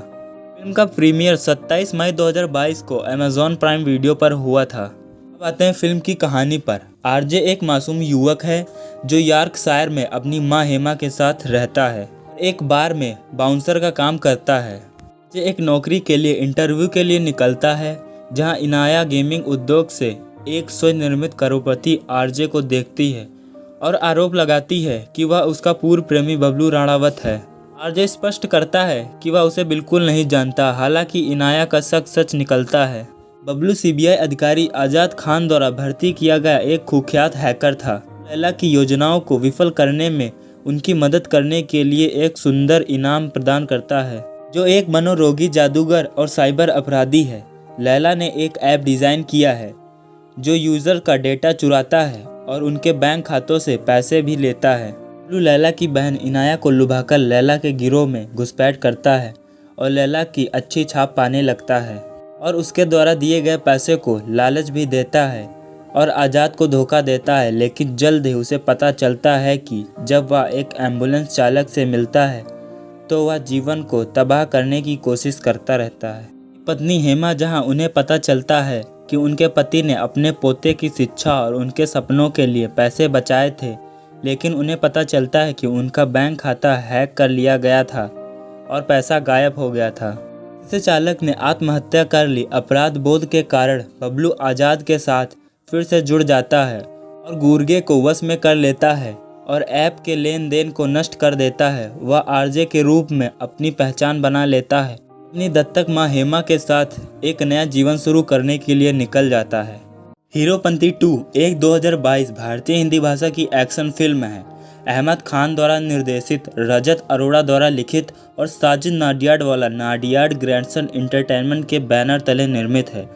फिल्म का प्रीमियर 27 मई 2022 को अमेजॉन प्राइम वीडियो पर हुआ था। अब आते हैं फिल्म की कहानी पर। आरजे एक मासूम युवक है जो यॉर्कशायर में अपनी मां हेमा के साथ रहता है। एक बार में बाउंसर का काम करता है। जे एक नौकरी के लिए इंटरव्यू के लिए निकलता है, जहां इनाया गेमिंग उद्योग से एक स्वनिर्मित करोड़पति आरजे को देखती है और आरोप लगाती है कि वह उसका पूर्व प्रेमी बबलू राणावत है। आरजे स्पष्ट करता है कि वह उसे बिल्कुल नहीं जानता। हालांकि इनाया का शक सच निकलता है। बबलू CBI अधिकारी आजाद खान द्वारा भर्ती किया गया एक कुख्यात हैकर था। लैला की योजनाओं को विफल करने में उनकी मदद करने के लिए एक सुंदर इनाम प्रदान करता है, जो एक मनोरोगी जादूगर और साइबर अपराधी है। लैला ने एक ऐप डिज़ाइन किया है जो यूज़र का डेटा चुराता है और उनके बैंक खातों से पैसे भी लेता है। बबलू लैला की बहन इनाया को लुभाकर लैला के गिरोह में घुसपैठ करता है और लैला की अच्छी छाप पाने लगता है और उसके द्वारा दिए गए पैसे को लालच भी देता है और आज़ाद को धोखा देता है। लेकिन जल्द ही उसे पता चलता है कि जब वह एक एम्बुलेंस चालक से मिलता है तो वह जीवन को तबाह करने की कोशिश करता रहता है। पत्नी हेमा, जहां उन्हें पता चलता है कि उनके पति ने अपने पोते की शिक्षा और उनके सपनों के लिए पैसे बचाए थे, लेकिन उन्हें पता चलता है कि उनका बैंक खाता हैक कर लिया गया था और पैसा गायब हो गया था। इसे चालक ने आत्महत्या कर ली। अपराध बोध के कारण बबलू आज़ाद के साथ फिर से जुड़ जाता है और गुर्गे को वश में कर लेता है और ऐप के लेन देन को नष्ट कर देता है। वह आरजे के रूप में अपनी पहचान बना लेता है। अपनी दत्तक मां हेमा के साथ एक नया जीवन शुरू करने के लिए निकल जाता है। हीरोपंती 2 एक 2022 भारतीय हिंदी भाषा की एक्शन फिल्म है। अहमद खान द्वारा निर्देशित, रजत अरोड़ा द्वारा लिखित और साजिद नाडियाडवाला नाडियाड ग्रैंडसन एंटरटेनमेंट के बैनर तले निर्मित है।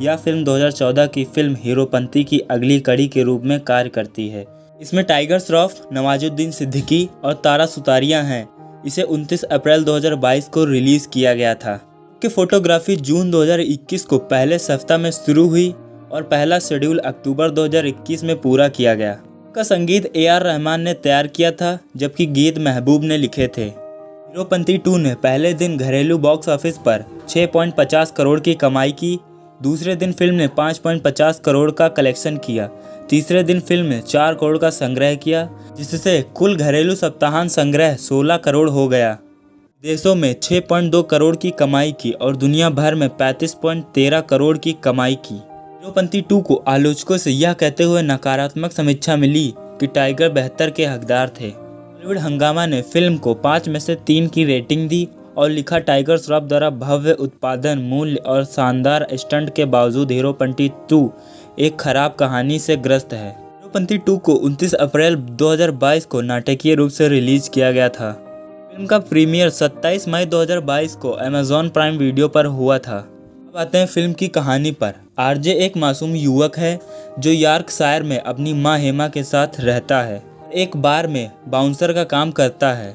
यह फिल्म 2014 की फिल्म हीरोपंती की अगली कड़ी के रूप में कार्य करती है। इसमें टाइगर श्रॉफ, नवाजुद्दीन सिद्दीकी और तारा सुतारिया हैं। इसे 29 अप्रैल 2022 को रिलीज किया गया था। कि फोटोग्राफी जून 2021 को पहले सप्ताह में शुरू हुई और पहला शेड्यूल अक्टूबर 2021 में पूरा किया गया। का संगीत AR रहमान ने तैयार किया था, जबकि गीत महबूब ने लिखे थे। हीरोपंती 2 ने पहले दिन घरेलू बॉक्स ऑफिस पर 6.50 करोड़ की कमाई की। दूसरे दिन फिल्म ने 5.50 करोड़ का कलेक्शन किया। तीसरे दिन फिल्म ने 4 करोड़ का संग्रह किया, जिससे कुल घरेलू सप्ताहांत संग्रह 16 करोड़ हो गया। देशों में 6.2 करोड़ की कमाई की और दुनिया भर में 35.13 करोड़ की कमाई की। हीरोपंती 2 को आलोचकों से यह कहते हुए नकारात्मक समीक्षा मिली कि टाइगर बेहतर के हकदार थे। बॉलीवुड हंगामा ने फिल्म को 5 में से 3 की रेटिंग दी और लिखा, टाइगर श्रॉफ द्वारा भव्य उत्पादन मूल्य और शानदार स्टंट के बावजूद हीरोपंती 2 एक खराब कहानी से ग्रस्त है। हीरोपंती 2 को 29 अप्रैल 2022 को नाटकीय रूप से रिलीज किया गया था। फिल्म का प्रीमियर 27 मई 2022 को अमेजॉन प्राइम वीडियो पर हुआ था। अब आते हैं फिल्म की कहानी पर। आरजे एक मासूम युवक है जो यॉर्कशायर में अपनी मां हेमा के साथ रहता है। एक बार में बाउंसर का काम करता है।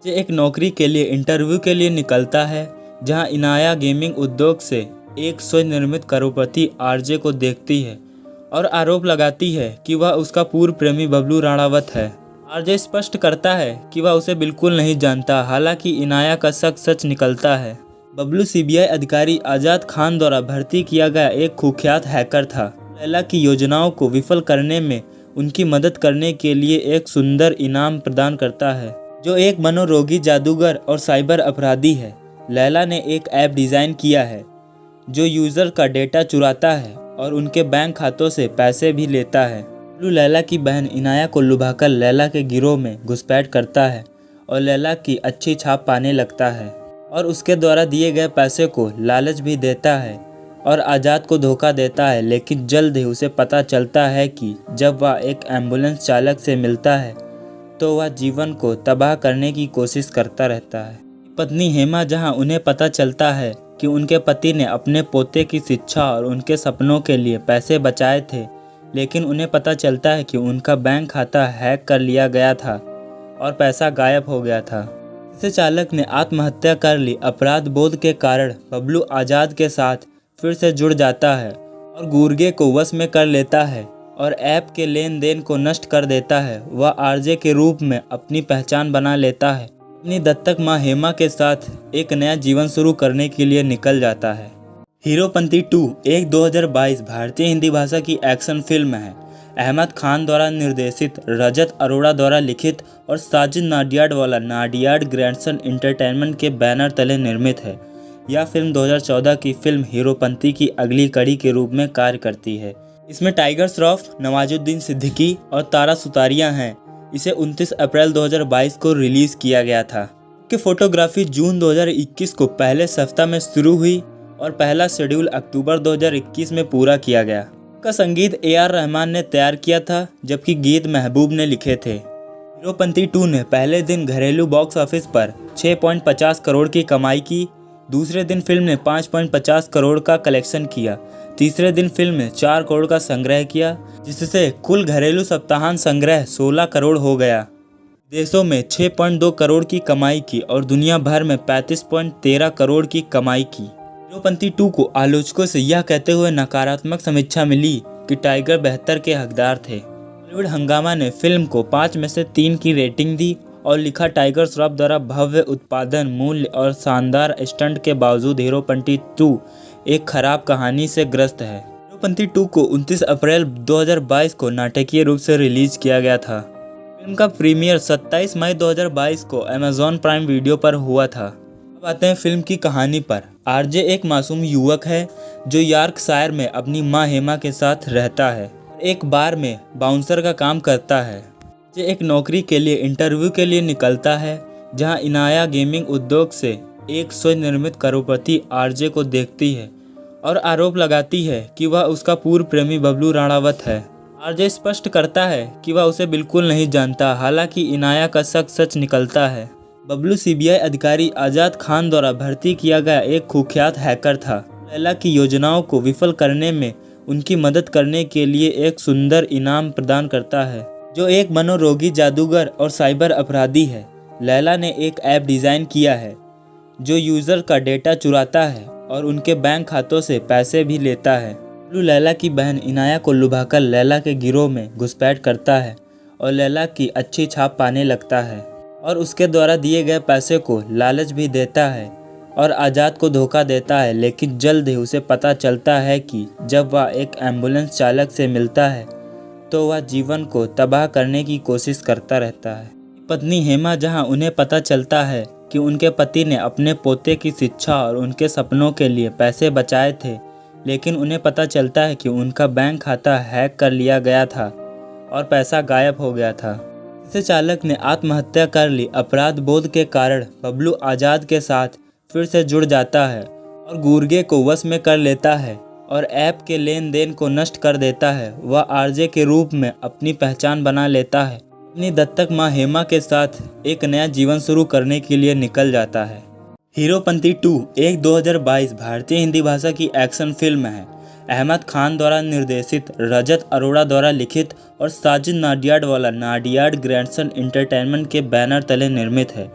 जे एक नौकरी के लिए इंटरव्यू के लिए निकलता है, जहां इनाया गेमिंग उद्योग से एक स्वनिर्मित करोड़पति आरजे को देखती है और आरोप लगाती है कि वह उसका पूर्व प्रेमी बबलू राणावत है। आरजे स्पष्ट करता है कि वह उसे बिल्कुल नहीं जानता, हालांकि इनाया का शक सच निकलता है। बबलू सीबीआई अधिकारी आजाद खान द्वारा भर्ती किया गया एक कुख्यात हैकर था। लैला की योजनाओं को विफल करने में उनकी मदद करने के लिए एक सुंदर इनाम प्रदान करता है, जो एक मनोरोगी जादूगर और साइबर अपराधी है। लैला ने एक ऐप डिज़ाइन किया है जो यूज़र का डेटा चुराता है और उनके बैंक खातों से पैसे भी लेता है। बबलू लैला की बहन इनाया को लुभाकर लैला के गिरोह में घुसपैठ करता है और लैला की अच्छी छाप पाने लगता है और उसके द्वारा दिए गए पैसे को लालच भी देता है और आज़ाद को धोखा देता है। लेकिन जल्द ही उसे पता चलता है कि जब वह एक एम्बुलेंस चालक से मिलता है तो वह जीवन को तबाह करने की कोशिश करता रहता है। पत्नी हेमा, जहां उन्हें पता चलता है कि उनके पति ने अपने पोते की शिक्षा और उनके सपनों के लिए पैसे बचाए थे, लेकिन उन्हें पता चलता है कि उनका बैंक खाता हैक कर लिया गया था और पैसा गायब हो गया था। इसे चालक ने आत्महत्या कर ली। अपराध बोध के कारण बबलू आज़ाद के साथ फिर से जुड़ जाता है और गुर्गे को वश में कर लेता है और ऐप के लेन देन को नष्ट कर देता है। वह आरजे के रूप में अपनी पहचान बना लेता है। अपनी दत्तक माँ हेमा के साथ एक नया जीवन शुरू करने के लिए निकल जाता है। हीरोपंती 2 एक 2022 भारतीय हिंदी भाषा की एक्शन फिल्म है। अहमद खान द्वारा निर्देशित, रजत अरोड़ा द्वारा लिखित और साजिद नाडियाडवाला नाडियाड ग्रैंडसन एंटरटेनमेंट के बैनर तले निर्मित है। यह फिल्म 2014 की फिल्म हीरोपंती की अगली कड़ी के रूप में कार्य करती है। इसमें टाइगर श्रॉफ, नवाजुद्दीन सिद्दीकी और तारा सुतारिया हैं। इसे 29 अप्रैल 2022 को रिलीज किया गया था। कि फोटोग्राफी जून 2021 को पहले सप्ताह में शुरू हुई और पहला शेड्यूल अक्टूबर 2021 में पूरा किया गया। का संगीत AR रहमान ने तैयार किया था, जबकि गीत महबूब ने लिखे थे। हीरोपंती 2 ने पहले दिन घरेलू बॉक्स ऑफिस पर 6.50 करोड़ की कमाई की। दूसरे दिन फिल्म ने 5.50 करोड़ का कलेक्शन किया। तीसरे दिन फिल्म ने 4 करोड़ का संग्रह किया, जिससे कुल घरेलू सप्ताहांत संग्रह 16 करोड़ हो गया। देशों में 6.2 करोड़ की कमाई की और दुनिया भर में 35.13 करोड़ की कमाई की। हीरोपंती 2 को आलोचकों से यह कहते हुए नकारात्मक समीक्षा मिली कि टाइगर बेहतर के हकदार थे। बॉलीवुड हंगामा ने फिल्म को 5 में से 3 की रेटिंग दी और लिखा, टाइगर श्रॉफ द्वारा भव्य उत्पादन मूल्य और शानदार स्टंट के बावजूद हीरोपंती 2 एक खराब कहानी से ग्रस्त है। हीरोपंती 2 को 29 अप्रैल 2022 को नाटकीय रूप से रिलीज किया गया था। फिल्म का प्रीमियर 27 मई 2022 को अमेज़ॉन प्राइम वीडियो पर हुआ था। अब आते हैं फिल्म की कहानी पर। आरजे एक मासूम युवक है जो यॉर्कशायर में अपनी मां हेमा के साथ रहता है। एक बार में बाउंसर का काम करता है। जे एक नौकरी के लिए इंटरव्यू के लिए निकलता है, जहां इनाया गेमिंग उद्योग से एक स्वनिर्मित करोड़पति आरजे को देखती है और आरोप लगाती है कि वह उसका पूर्व प्रेमी बबलू राणावत है। आरजे स्पष्ट करता है कि वह उसे बिल्कुल नहीं जानता, हालांकि इनाया का शक सच निकलता है। बबलू सीबीआई अधिकारी आजाद खान द्वारा भर्ती किया गया एक कुख्यात हैकर था। लैला की योजनाओं को विफल करने में उनकी मदद करने के लिए एक सुंदर इनाम प्रदान करता है, जो एक मनोरोगी जादूगर और साइबर अपराधी है। लैला ने एक ऐप डिज़ाइन किया है जो यूज़र का डेटा चुराता है और उनके बैंक खातों से पैसे भी लेता है। बबलू लैला की बहन इनाया को लुभाकर लैला के गिरोह में घुसपैठ करता है और लैला की अच्छी छाप पाने लगता है और उसके द्वारा दिए गए पैसे को लालच भी देता है और आज़ाद को धोखा देता है। लेकिन जल्द ही उसे पता चलता है कि जब वह एक एम्बुलेंस चालक से मिलता है तो वह जीवन को तबाह करने की कोशिश करता रहता है। पत्नी हेमा, जहां उन्हें पता चलता है कि उनके पति ने अपने पोते की शिक्षा और उनके सपनों के लिए पैसे बचाए थे, लेकिन उन्हें पता चलता है कि उनका बैंक खाता हैक कर लिया गया था और पैसा गायब हो गया था। इसे चालक ने आत्महत्या कर ली। अपराध बोध के कारण बबलू आज़ाद के साथ फिर से जुड़ जाता है और गुर्गे को वश में कर लेता है और ऐप के लेन देन को नष्ट कर देता है। वह आरजे के रूप में अपनी पहचान बना लेता है। अपनी दत्तक माँ हेमा के साथ एक नया जीवन शुरू करने के लिए निकल जाता है। हीरोपंती 2 एक 2022 भारतीय हिंदी भाषा की एक्शन फिल्म है। अहमद खान द्वारा निर्देशित, रजत अरोड़ा द्वारा लिखित और साजिद नाडियाडवाला नाडियाड ग्रैंडसन एंटरटेनमेंट के बैनर तले निर्मित है।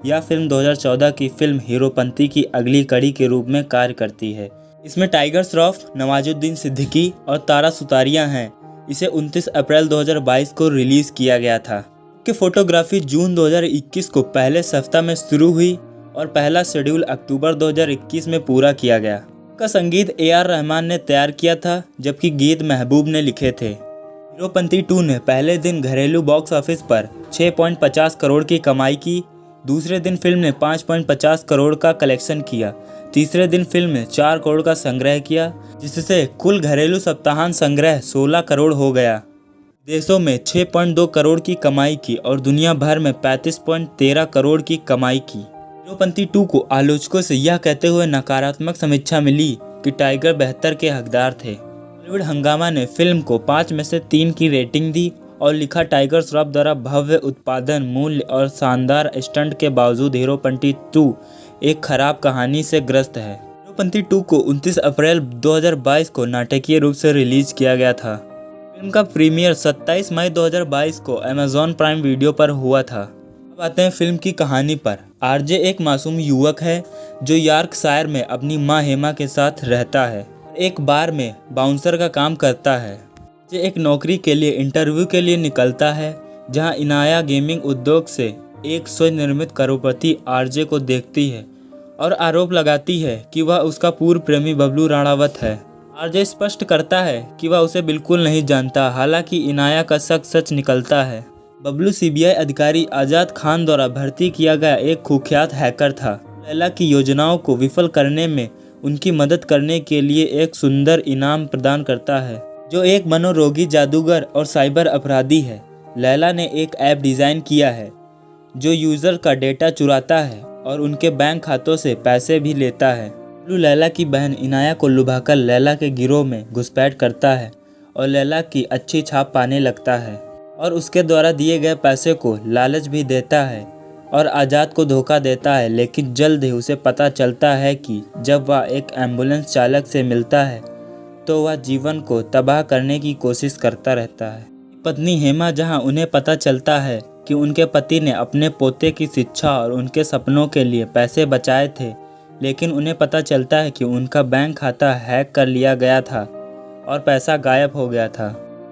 यह फिल्म 2014 की फिल्म हीरोपंती की अगली कड़ी के रूप में कार्य करती है। इसमें टाइगर श्रॉफ, नवाजुद्दीन सिद्दीकी और तारा सुतारिया हैं। इसे 29 अप्रैल 2022 को रिलीज किया गया था कि फोटोग्राफी जून 2021 को पहले सप्ताह में शुरू हुई और पहला शेड्यूल अक्टूबर 2021 में पूरा किया गया। का संगीत AR रहमान ने तैयार किया था, जबकि गीत महबूब ने लिखे थे। हीरोपंती 2 ने पहले दिन घरेलू बॉक्स ऑफिस पर 6.50 करोड़ की कमाई की। दूसरे दिन फिल्म ने 5.50 करोड़ का कलेक्शन किया। तीसरे दिन फिल्म ने 4 करोड़ का संग्रह किया, जिससे कुल घरेलू सप्ताहांत संग्रह 16 करोड़ हो गया। देशों में 6.2 करोड़ की कमाई की और दुनिया भर में 35.13 करोड़ की कमाई की। हीरोपंती 2 को आलोचकों से यह कहते हुए नकारात्मक समीक्षा मिली कि टाइगर बेहतर के हकदार थे। बॉलीवुड हंगामा ने फिल्म को 5 में से 3 की रेटिंग दी और लिखा, टाइगर श्रॉफ द्वारा भव्य उत्पादन मूल्य और शानदार स्टंट के बावजूद हीरोपंती 2 एक खराब कहानी से ग्रस्त है। हीरोपंती 2 को 29 अप्रैल 2022 को नाटकीय रूप से रिलीज किया गया था। फिल्म का प्रीमियर 27 मई 2022 को अमेजॉन प्राइम वीडियो पर हुआ था। अब आते हैं फिल्म की कहानी पर। आरजे एक मासूम युवक है जो यॉर्कशायर में अपनी मां हेमा के साथ रहता है। एक बार में बाउंसर का काम करता है। जे एक नौकरी के लिए इंटरव्यू के लिए निकलता है, जहां इनाया गेमिंग उद्योग से एक स्वनिर्मित करोड़पति आरजे को देखती है और आरोप लगाती है कि वह उसका पूर्व प्रेमी बबलू राणावत है। आरजे स्पष्ट करता है कि वह उसे बिल्कुल नहीं जानता, हालांकि इनाया का शक सच निकलता है। बबलू CBI अधिकारी आजाद खान द्वारा भर्ती किया गया एक कुख्यात हैकर था। लैला की योजनाओं को विफल करने में उनकी मदद करने के लिए एक सुंदर इनाम प्रदान करता है, जो एक मनोरोगी जादूगर और साइबर अपराधी है। लैला ने एक ऐप डिज़ाइन किया है जो यूज़र का डेटा चुराता है और उनके बैंक खातों से पैसे भी लेता है। बबलू लैला की बहन इनाया को लुभाकर लैला के गिरोह में घुसपैठ करता है और लैला की अच्छी छाप पाने लगता है और उसके द्वारा दिए गए पैसे को लालच भी देता है और आज़ाद को धोखा देता है। लेकिन जल्द ही उसे पता चलता है कि जब वह एक एम्बुलेंस चालक से मिलता है तो वह जीवन को तबाह करने की कोशिश करता रहता है। पत्नी हेमा, जहां उन्हें पता चलता है कि उनके पति ने अपने पोते की शिक्षा और उनके सपनों के लिए पैसे बचाए थे, लेकिन उन्हें पता चलता है कि उनका बैंक खाता हैक कर लिया गया था और पैसा गायब हो गया था।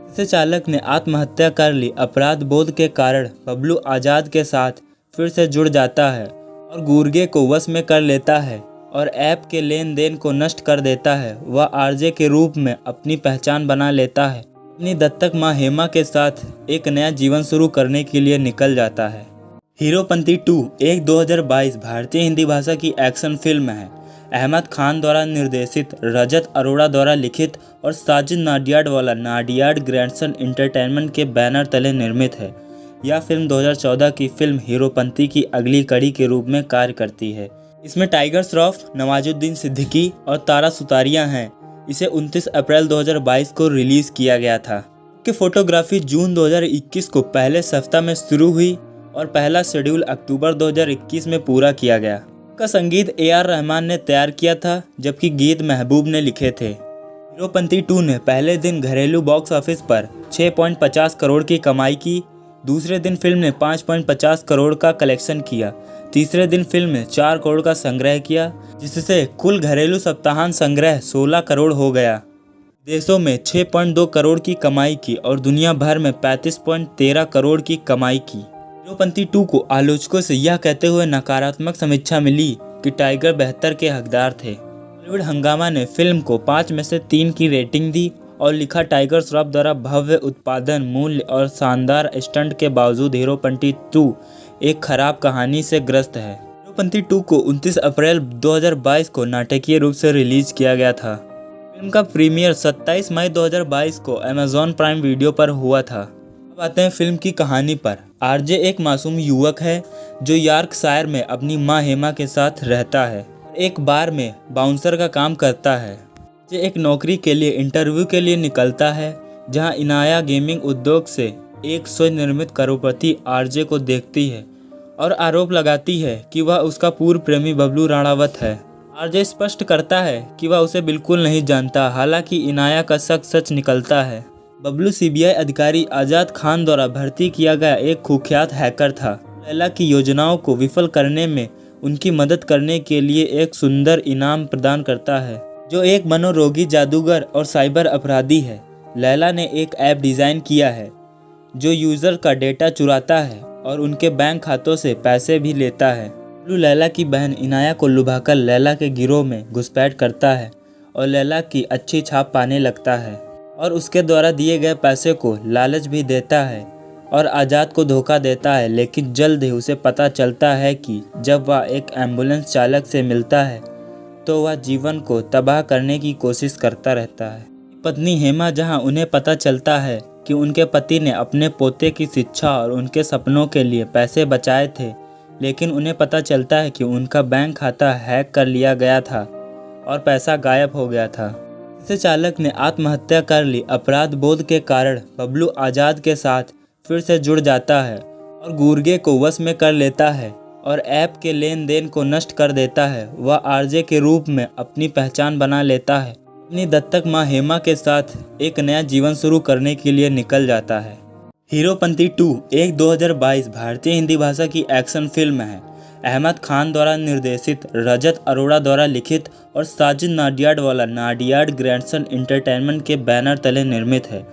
इसे चालक ने आत्महत्या कर ली। अपराध बोध के कारण बबलू आज़ाद के साथ फिर से जुड़ जाता है और गुर्गे को वश में कर लेता है और ऐप के लेन देन को नष्ट कर देता है। वह आरजे के रूप में अपनी पहचान बना लेता है। अपनी दत्तक मां हेमा के साथ एक नया जीवन शुरू करने के लिए निकल जाता है। हीरोपंती 2 एक 2022 भारतीय हिंदी भाषा की एक्शन फिल्म है। अहमद खान द्वारा निर्देशित, रजत अरोड़ा द्वारा लिखित और साजिद नाडियाडवाला नाडियाड ग्रैंडसन एंटरटेनमेंट के बैनर तले निर्मित है। यह फिल्म 2014 की फिल्म हीरोपंती की अगली कड़ी के रूप में कार्य करती है। इसमें टाइगर श्रॉफ, नवाजुद्दीन सिद्दीकी और तारा सुतारिया हैं। इसे 29 अप्रैल 2022 को रिलीज किया गया था कि फोटोग्राफी जून 2021 को पहले सप्ताह में शुरू हुई और पहला शेड्यूल अक्टूबर 2021 में पूरा किया गया। का संगीत AR रहमान ने तैयार किया था, जबकि गीत महबूब ने लिखे थे। हीरोपंती 2 ने पहले दिन घरेलू बॉक्स ऑफिस पर 6.50 करोड़ की कमाई की। दूसरे दिन फिल्म ने 5.50 करोड़ का कलेक्शन किया। तीसरे दिन फिल्म ने 4 करोड़ का संग्रह किया, जिससे कुल घरेलू सप्ताहांत संग्रह 16 करोड़ हो गया। देशों में 6.2 करोड़ की कमाई की और दुनिया भर में 35.13 करोड़ की कमाई की। हीरोपंती 2 को आलोचकों से यह कहते हुए नकारात्मक समीक्षा मिली कि टाइगर बेहतर के हकदार थे। बॉलीवुड हंगामा ने फिल्म को 5 में से 3 की रेटिंग दी और लिखा, टाइगर श्रॉफ द्वारा भव्य उत्पादन मूल्य और शानदार स्टंट के बावजूद हीरोपंती 2 एक खराब कहानी से ग्रस्त है। हीरोपंती 2 को 29 अप्रैल 2022 को नाटकीय रूप से रिलीज किया गया था। फिल्म का प्रीमियर 27 मई 2022 को अमेजॉन प्राइम वीडियो पर हुआ था। अब आते हैं फिल्म की कहानी पर। आरजे एक मासूम युवक है जो यॉर्कशायर में अपनी मां हेमा के साथ रहता है। एक बार में बाउंसर का काम करता है। जे एक नौकरी के लिए इंटरव्यू के लिए निकलता है, जहां इनाया गेमिंग उद्योग से एक स्वनिर्मित करोड़पति आरजे को देखती है और आरोप लगाती है कि वह उसका पूर्व प्रेमी बबलू राणावत है। आरजे स्पष्ट करता है कि वह उसे बिल्कुल नहीं जानता, हालांकि इनाया का शक सच निकलता है। बबलू CBI अधिकारी आजाद खान द्वारा भर्ती किया गया एक कुख्यात हैकर था। लैला की योजनाओं को विफल करने में उनकी मदद करने के लिए एक सुंदर इनाम प्रदान करता है, जो एक मनोरोगी जादूगर और साइबर अपराधी है। लैला ने एक ऐप डिज़ाइन किया है जो यूज़र का डेटा चुराता है और उनके बैंक खातों से पैसे भी लेता है। बबलू लैला की बहन इनाया को लुभाकर लैला के गिरोह में घुसपैठ करता है और लैला की अच्छी छाप पाने लगता है और उसके द्वारा दिए गए पैसे को लालच भी देता है और आज़ाद को धोखा देता है। लेकिन जल्द ही उसे पता चलता है कि जब वह एक एम्बुलेंस चालक से मिलता है तो वह जीवन को तबाह करने की कोशिश करता रहता है। पत्नी हेमा जहां उन्हें पता चलता है कि उनके पति ने अपने पोते की शिक्षा और उनके सपनों के लिए पैसे बचाए थे, लेकिन उन्हें पता चलता है कि उनका बैंक खाता हैक कर लिया गया था और पैसा गायब हो गया था। इसे चालक ने आत्महत्या कर ली। अपराध बोध के कारण बबलू आज़ाद के साथ फिर से जुड़ जाता है और गुर्गे को वश में कर लेता है और ऐप के लेन देन को नष्ट कर देता है। वह आरजे के रूप में अपनी पहचान बना लेता है। अपनी दत्तक मां हेमा के साथ एक नया जीवन शुरू करने के लिए निकल जाता है। हीरोपंती 2 एक 2022 भारतीय हिंदी भाषा की एक्शन फिल्म है। अहमद खान द्वारा निर्देशित, रजत अरोड़ा द्वारा लिखित और साजिद नाडियाडवाला नाडियाड ग्रैंडसन एंटरटेनमेंट के बैनर तले निर्मित है।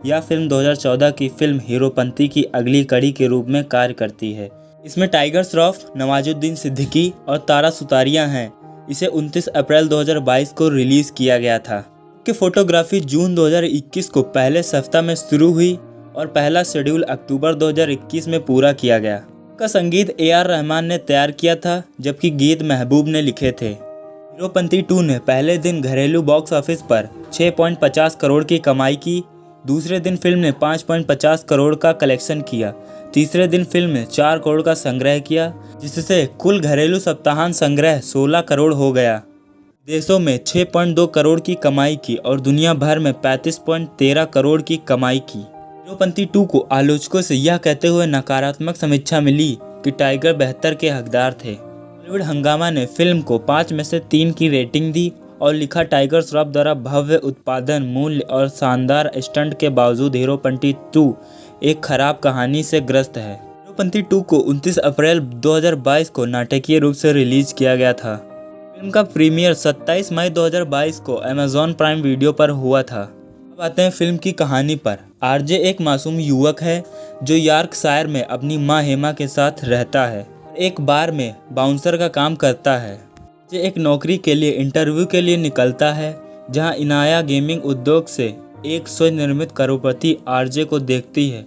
यह फिल्म 2014 की फिल्म हीरोपंती की अगली कड़ी के रूप में कार्य करती है। इसमें टाइगर श्रॉफ, नवाजुद्दीन सिद्दीकी और तारा सुतारिया हैं। इसे 29 अप्रैल 2022 को रिलीज किया गया था। कि फोटोग्राफी जून 2021 को पहले सप्ताह में शुरू हुई और पहला शेड्यूल अक्टूबर 2021 में पूरा किया गया। का संगीत AR रहमान ने तैयार किया था, जबकि गीत महबूब ने लिखे थे। हीरोपंती 2 ने पहले दिन घरेलू बॉक्स ऑफिस पर 6.50 करोड़ की कमाई की। दूसरे दिन फिल्म ने 5.50 करोड़ का कलेक्शन किया। तीसरे दिन फिल्म ने 4 करोड़ का संग्रह किया, जिससे कुल घरेलू सप्ताहांत संग्रह 16 करोड़ हो गया। देशों में 6.2 करोड़ की कमाई की और दुनिया भर में 35.13 करोड़ की कमाई की। हीरोपंती 2 को आलोचकों से यह कहते हुए नकारात्मक समीक्षा मिली कि टाइगर बेहतर के हकदार थे। बॉलीवुड हंगामा ने फिल्म को 5 में से 3 की रेटिंग दी और लिखा, टाइगर श्रॉफ द्वारा भव्य उत्पादन मूल्य और शानदार स्टंट के बावजूद हीरोपंती 2 एक खराब कहानी से ग्रस्त है। हीरोपंती 2 को 29 अप्रैल 2022 को नाटकीय रूप से रिलीज किया गया था। फिल्म का प्रीमियर 27 मई 2022 को अमेज़न प्राइम वीडियो पर हुआ था। अब आते हैं फिल्म की कहानी पर। आरजे एक मासूम युवक है जो यॉर्कशायर में अपनी मां हेमा के साथ रहता है। एक बार में बाउंसर का काम करता है। जे एक नौकरी के लिए इंटरव्यू के लिए निकलता है, जहां इनाया गेमिंग उद्योग से एक स्वनिर्मित करोड़पति आरजे को देखती है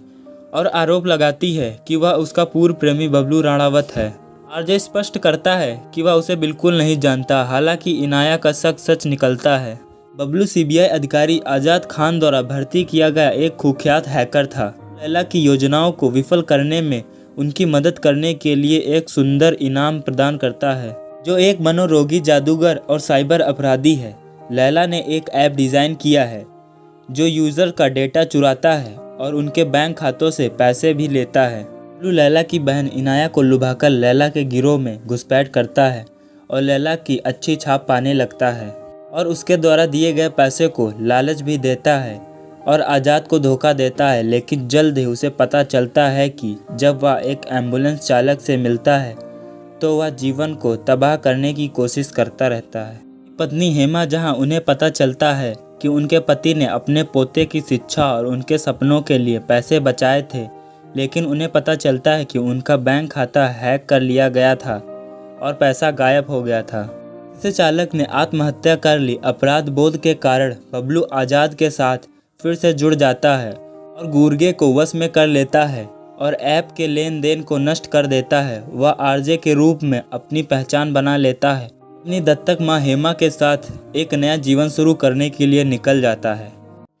और आरोप लगाती है कि वह उसका पूर्व प्रेमी बबलू राणावत है। आरजे स्पष्ट करता है कि वह उसे बिल्कुल नहीं जानता। हालांकि इनाया का शक सच निकलता है। बबलू CBI अधिकारी आज़ाद खान द्वारा भर्ती किया गया एक कुख्यात हैकर था। लैला की योजनाओं को विफल करने में उनकी मदद करने के लिए एक सुंदर इनाम प्रदान करता है, जो एक मनोरोगी जादूगर और साइबर अपराधी है। लैला ने एक ऐप डिज़ाइन किया है जो यूज़र का डेटा चुराता है और उनके बैंक खातों से पैसे भी लेता है। बबलू लैला की बहन इनाया को लुभाकर लैला के गिरोह में घुसपैठ करता है और लैला की अच्छी छाप पाने लगता है और उसके द्वारा दिए गए पैसे को लालच भी देता है और आज़ाद को धोखा देता है। लेकिन जल्द ही उसे पता चलता है कि जब वह एक एम्बुलेंस चालक से मिलता है तो वह जीवन को तबाह करने की कोशिश करता रहता है। पत्नी हेमा जहां उन्हें पता चलता है कि उनके पति ने अपने पोते की शिक्षा और उनके सपनों के लिए पैसे बचाए थे, लेकिन उन्हें पता चलता है कि उनका बैंक खाता हैक कर लिया गया था और पैसा गायब हो गया था। इसे चालक ने आत्महत्या कर ली। अपराध बोध के कारण बबलू आज़ाद के साथ फिर से जुड़ जाता है और गुर्गे को वश में कर लेता है और ऐप के लेन देन को नष्ट कर देता है। वह आरजे के रूप में अपनी पहचान बना लेता है। अपनी दत्तक मां हेमा के साथ एक नया जीवन शुरू करने के लिए निकल जाता है।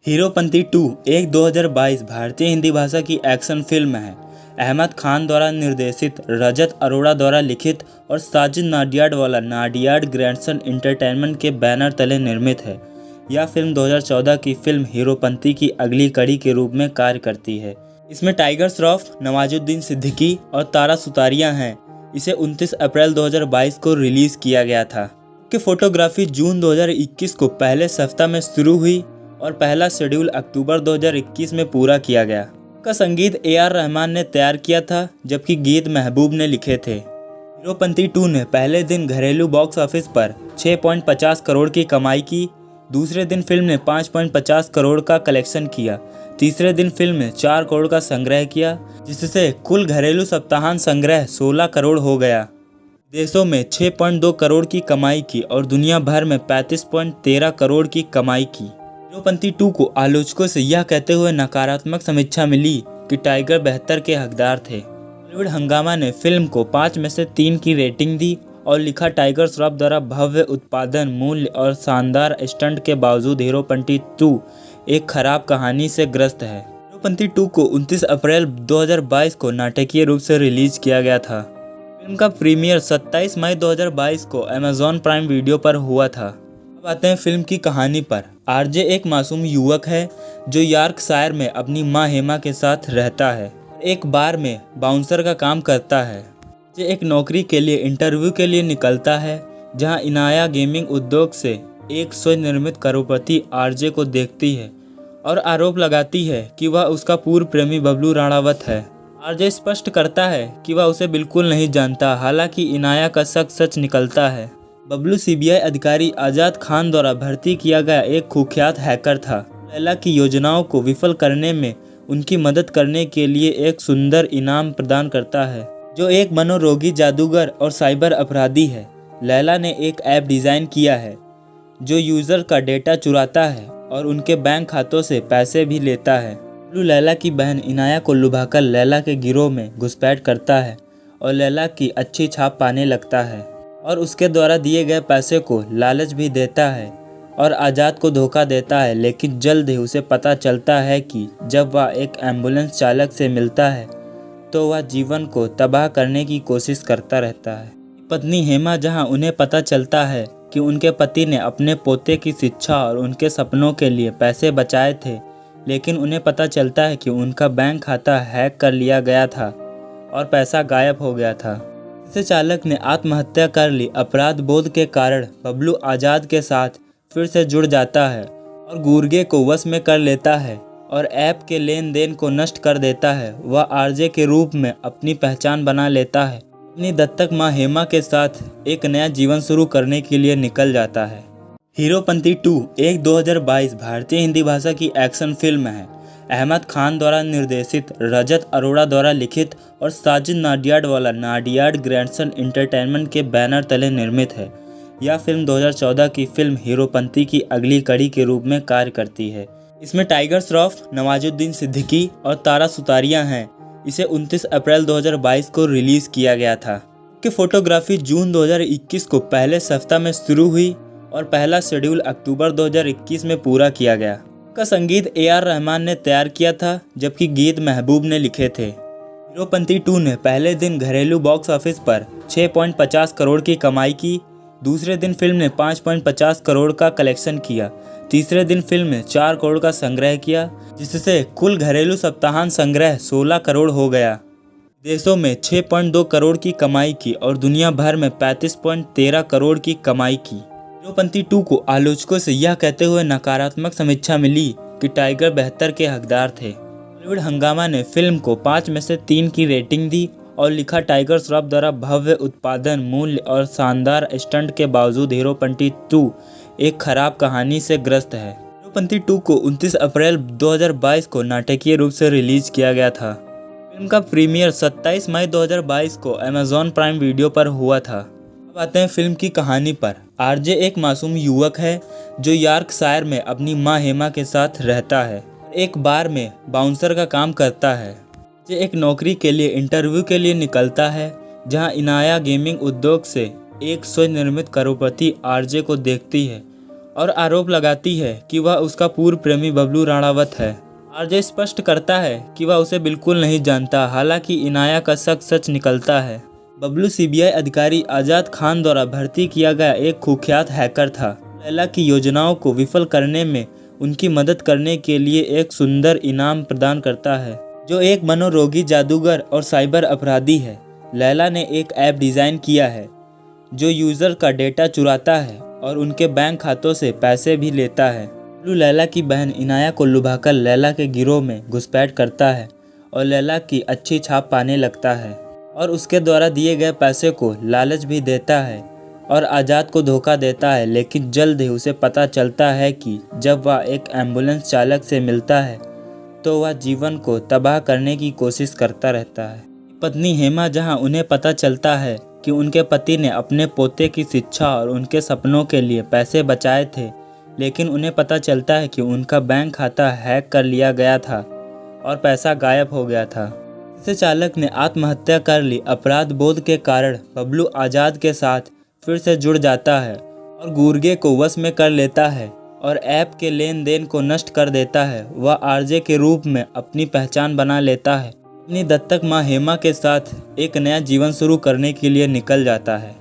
हीरोपंती 2 एक 2022 भारतीय हिंदी भाषा की एक्शन फिल्म है। अहमद खान द्वारा निर्देशित, रजत अरोड़ा द्वारा लिखित और साजिद नाडियाडवाला नाडियाड ग्रैंडसन एंटरटेनमेंट के बैनर तले निर्मित है। यह फिल्म 2014 की फिल्म हीरोपंती की अगली कड़ी के रूप में कार्य करती है। इसमें टाइगर श्रॉफ, नवाजुद्दीन सिद्दीकी और तारा सुतारिया हैं। इसे 29 अप्रैल 2022 को रिलीज किया गया था। कि फोटोग्राफी जून 2021 को पहले सप्ताह में शुरू हुई और पहला शेड्यूल अक्टूबर 2021 में पूरा किया गया। का संगीत AR रहमान ने तैयार किया था, जबकि गीत महबूब ने लिखे थे। हीरोपंती 2 ने पहले दिन घरेलू बॉक्स ऑफिस पर 6.50 करोड़ की कमाई की। दूसरे दिन फिल्म ने 5.50 करोड़ का कलेक्शन किया। तीसरे दिन फिल्म ने 4 करोड़ का संग्रह किया, जिससे कुल घरेलू सप्ताहांत संग्रह 16 करोड़ हो गया। देशों में 6.2 करोड़ की कमाई की और दुनिया भर में 35.13 करोड़ की कमाई की। हीरोपंती 2 को आलोचकों से यह कहते हुए नकारात्मक समीक्षा मिली कि टाइगर बेहतर के हकदार थे। बॉलीवुड हंगामा ने फिल्म को 5 में से 3 की रेटिंग दी और लिखा, टाइगर श्रॉफ द्वारा भव्य उत्पादन मूल्य और शानदार स्टंट के बावजूद हीरोपंती 2 एक खराब कहानी से ग्रस्त है। हीरोपंती 2 को 29 अप्रैल 2022 को नाटकीय रूप से रिलीज किया गया था। फिल्म का प्रीमियर 27 मई 2022 को अमेजॉन प्राइम वीडियो पर हुआ था। अब आते हैं फिल्म की कहानी पर। आरजे एक मासूम युवक है जो यॉर्कशायर में अपनी मां हेमा के साथ रहता है। एक बार में बाउंसर का काम करता है। आरजे एक नौकरी के लिए इंटरव्यू के लिए निकलता है, जहां इनाया गेमिंग उद्योग से एक स्वनिर्मित करोड़पति आरजे को देखती है और आरोप लगाती है कि वह उसका पूर्व प्रेमी बबलू राणावत है। आरजे स्पष्ट करता है कि वह उसे बिल्कुल नहीं जानता, हालांकि इनाया का शक सच निकलता है। बबलू सीबीआई अधिकारी आजाद खान द्वारा भर्ती किया गया एक कुख्यात हैकर था। लैला की योजनाओं को विफल करने में उनकी मदद करने के लिए एक सुंदर इनाम प्रदान करता है, जो एक मनोरोगी जादूगर और साइबर अपराधी है। लैला ने एक ऐप डिज़ाइन किया है जो यूज़र का डेटा चुराता है और उनके बैंक खातों से पैसे भी लेता है। बबलू लैला की बहन इनाया को लुभाकर लैला के गिरोह में घुसपैठ करता है और लैला की अच्छी छाप पाने लगता है और उसके द्वारा दिए गए पैसे को लालच भी देता है और आज़ाद को धोखा देता है। लेकिन जल्द ही उसे पता चलता है कि जब वह एक एम्बुलेंस चालक से मिलता है तो वह जीवन को तबाह करने की कोशिश करता रहता है। पत्नी हेमा, जहां उन्हें पता चलता है कि उनके पति ने अपने पोते की शिक्षा और उनके सपनों के लिए पैसे बचाए थे, लेकिन उन्हें पता चलता है कि उनका बैंक खाता हैक कर लिया गया था और पैसा गायब हो गया था। इसे चालक ने आत्महत्या कर ली। अपराध बोध के कारण बबलू आज़ाद के साथ फिर से जुड़ जाता है और गुर्गे को वश में कर लेता है और ऐप के लेन देन को नष्ट कर देता है। वह आरजे के रूप में अपनी पहचान बना लेता है। अपनी दत्तक मां हेमा के साथ एक नया जीवन शुरू करने के लिए निकल जाता है। हीरोपंती 2 एक 2022 भारतीय हिंदी भाषा की एक्शन फिल्म है। अहमद खान द्वारा निर्देशित, रजत अरोड़ा द्वारा लिखित और साजिद नाडियाडवाला नाडियाड ग्रैंडसन एंटरटेनमेंट के बैनर तले निर्मित है। यह फिल्म 2014 की फिल्म हीरोपंती की अगली कड़ी के रूप में कार्य करती है। इसमें टाइगर श्रॉफ, नवाजुद्दीन सिद्दीकी और तारा सुतारिया हैं। इसे 29 अप्रैल 2022 को रिलीज किया गया था। कि फोटोग्राफी जून 2021 को पहले सप्ताह में शुरू हुई और पहला शेड्यूल अक्टूबर 2021 में पूरा किया गया। का संगीत AR रहमान ने तैयार किया था, जबकि गीत महबूब ने लिखे थे। हीरोपंती 2 ने पहले दिन घरेलू बॉक्स ऑफिस पर 6.50 करोड़ की कमाई की। दूसरे दिन फिल्म ने 5.50 करोड़ का कलेक्शन किया। तीसरे दिन फिल्म ने 4 करोड़ का संग्रह किया, जिससे कुल घरेलू सप्ताहांत संग्रह 16 करोड़ हो गया। देशों में 6.2 करोड़ की कमाई की और दुनिया भर में 35.13 करोड़ की कमाई की। हीरोपंती 2 को आलोचकों से यह कहते हुए नकारात्मक समीक्षा मिली कि टाइगर बेहतर के हकदार थे। बॉलीवुड हंगामा ने फिल्म को 5 में से 3 की रेटिंग दी और लिखा, टाइगर श्रॉफ द्वारा भव्य उत्पादन मूल्य और शानदार स्टंट के बावजूद हीरोपंती 2 एक खराब कहानी से ग्रस्त है। हीरोपंती 2 को 29 अप्रैल 2022 को नाटकीय रूप से रिलीज किया गया था। फिल्म का प्रीमियर 27 मई 2022 को अमेजॉन प्राइम वीडियो पर हुआ था। अब आते हैं फिल्म की कहानी पर। आरजे एक मासूम युवक है जो यॉर्कशायर में अपनी मां हेमा के साथ रहता है। एक बार में बाउंसर का काम करता है। आरजे एक नौकरी के लिए इंटरव्यू के लिए निकलता है, जहां इनाया गेमिंग उद्योग से एक स्वनिर्मित करोड़पति आरजे को देखती है और आरोप लगाती है कि वह उसका पूर्व प्रेमी बबलू राणावत है। आरजे स्पष्ट करता है कि वह उसे बिल्कुल नहीं जानता, हालांकि इनाया का शक सच निकलता है। बबलू सीबीआई अधिकारी आजाद खान द्वारा भर्ती किया गया एक कुख्यात हैकर था। लैला की योजनाओं को विफल करने में उनकी मदद करने के लिए एक सुंदर इनाम प्रदान करता है, जो एक मनोरोगी जादूगर और साइबर अपराधी है। लैला ने एक ऐप डिज़ाइन किया है जो यूज़र का डेटा चुराता है और उनके बैंक खातों से पैसे भी लेता है। बबलू लैला की बहन इनाया को लुभाकर लैला के गिरोह में घुसपैठ करता है और लैला की अच्छी छाप पाने लगता है और उसके द्वारा दिए गए पैसे को लालच भी देता है और आज़ाद को धोखा देता है। लेकिन जल्द ही उसे पता चलता है कि जब वह एक एम्बुलेंस चालक से मिलता है तो वह जीवन को तबाह करने की कोशिश करता रहता है। पत्नी हेमा, जहां उन्हें पता चलता है कि उनके पति ने अपने पोते की शिक्षा और उनके सपनों के लिए पैसे बचाए थे, लेकिन उन्हें पता चलता है कि उनका बैंक खाता हैक कर लिया गया था और पैसा गायब हो गया था। इस चालक ने आत्महत्या कर ली। अपराध बोध के कारण बबलू आज़ाद के साथ फिर से जुड़ जाता है और गुर्गे को वश में कर लेता है और ऐप के लेन देन को नष्ट कर देता है। वह आरजे के रूप में अपनी पहचान बना लेता है। अपनी दत्तक माँ हेमा के साथ एक नया जीवन शुरू करने के लिए निकल जाता है।